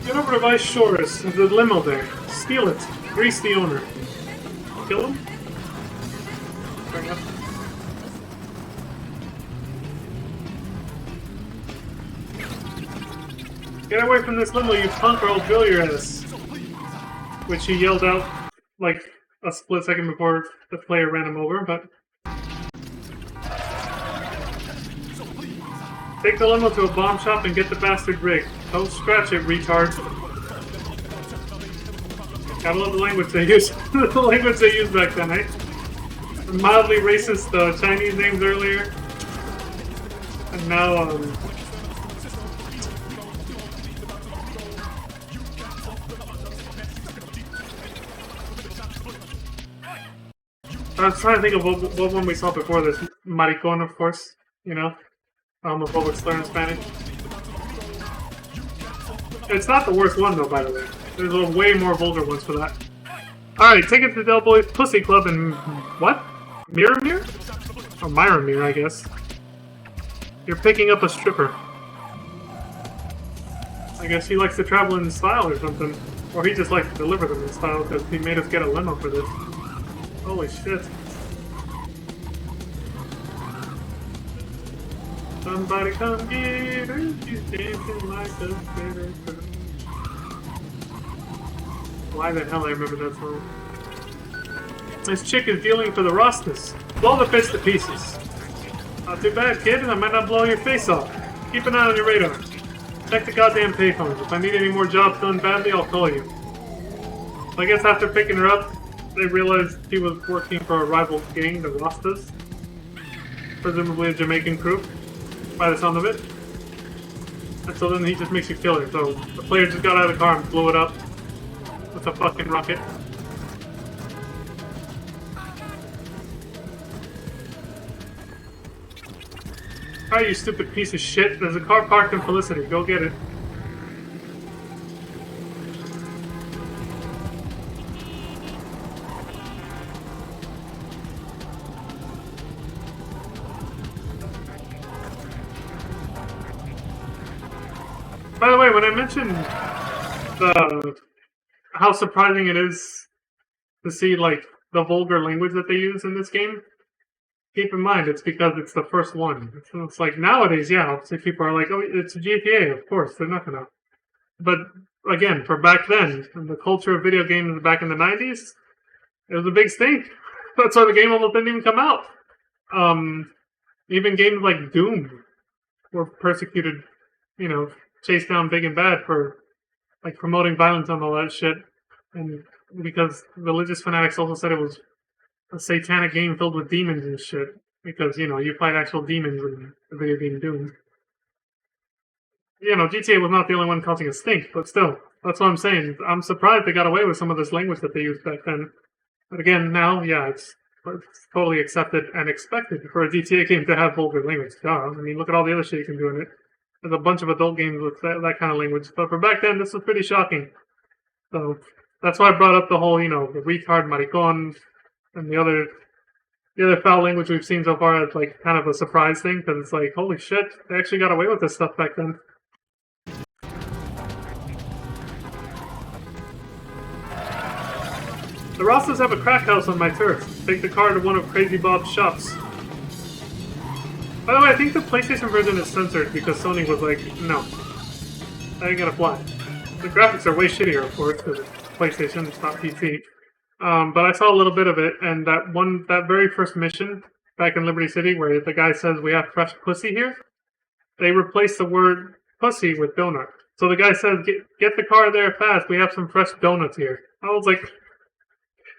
Get over to Vice Shores. There's a limo there. Steal it. Grease the owner. Kill him? Bring up. Get away from this limo, you punk, or I'll drill your ass. Which he yelled out like a split second before the player ran him over, but... Take the limo to a bomb shop and get the bastard rigged. Don't scratch it, retard. Gotta love the language they use. The language they used back then, eh? Mildly racist Chinese names earlier. And now, I was trying to think of what one we saw before this. Maricón, of course. You know? Homophobic slur in Spanish. It's not the worst one, though, by the way. There's a way more vulgar ones for that. Alright, take it to Del Boy's Pussy Club and... what? Miramir? Or Myramir, I guess. You're picking up a stripper. I guess he likes to travel in style or something. Or he just likes to deliver them in style because he made us get a limo for this. Holy shit. Somebody come get her, she's dancing like a bitter. Why the hell I remember that song? This chick is dealing for the Rostas. Blow the bitch to pieces. Not too bad, kid. I might not blow your face off. Keep an eye on your radar. Check the goddamn payphones. If I need any more jobs done badly, I'll call you. I guess after picking her up, they realized he was working for a rival gang, the Rostas. Presumably a Jamaican crew, by the sound of it. And so then he just makes you kill her. So the player just got out of the car and blew it up with a fucking rocket. Alright, you stupid piece of shit. There's a car parked in Felicity. Go get it. By the way, when I mentioned how surprising it is to see like the vulgar language that they use in this game, keep in mind it's because it's the first one. It's like nowadays, yeah, obviously people are like, oh, it's a GTA, of course, they're not gonna. But again, for back then, in the culture of video games back in the 90s, it was a big stink. That's why the game almost didn't even come out. Even games like Doom were persecuted, you know, chased down big and bad for like promoting violence and all that shit, and because religious fanatics also said it was a satanic game filled with demons and shit, because you know you fight actual demons in the video game Doom. You know, GTA was not the only one causing a stink, but still, that's what I'm saying. I'm surprised they got away with some of this language that they used back then. But again, now, yeah, it's totally accepted and expected for a GTA game to have vulgar language. Duh. I mean, look at all the other shit you can do in it. There's a bunch of adult games with that kind of language. But for back then, this was pretty shocking. So that's why I brought up the whole, you know, the retard, maricon, and the other foul language we've seen so far as like kind of a surprise thing, because it's like, holy shit, they actually got away with this stuff back then. The Rostas have a crack house on my turf. Take the car to one of Crazy Bob's shops. By the way, I think the PlayStation version is censored because Sony was like, no, that ain't gonna fly. The graphics are way shittier, of course, because it's PlayStation, it's not PC. But I saw a little bit of it, and that very first mission back in Liberty City, where the guy says we have fresh pussy here, they replaced the word pussy with donut. So the guy says, get the car there fast, we have some fresh donuts here. I was like,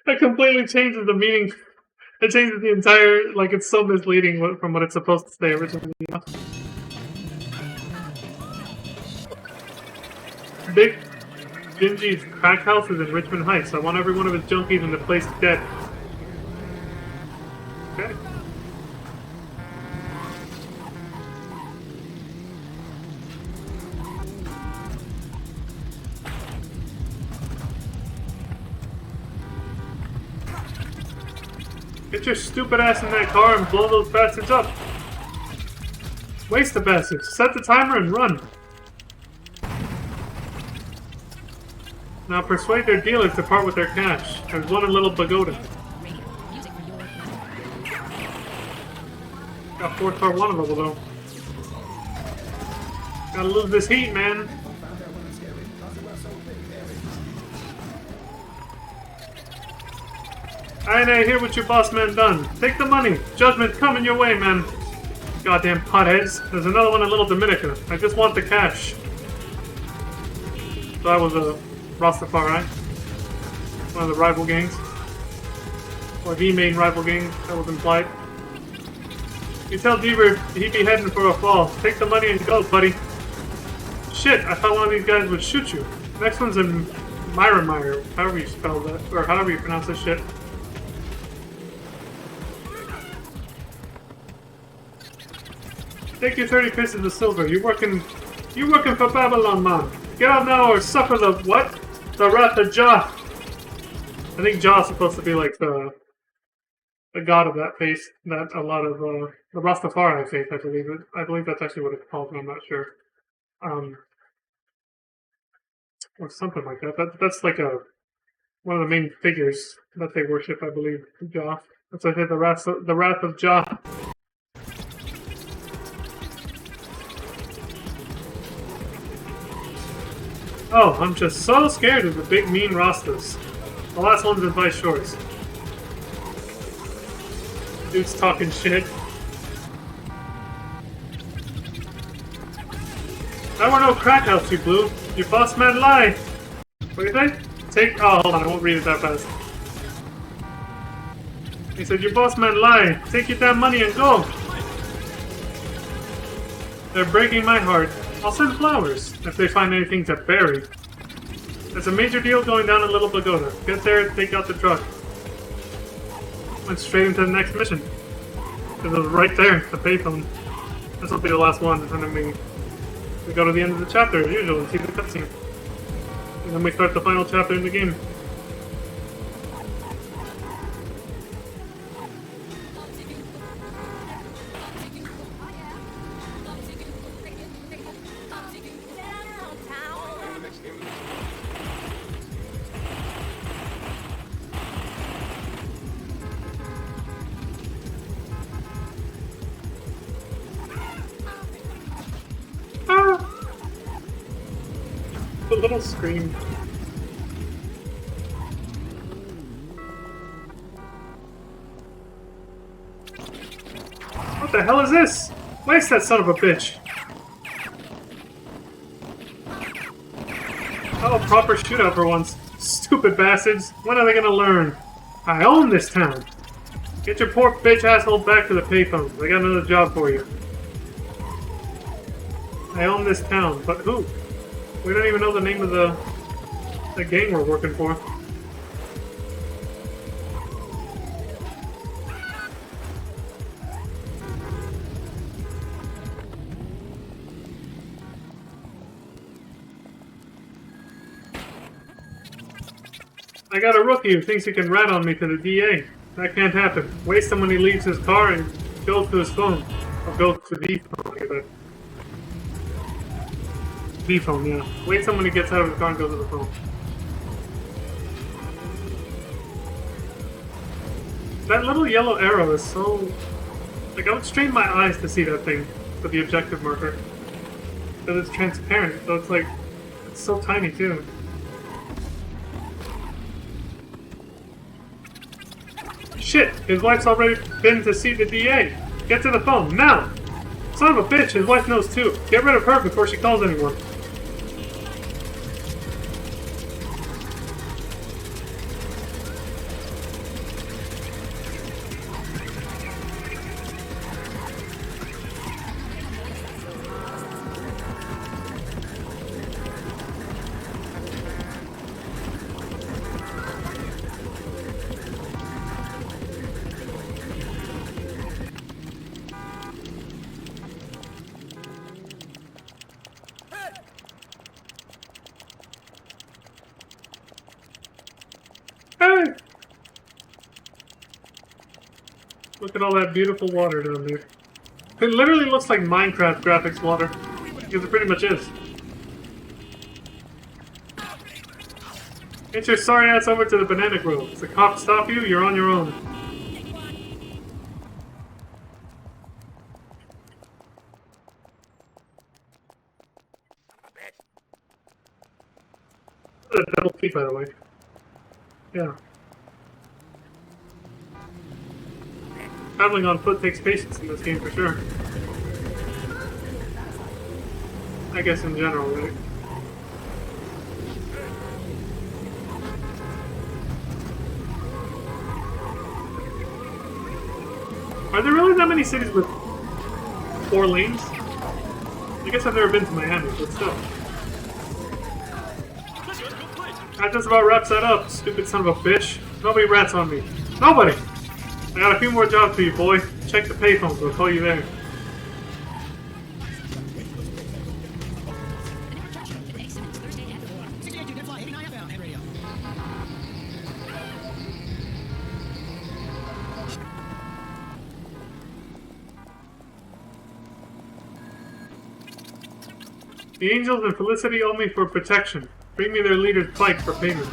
that completely changes the meaning It changes the entire, like, it's so misleading from what it's supposed to say originally. Big Gingy's crack house is in Richmond Heights. I want every one of his junkies in the place dead. Okay. Get your stupid ass in that car and blow those bastards up. Waste the bastards. Set the timer and run. Now persuade their dealers to part with their cash. There's one in Little Pagoda. Got 4-star one level though. Gotta lose this heat, man. I hear what your boss man done. Take the money. Judgment coming your way, man. Goddamn potheads. There's another one in Little Dominica. I just want the cash. So that was a Rastafari. One of the rival gangs. Or the main rival gang, that was implied. You tell Deaver he'd be heading for a fall. Take the money and go, buddy. Shit, I thought one of these guys would shoot you. Next one's in Miramire, however you spell that, or however you pronounce this shit. Take your 30 pieces of silver. You're working for Babylon, man. Get out now or suffer the what? The wrath of Jah. I think Jah's supposed to be like the god of that faith. That a lot of the Rastafari faith, I believe. I believe that's actually what it's called, but I'm not sure. Or something like that. That's like one of the main figures that they worship, I believe. Jah. That's what I said. The wrath of Jah. Oh, I'm just so scared of the big mean Rastas. The last one's in Vice Shores. Dude's talking shit. There were no crack house, you blew. Your boss man lie. What do you think? Oh, hold on, I won't read it that fast. He said, your boss man lie. Take your damn money and go. They're breaking my heart. I'll send flowers if they find anything to bury. There's a major deal going down in Little Pagoda. Get there, take out the truck. Went straight into the next mission. It was right there, the payphone. This will be the last one, and then we go to the end of the chapter as usual and see the cutscene. And then we start the final chapter in the game. The little scream. What the hell is this? Waste that son of a bitch. Oh, proper shootout for once. Stupid bastards. When are they gonna learn? I own this town. Get your poor bitch asshole back to the payphone. I got another job for you. I own this town, but who? We don't even know the name of the gang we're working for. I got a rookie who thinks he can rat on me to the DA. That can't happen. Waste him when he leaves his car and goes to his phone. Or goes to the phone, either. The phone, yeah. Wait till when he gets out of the car and goes to the phone. That little yellow arrow is so... Like, I would strain my eyes to see that thing for the objective marker. Because it's transparent, so it's like... It's so tiny, too. Shit! His wife's already been to see the DA! Get to the phone, now! Son of a bitch, his wife knows too. Get rid of her before she calls anyone. Look at all that beautiful water down there. It literally looks like Minecraft graphics water. Because it pretty much is. Get your sorry ass over to the banana grove. If the cops stop you, you're on your own. A double feet, by the way. Yeah. Traveling on foot takes patience in this game for sure. I guess in general, right? Are there really that many cities with 4 lanes? I guess I've never been to Miami, but still. That just about wraps that up, stupid son of a bitch. Nobody rats on me. Nobody! I got a few more jobs for you, boy. Check the payphones, we'll call you there. The Angels and Felicity owe me for protection. Bring me their leader's bike for payment.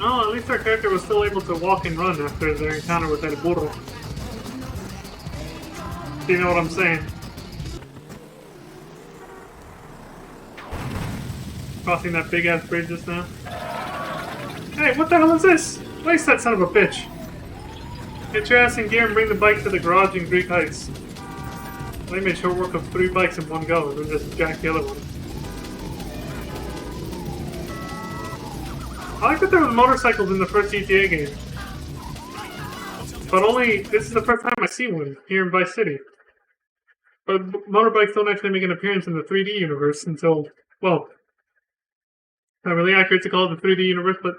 Oh, at least our character was still able to walk and run after their encounter with El Burro. Do you know what I'm saying? Crossing that big ass bridge just now. Hey, what the hell is this? Waste that son of a bitch. Get your ass in gear and bring the bike to the garage in Greek Heights. They made short work of 3 bikes in one go and then just jack the other one. I like that there were motorcycles in the first GTA game. But only, this is the first time I see one here in Vice City. But motorbikes don't actually make an appearance in the 3D universe until, well, not really accurate to call it the 3D universe, but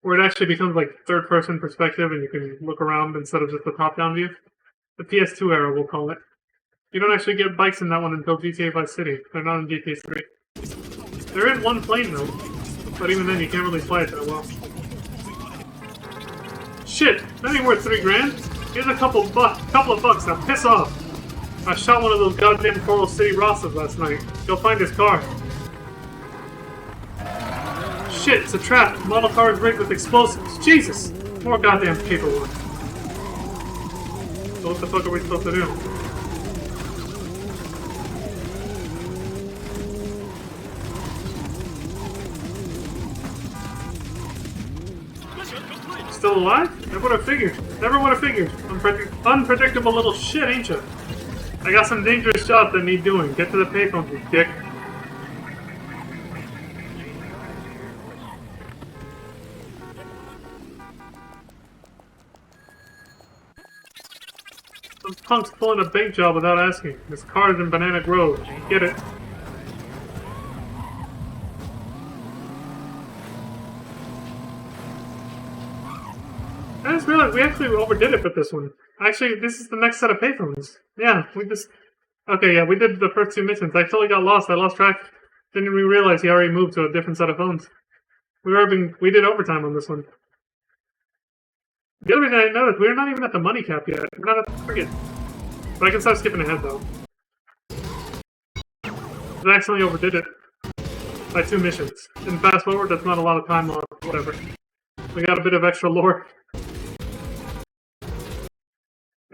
where it actually becomes like third-person perspective and you can look around instead of just the top-down view. The PS2 era, we'll call it. You don't actually get bikes in that one until GTA Vice City. They're not in GTA 3. They're in one plane though, but even then you can't really fly it that well. Shit, that ain't worth 3 grand. Here's a couple of bucks, now piss off. I shot one of those goddamn Coral City Rostas last night. Go find his car. Shit, it's a trap. Model car is rigged with explosives. Jesus! More goddamn paperwork. So what the fuck are we supposed to do? Still alive? Never would have figured. Never would have figured. Unpredictable little shit, ain't ya? I got some dangerous jobs that need doing. Get to the payphones, you dick. Some punk's pulling a bank job without asking. His car's in Banana Grove. Get it? I just realized we actually overdid it with this one. Actually, this is the next set of payphones. Yeah, we just... Okay, yeah, we did the first 2 missions. I totally got lost. I lost track. Didn't even realize he already moved to a different set of phones. We did overtime on this one. The other reason I didn't notice, we're not even at the money cap yet. We're not at the target. But I can start skipping ahead, though. I accidentally overdid it. By 2 missions. In fast forward, that's not a lot of time on whatever. We got a bit of extra lore.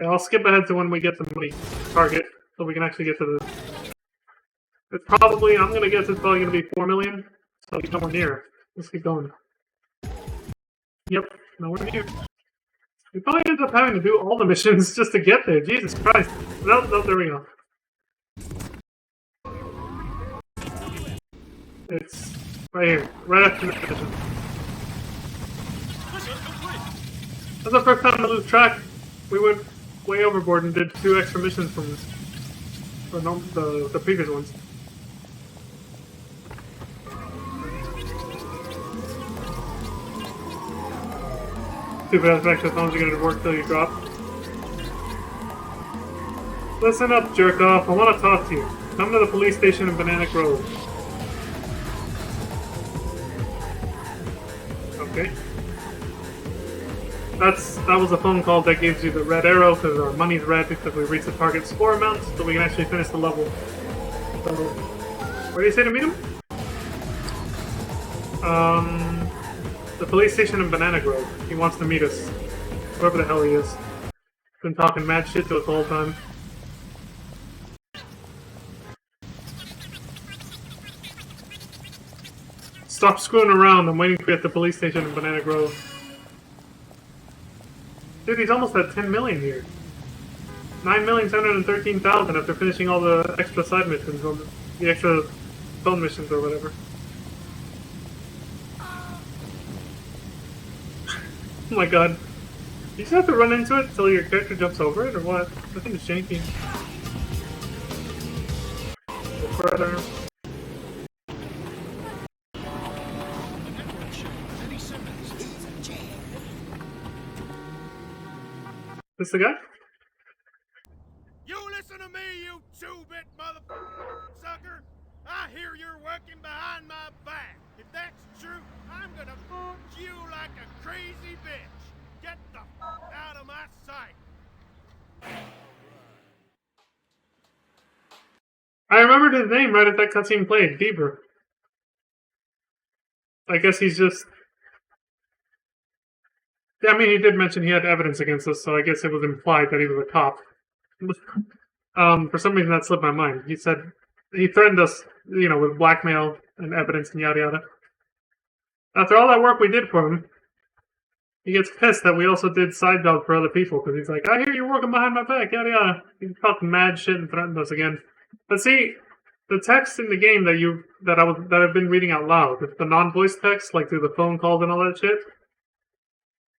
Yeah, I'll skip ahead to when we get the money target, so we can actually get to the... It's probably, I'm gonna guess it's probably gonna be 4 million, so we're nowhere near. Let's keep going. Yep, nowhere near. We probably ended up having to do all the missions just to get there. Jesus Christ. No, there we go. It's right here, right after the mission. That's the first time I lose track. We went way overboard and did 2 extra missions from the previous ones. Too bad extra phones are gonna work till you drop. Listen up, jerk off. I want to talk to you. Come to the police station in Banana Grove. Okay. That was a phone call that gives you the red arrow because our money's red because we reached the target score amount, so we can actually finish the level. So, where do you say to meet him? The police station in Banana Grove. He wants to meet us. Whoever the hell he is. Been talking mad shit to us the whole time. Stop screwing around. I'm waiting for you at the police station in Banana Grove. Dude, he's almost at 10 million here. 9,713,000 after finishing all the extra side missions, on the extra phone missions or whatever. Oh my god. You just have to run into it until your character jumps over it, or what? I think it's janky. Go further. This the guy? You listen to me, you two-bit motherfucker! I hear you're working behind my back. If that's true, I'm gonna you like a crazy bitch. Get the out of my sight. I remembered his name right as that cutscene played, Bieber. I guess he's just... Yeah, I mean, he did mention he had evidence against us, so I guess it was implied that he was a cop. For some reason that slipped my mind. He said he threatened us, you know, with blackmail and evidence and yada yada. After all that work we did for him, he gets pissed that we also did side job for other people, because he's like, I hear you're working behind my back, yada yada. He's talking mad shit and threatened us again. But see, the text in the game that I've been reading out loud, the non-voice text, like through the phone calls and all that shit,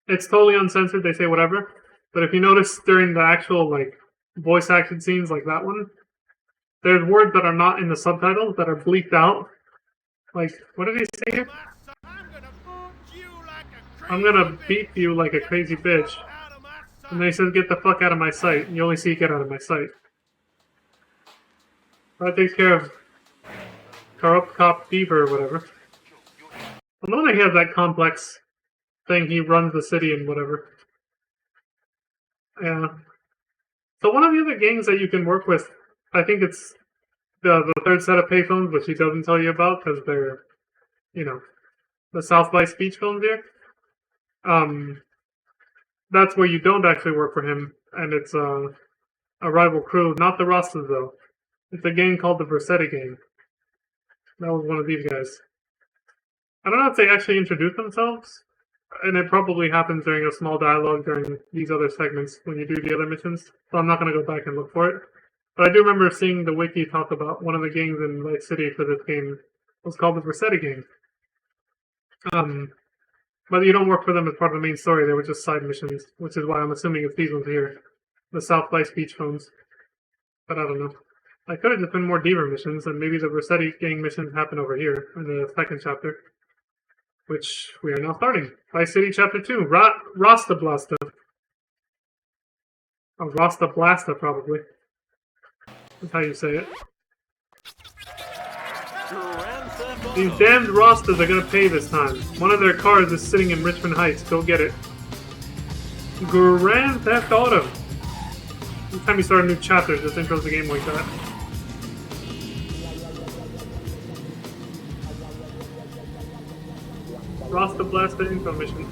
it's totally uncensored, they say whatever. But if you notice during the actual, like, voice action scenes like that one, there's words that are not in the subtitles that are bleeped out. Like, what did he say here? I'm gonna beat you like a crazy bitch. And then he says, get the fuck out of my sight. And you only see get out of my sight. That takes care of Corrupt Cop Fever or whatever. I know that he has that complex thing, he runs the city and whatever. Yeah. So one of the other gangs that you can work with, I think it's the third set of payphones, which he doesn't tell you about because they're, you know, the South by Speech phones here. That's where you don't actually work for him, and it's a rival crew, not the Rastas though. It's a gang called the Vercetti Gang. That was one of these guys. I don't know if they actually introduce themselves, and it probably happens during a small dialogue during these other segments when you do the other missions, so I'm not going to go back and look for it. But I do remember seeing the wiki talk about one of the gangs in Vice City for this game was called the Vercetti Gang. But you don't work for them as part of the main story, they were just side missions, which is why I'm assuming it's these ones here. The South by Speech phones. But I don't know. I could have just been more Deaver missions, and maybe the Vercetti Gang missions happen over here in the second chapter. Which we are now starting. Vice City Chapter 2, Rasta Blasta. Oh, Rasta Blasta, probably. That's how you say it. Grand Theft Auto. These damned Rastas are gonna pay this time. One of their cars is sitting in Richmond Heights. Go get it. Grand Theft Auto. Every time you start a new chapter, it just intros the game like that. Rasta Blasta info mission.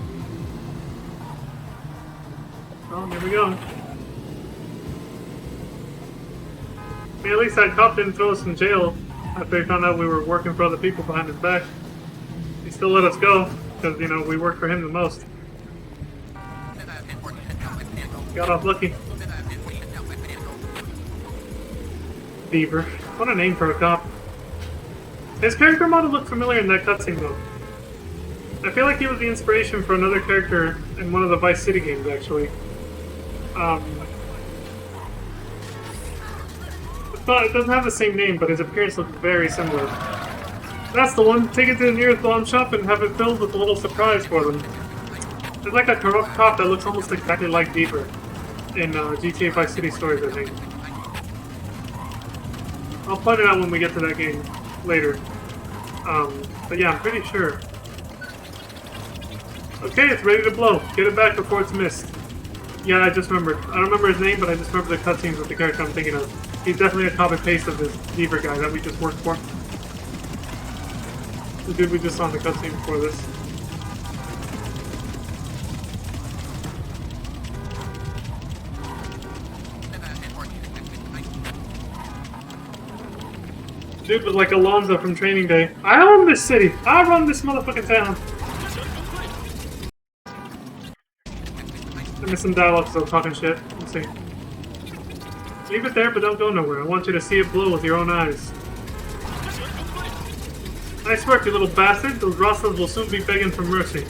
Oh, here we go. I mean, at least that cop didn't throw us in jail after he found out we were working for other people behind his back. He still let us go, because, you know, we worked for him the most. Got off lucky. Beaver. What a name for a cop. His character model looked familiar in that cutscene, though. I feel like he was the inspiration for another character in one of the Vice City games, actually. It doesn't have the same name, but his appearance looks very similar. That's the one. Take it to the nearest bomb shop and have it filled with a little surprise for them. There's like a corrupt cop that looks almost exactly like Beaver in GTA Vice City Stories, I think. I'll point it out when we get to that game later. But yeah, I'm pretty sure. Okay, it's ready to blow. Get it back before it's missed. Yeah, I just remembered. I don't remember his name, but I just remember the cutscenes with the character I'm thinking of. He's definitely a copy-paste of this Deaver guy that we just worked for. The dude we just saw in the cutscene before this. Dude was like Alonzo from Training Day. I own this city! I run this motherfucking town! I missed some dialogue, so talking shit. Let's see. Leave it there, but don't go nowhere. I want you to see it blow with your own eyes. Nice work, you little bastard. Those Rostas will soon be begging for mercy.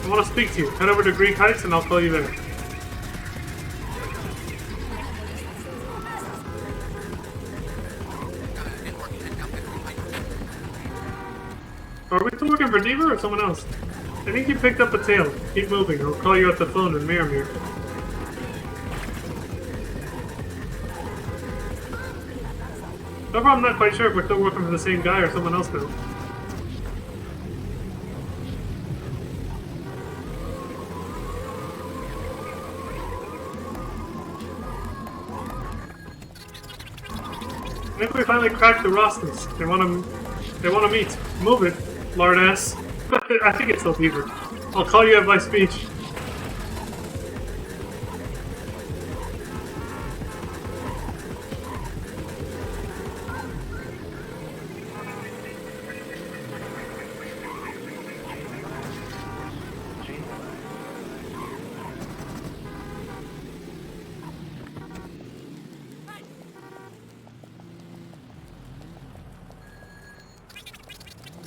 I want to speak to you. Head over to Greek Heights and I'll call you there. Are we still working for Deaver or someone else? I think you picked up a tail. Keep moving. I'll call you at the phone in Miramir. So far, I'm not quite sure if we're still working for the same guy or someone else now. I think we finally cracked the Rostas. They want to meet. Move it, lard ass. I think it's still Deaver. I'll call you at my speech.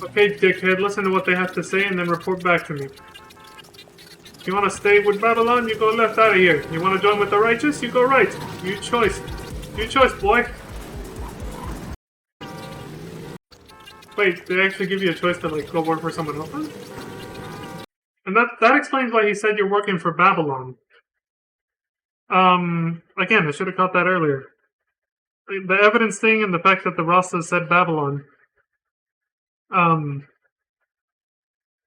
Okay, dickhead, listen to what they have to say and then report back to me. If you want to stay with Babylon, you go left out of here. You want to join with the righteous, you go right. You choice. You choice, boy. Wait, they actually give you a choice to, like, go work for someone else? And that explains why he said you're working for Babylon. Again, I should have caught that earlier. The evidence thing and the fact that the Rastas said Babylon.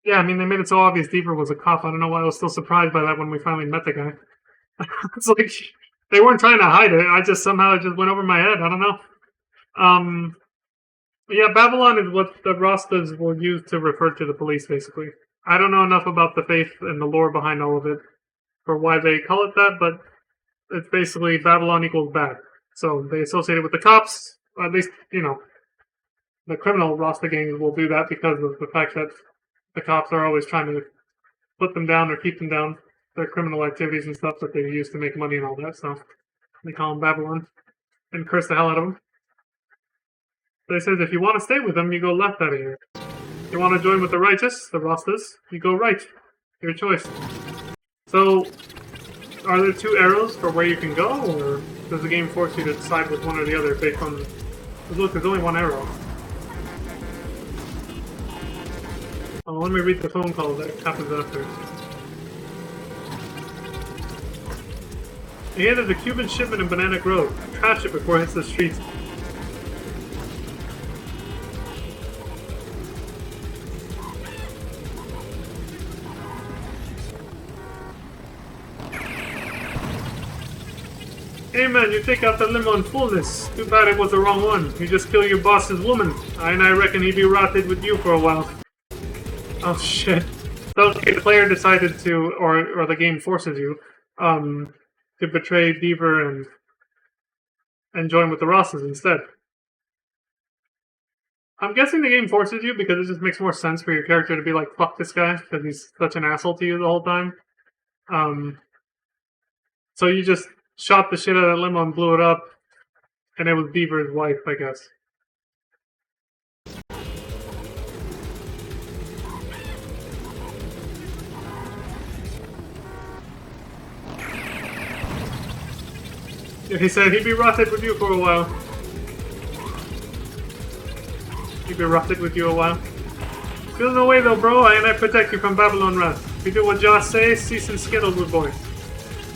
Yeah, I mean, they made it so obvious Deaver was a cop. I don't know why I was still surprised by that when we finally met the guy. It's like, they weren't trying to hide it. I just somehow it just went over my head. I don't know. Yeah, Babylon is what the Rastas will use to refer to the police, basically. I don't know enough about the faith and the lore behind all of it for why they call it that, but it's basically Babylon equals bad. So they associate it with the cops, at least, you know, the criminal Rasta gangs will do that because of the fact that the cops are always trying to put them down or keep them down, their criminal activities and stuff that they use to make money and all that, so they call them Babylon and curse the hell out of them. But it says if you want to stay with them, you go left out of here. If you want to join with the righteous, the Rastas, you go right. Your choice. So, are there two arrows for where you can go, or does the game force you to decide with one or the other based on... Look, there's only one arrow. Oh, let me read the phone call that happens after. He handed a Cuban shipment in Banana Grove. Trash it before it hits the streets. Hey man, you take out the limo in fullness. Too bad it was the wrong one. You just kill your boss's woman. I reckon he'd be rotted with you for a while. Oh shit. So okay, the player decided to, or the game forces you, to betray Deaver and join with the Rastas instead. I'm guessing the game forces you because it just makes more sense for your character to be like, fuck this guy, because he's such an asshole to you the whole time. So you just shot the shit out of that limo and blew it up, and it was Deaver's wife, I guess. He said he'd be rotted with you for a while. He'd be rotted with you a while. Feel no way though, bro. I protect you from Babylon wrath. If you do what Josh says, cease and skittle, good boy.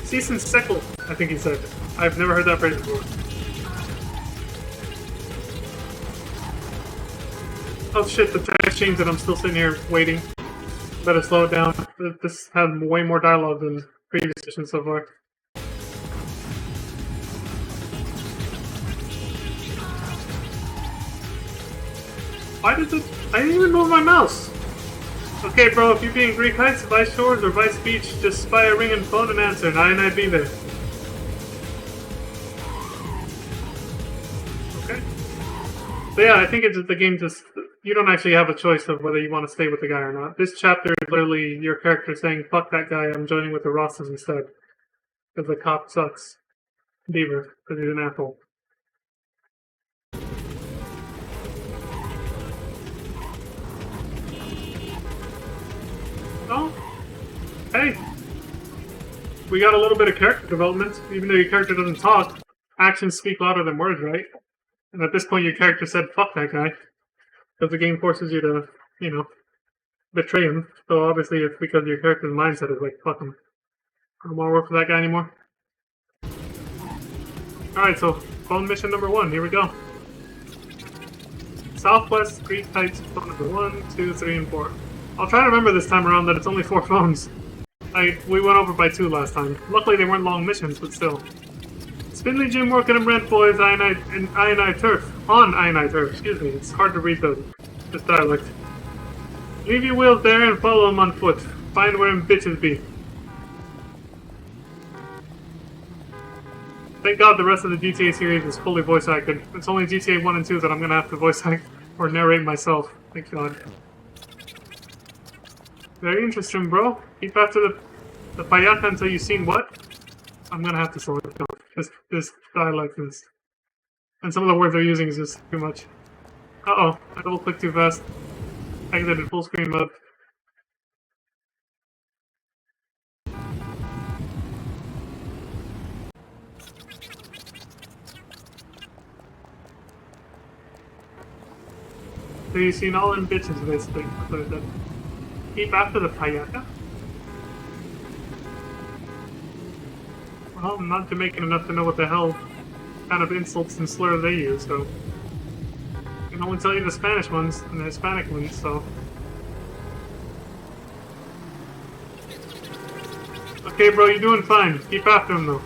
Cease and sickle, I think he said. I've never heard that phrase before. Oh shit, the text changed and I'm still sitting here waiting. Better slow it down. This has way more dialogue than previous missions so far. Why does it... I didn't even move my mouse! Okay, bro, if you be in Greek Heights, Vice Shores, or Vice Beach, just spy a ring and phone and answer, and I'd be there. Okay. So yeah, I think it's just the game just... You don't actually have a choice of whether you want to stay with the guy or not. This chapter is literally your character saying, fuck that guy, I'm joining with the Rosses instead. Because the cop sucks. Beaver, because he's an asshole. Oh, hey, we got a little bit of character development. Even though your character doesn't talk, actions speak louder than words, right? And at this point, your character said, fuck that guy. Because the game forces you to, you know, betray him. So obviously it's because your character's mindset is like, fuck him. I don't want to work for that guy anymore. Alright, so phone mission number 1, here we go. Southwest Greek Heights, phone number 1, 2, 3, and 4. I'll try to remember this time around that it's only 4 phones. We went over by 2 last time. Luckily they weren't long missions, but still. Spindly Jim working in Brent Boys, Ionite Turf. On Ionite Turf, excuse me. It's hard to read this dialect. Leave your wheels there and follow them on foot. Find where them bitches be. Thank God the rest of the GTA series is fully voice acted. It's only GTA 1 and 2 that I'm gonna have to voice act or narrate myself. Thank God. Very interesting, bro. Keep after the payata until you've seen what? I'm gonna have to slow it down. This dialect is... And some of the words they're using is just too much. Uh-oh. I double-clicked too fast. I exited full screen mode. So you've seen all them bitches, basically. That's what I said. Keep after the payata? Well, I'm not Jamaican enough to know what the hell kind of insults and slurs they use, so... I can only tell you the Spanish ones and the Hispanic ones, so... Okay, bro, you're doing fine. Keep after him, though.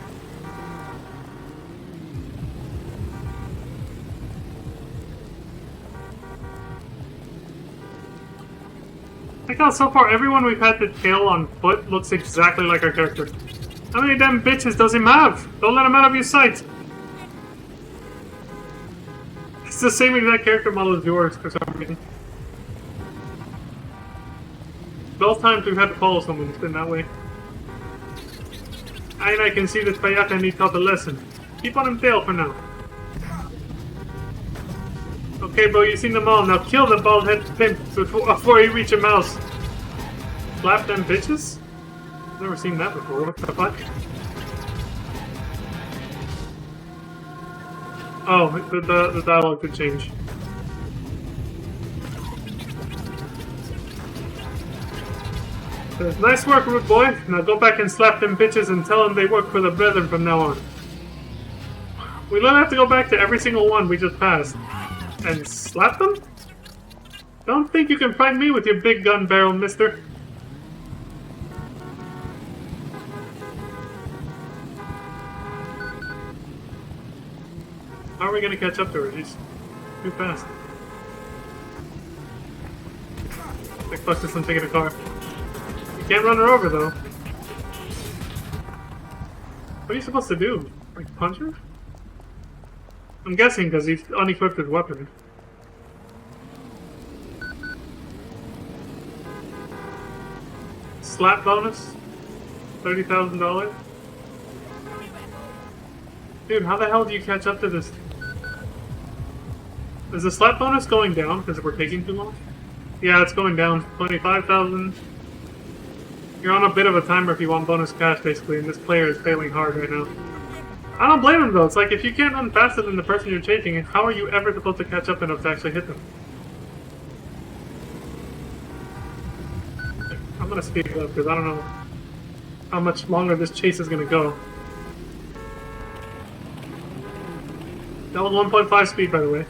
I think how so far everyone we've had to tail on foot looks exactly like our character. How many damn bitches does him have? Don't let him out of your sight! It's the same exact character model as yours for some reason. Both times we've had to follow someone, it's been that way. I can see this payata needs taught a lesson. Keep on him tail for now. Okay, bro, you've seen them all. Now kill the bald head pimp before you reach a mouse. Slap them bitches? Never seen that before. What the fuck? Oh, the dialogue could change. Nice work, rude boy. Now go back and slap them bitches and tell them they work for the brethren from now on. We don't have to go back to every single one we just passed. And slap them? Don't think you can find me with your big gun barrel, mister. How are we gonna catch up to her? She's too fast. Like, fuck this, I'm taking a car. You can't run her over, though. What are you supposed to do? Like, punch her? I'm guessing because he's unequipped with weapon. Slap bonus? $30,000? Dude, how the hell do you catch up to this? Is the slap bonus going down because we're taking too long? Yeah, it's going down. 25,000. You're on a bit of a timer if you want bonus cash, basically, and this player is failing hard right now. I don't blame him though, it's like if you can't run faster than the person you're chasing, how are you ever supposed to catch up enough to actually hit them? I'm gonna speed up because I don't know how much longer this chase is gonna go. That was 1.5 speed, by the way.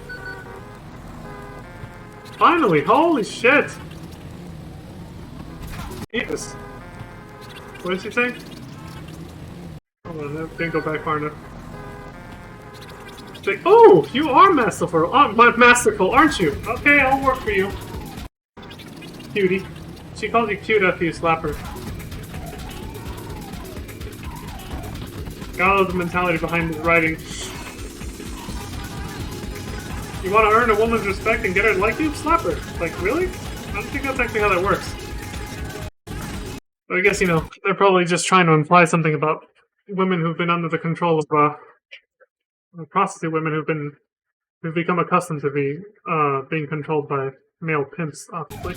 Finally! Holy shit! Yes. What did she say? Hold on, that didn't go back far enough. She's like, oh, you are masterful, masterful, aren't you? Okay, I'll work for you. Cutie. She calls you cute after you slap her. Got all the mentality behind his writing. You want to earn a woman's respect and get her to like you? Slap her. Like, really? I don't think that's actually how that works. But I guess, you know, they're probably just trying to imply something about women who've been under the control of, prostitute women who've become accustomed to being controlled by male pimps, obviously.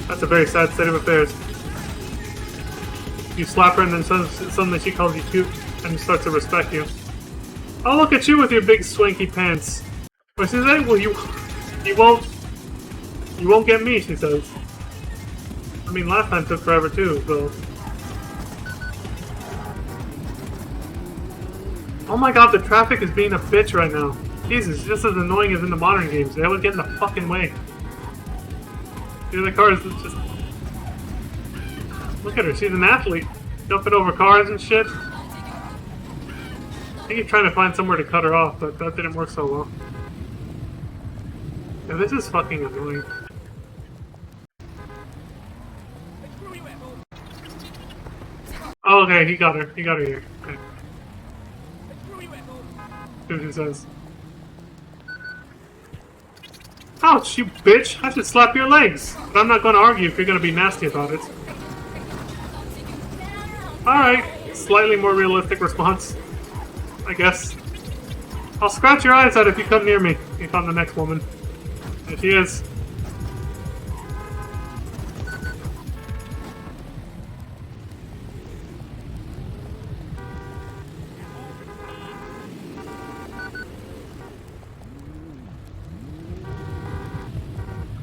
That's a very sad state of affairs. You slap her and then suddenly she calls you cute and starts to respect you. Oh, look at you with your big swanky pants. What she say? Well, you won't get me, she says. I mean, last time took forever too, so. Oh my god, the traffic is being a bitch right now. Jesus, just as annoying as in the modern games. They always get in the fucking way. The other cars just... Look at her, she's an athlete. Jumping over cars and shit. I think he's trying to find somewhere to cut her off, but that didn't work so well. Yeah, this is fucking annoying. Oh, okay, he got her. He got her here. Okay. See what he says. Ouch, you bitch! I should slap your legs! But I'm not gonna argue if you're gonna be nasty about it. Alright, slightly more realistic response. I guess. I'll scratch your eyes out if you come near me. He found the next woman. There she is.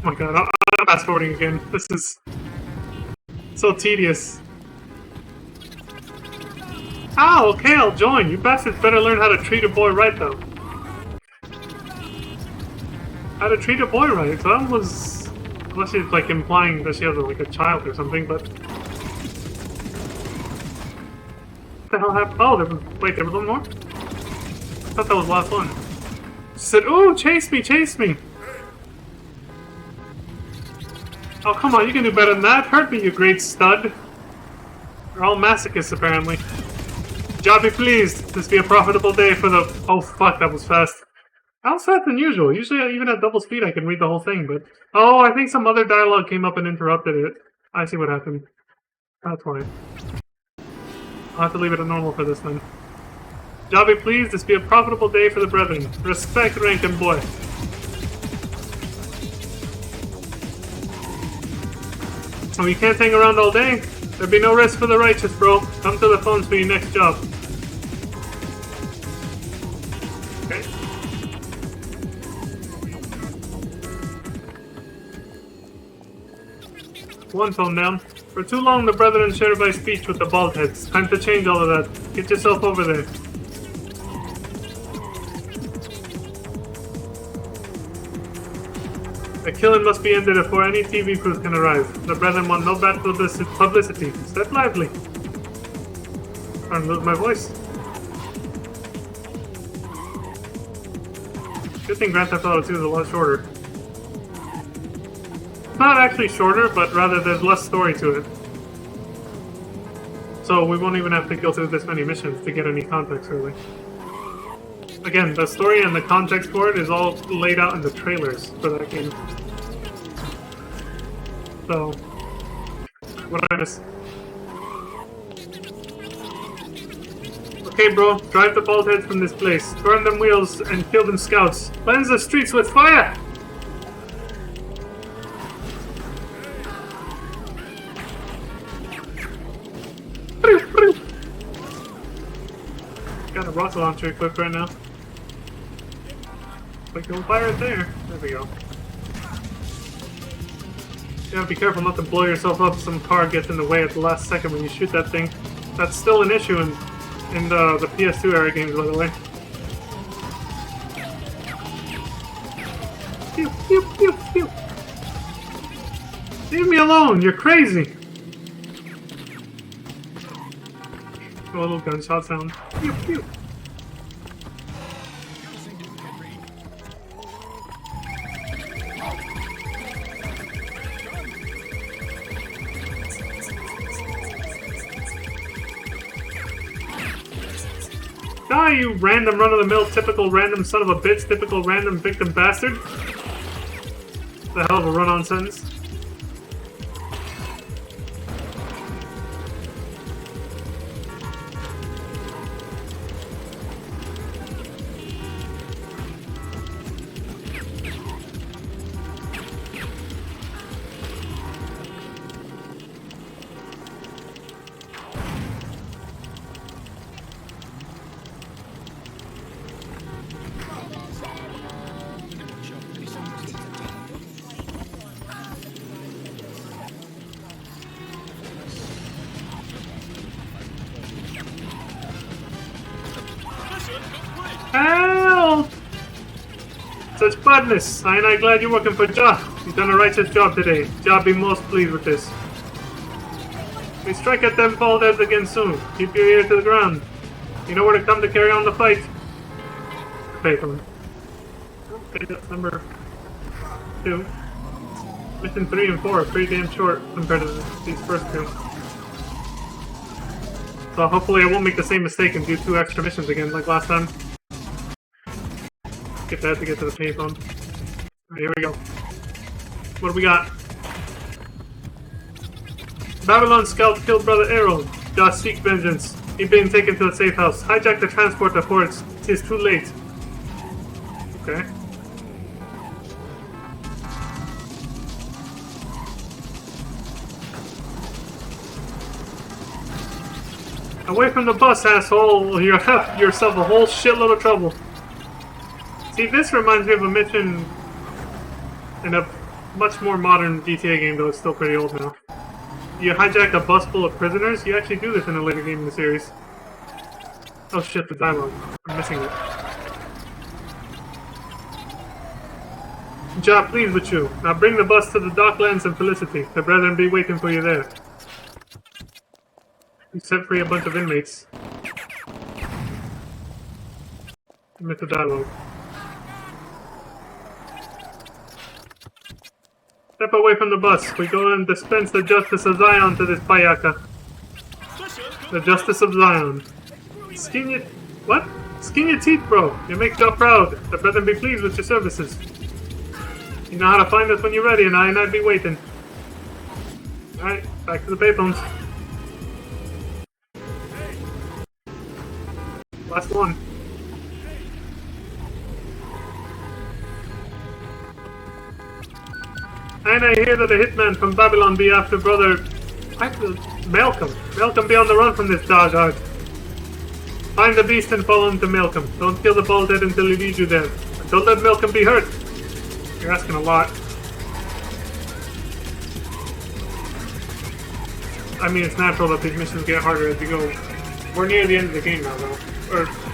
Oh my god, I'm fast forwarding again. This is so tedious. Oh, okay, I'll join. You bastards better learn how to treat a boy right, though. How to treat a boy right. So that was... Unless she's, like, implying that she has, like, a child or something, but... What the hell happened? Oh, there was... Wait, there was one more? I thought that was the last one. She said, ooh, chase me, chase me! Oh, come on, you can do better than that. Hurt me, you great stud. They're all masochists, apparently. God be pleased. This be a profitable day for the... Oh, fuck, that was fast. That was faster than usual. Usually, even at double speed, I can read the whole thing, but... Oh, I think some other dialogue came up and interrupted it. I see what happened. That's why. I'll have to leave it at normal for this, then. God be pleased. This be a profitable day for the brethren. Respect, Rankin boy. Oh, you can't hang around all day? There'd be no rest for the righteous, bro. Come to the phones for your next job. Okay. One phone down. For too long, the brethren shared my speech with the bald heads. Time to change all of that. Get yourself over there. The killing must be ended before any TV crews can arrive. The brethren want no bad publicity. Step lively. I'm starting to lose my voice. Good thing Grand Theft Auto 2 is a lot shorter. It's not actually shorter, but rather there's less story to it. So we won't even have to go through this many missions to get any context, really. Again, the story and the context for it is all laid out in the trailers for that game. So, what did I miss? Okay, bro, drive the bald heads from this place. Burn them wheels and kill them scouts. Cleanse the streets with fire! Got a rocket launcher equipped right now. Like, don't fire it there. There we go. You gotta be careful not to blow yourself up if some car gets in the way at the last second when you shoot that thing. That's still an issue in the PS2 era games, by the way. Pew, pew, pew, pew. Leave me alone, you're crazy! A little gunshot sound. Pew, pew. Die, you random run-of-the-mill, typical random son of a bitch, typical random victim bastard. The hell of a run-on sentence. Help! Such badness! I am glad you're working for Jah. You've done a righteous job today. Jah be most pleased with this. We strike at them bald heads again soon. Keep your ear to the ground. You know where to come to carry on the fight. Pay for them. Okay, that's number 2. Mission 3 and 4 are pretty damn short compared to these first 2. So hopefully I won't make the same mistake and do 2 extra missions again like last time. Get that to get to the payphone. Alright, here we go. What do we got? Babylon scout killed Brother Errol. Just seek vengeance. He's being taken to a safe house. Hijack the transport before it is too late. Okay. Away from the bus, asshole! You have yourself a whole shitload of trouble. See, this reminds me of a mission in a much more modern GTA game, though it's still pretty old now. You hijack a bus full of prisoners. You actually do this in a later game in the series. Oh shit, the dialogue. I'm missing it. Jah, pleased with you. Now bring the bus to the Docklands and Felicity. The brethren be waiting for you there. You set free a bunch of inmates. Commit the dialogue. Step away from the bus. We go and dispense the justice of Zion to this payaka. The justice of Zion. Skin your... What? Skin your teeth, bro. You make Jah proud. The brethren be pleased with your services. You know how to find us when you're ready, and I'd be waiting. Alright, back to the payphones. Last one. And I hear that a hitman from Babylon be after brother... Malcolm. Malcolm be on the run from this dogheart. Find the beast and follow him to Malcolm. Don't kill the bald head until he leads you there. And don't let Malcolm be hurt. You're asking a lot. I mean, it's natural that these missions get harder as you go. We're near the end of the game now, though.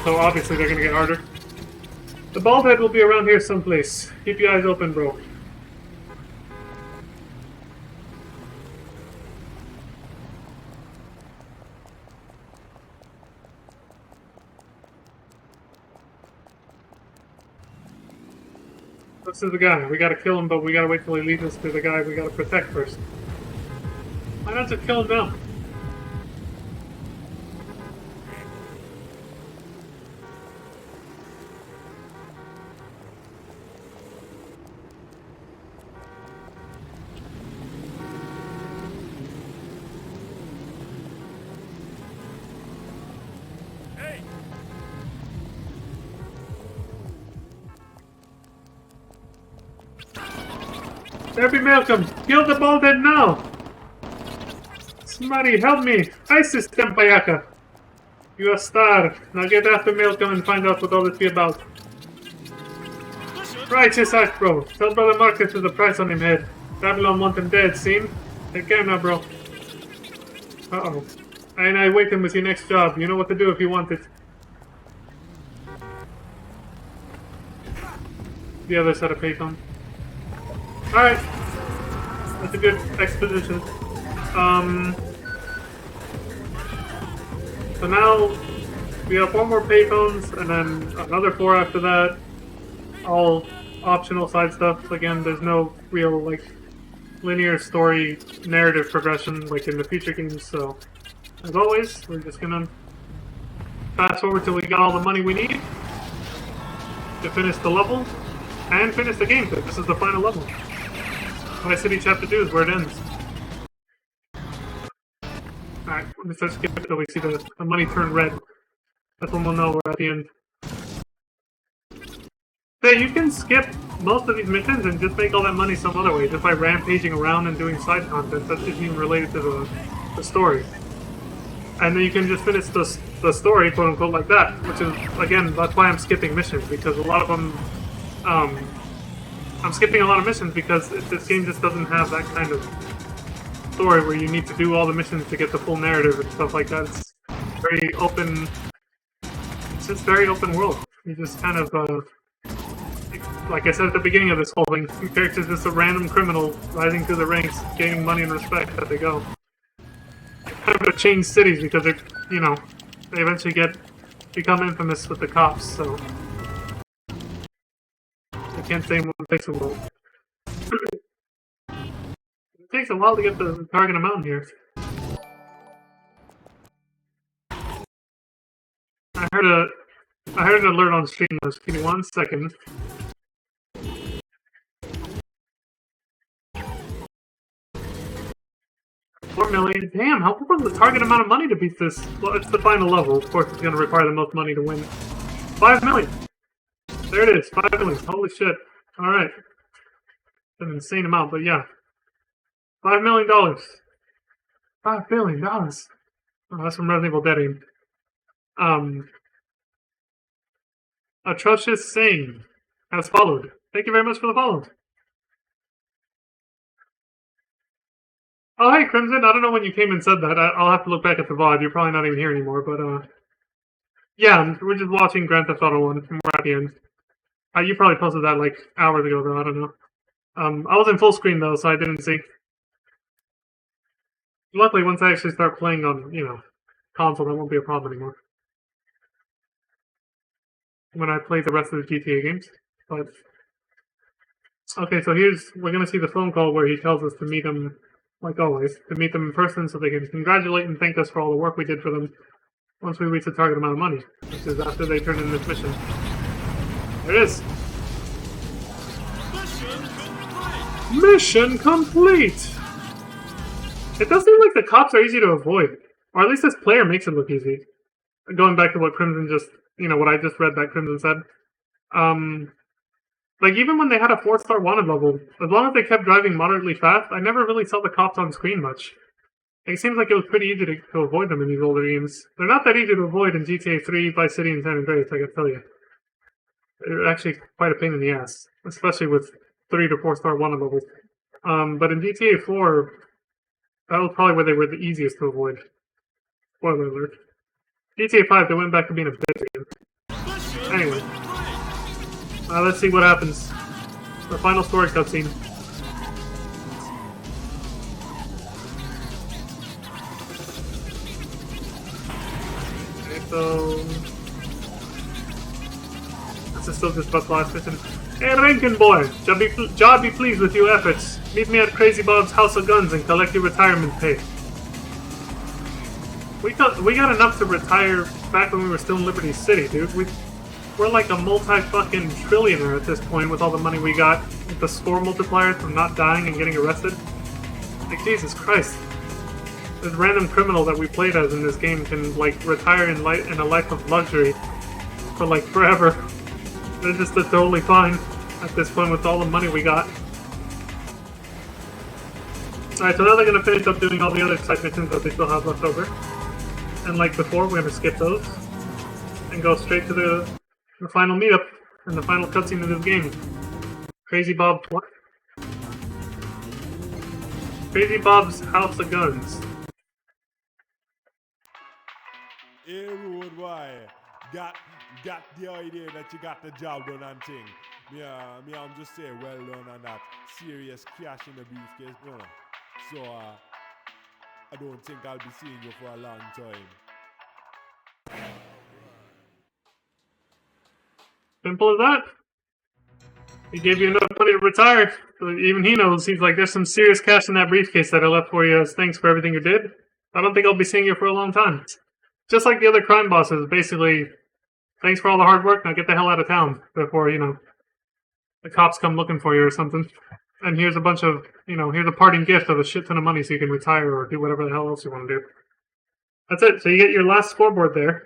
So obviously they're gonna get harder. The bald head will be around here someplace. Keep your eyes open, bro. This is the guy. We gotta kill him, but we gotta wait till he leads us to the guy we gotta protect first. Why not just kill him now? There be Malcolm! Kill the bald head now! Somebody help me! ISIS Tempayaka! You a star. Now get after Malcolm and find out what all this be about. Righteous act, bro. Tell Brother Marcus there's a price on him head. Babylon want him dead, seen? Take care now, bro. Uh-oh. And I wait him with your next job. You know what to do if you want it. The other side of payphone. Alright. That's a good exposition. So now we have 4 more payphones and then another 4 after that. All optional side stuff. Again, there's no real like linear story narrative progression like in the future games, so as always, we're just gonna fast forward till we got all the money we need to finish the level and finish the game, because this is the final level. What I said each have to do is where it ends. Alright, let me start skipping until we see the money turn red. That's when we'll know we're at the end. Hey, you can skip most of these missions and just make all that money some other way, just by rampaging around and doing side content that isn't even related to the story. And then you can just finish the story, quote unquote, like that, which is, again, that's why I'm skipping missions, because a lot of them, I'm skipping a lot of missions because this game just doesn't have that kind of story where you need to do all the missions to get the full narrative and stuff like that. It's very open, it's just very open world. You just kind of, like I said at the beginning of this whole thing, your character's just a random criminal rising through the ranks, gaining money and respect as they go. Kind of change cities because they, you know, they eventually become infamous with the cops, so I can't say in one place in the world. It takes a while to get the target amount here. I heard an alert on stream. Just give me 1 second. $4 million. Damn, how was the target amount of money to beat this? Well, it's the final level. Of course, it's going to require the most money to win. 5 million. There it is. 5 million. Holy shit. Alright. An insane amount, but yeah. $5 million. $5 billion. Oh, that's from Resident Evil Dead Aim. Atrocious saying as followed. Thank you very much for the follow. Oh, hey, Crimson. I don't know when you came and said that. I'll have to look back at the VOD. You're probably not even here anymore, but, yeah, we're just watching Grand Theft Auto 1, and we're at the end. You probably posted that, like, hours ago, though. I don't know. I was in full screen, though, so I didn't see. Luckily, once I actually start playing on, you know, console, that won't be a problem anymore. When I play the rest of the GTA games. But, okay, so we're gonna see the phone call where he tells us to meet him, like always, to meet them in person so they can congratulate and thank us for all the work we did for them once we reach the target amount of money, which is after they turn in this mission. There it is. Mission complete! It does seem like the cops are easy to avoid. Or at least this player makes it look easy. Going back to what Crimson just, you know, what I just read that Crimson said. Like, even when they had a 4-star wanted level, as long as they kept driving moderately fast, I never really saw the cops on screen much. It seems like it was pretty easy to avoid them in these older games. They're not that easy to avoid in GTA 3, Vice City, and San Andreas, I can tell you. They're actually quite a pain in the ass, especially with 3 to 4-star wanted levels. But in GTA 4, that was probably where they were the easiest to avoid. Spoiler alert. GTA 5, they went back to being a bitch again. Anyway. Let's see what happens. The final story cutscene. Okay, so... this is still just about the last mission. Hey, Rankin boy! Job be pleased with your efforts. Meet me at Crazy Bob's House of Guns and collect your retirement pay. We got enough to retire back when we were still in Liberty City, dude. We're like a multi-fucking trillionaire at this point with all the money we got with the score multipliers from not dying and getting arrested. Like, Jesus Christ. This random criminal that we played as in this game can, like, retire in a life of luxury for, like, forever. They're just totally fine at this point with all the money we got. Alright, so now they're gonna finish up doing all the other side missions that they still have left over. And like before, we're gonna skip those and go straight to the final meetup and the final cutscene of this game. Crazy Bob what? Crazy Bob's House of Guns. Hey, road boy, got got the idea that you got the job done and thing. Me, I'm just saying, well done on that. Serious cash in the briefcase, you know. So, I don't think I'll be seeing you for a long time. Simple as that. He gave you enough money to retire. So even he knows. He's like, there's some serious cash in that briefcase that I left for you as thanks for everything you did. I don't think I'll be seeing you for a long time. Just like the other crime bosses, basically, thanks for all the hard work, now get the hell out of town before, the cops come looking for you or something. And here's a bunch of, here's a parting gift of a shit ton of money so you can retire or do whatever the hell else you want to do. That's it. So you get your last scoreboard there. It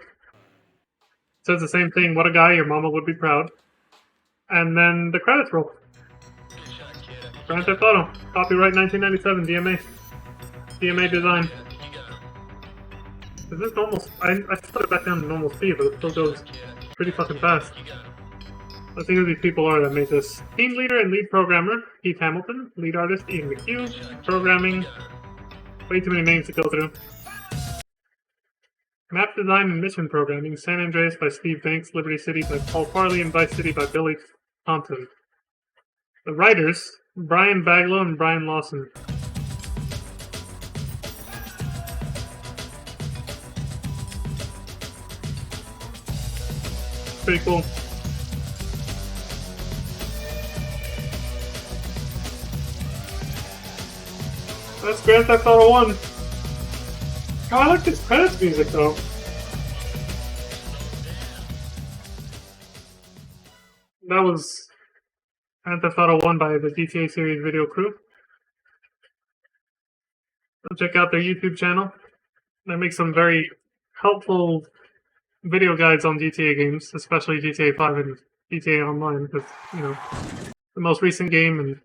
says the same thing, what a guy, your mama would be proud. And then the credits roll. Grand Theft Auto, copyright 1997, DMA. DMA design. Is this normal? I put it back down to normal speed, but it still goes pretty fucking fast. Let's see who these people are that made this. Team leader and lead programmer, Keith Hamilton. Lead artist, Ian McHugh. Programming, way too many names to go through. Map design and mission programming, San Andreas by Steve Banks, Liberty City by Paul Farley, and Vice City by Billy Compton. The writers, Brian Baglow and Brian Lawson. Pretty cool. That's Grand Theft Auto 1. Oh, I like this credits music though. That was Grand Theft Auto 1 by the GTA series video crew. Go check out their YouTube channel. They make some very helpful video guides on GTA games, especially GTA 5 and GTA Online, because, the most recent game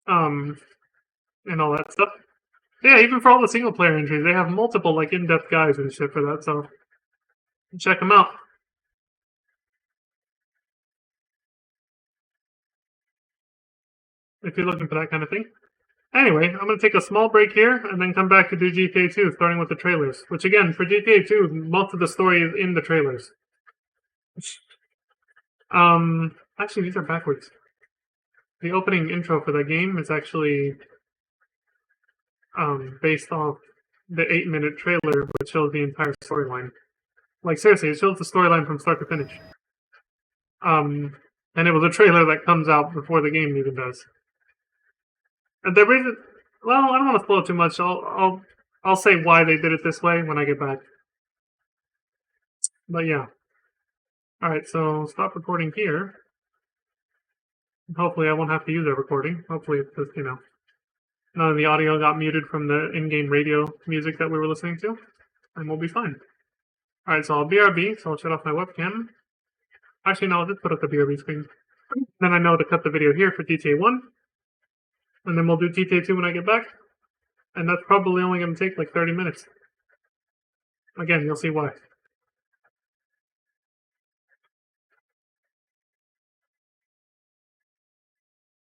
and all that stuff. Yeah, even for all the single player entries, they have multiple in-depth guides and shit for that, so check them out. If you're looking for that kind of thing. Anyway, I'm going to take a small break here and then come back to do GTA 2, starting with the trailers. Which again, for GTA 2, most of the story is in the trailers. Actually, these are backwards. The opening intro for the game is actually based off the 8-minute trailer, which shows the entire storyline. Seriously, it shows the storyline from start to finish. And it was a trailer that comes out before the game even does. And the reason, well, I don't want to spoil too much. I'll say why they did it this way when I get back. But yeah. Alright, so stop recording here. Hopefully I won't have to use that recording. Hopefully it's just, none of the audio got muted from the in-game radio music that we were listening to. And we'll be fine. Alright, so I'll BRB, so I'll shut off my webcam. Actually, no, I'll just put up the BRB screen. Then I know to cut the video here for GTA 1. And then we'll do GTA 2 when I get back. And that's probably only going to take 30 minutes. Again, you'll see why.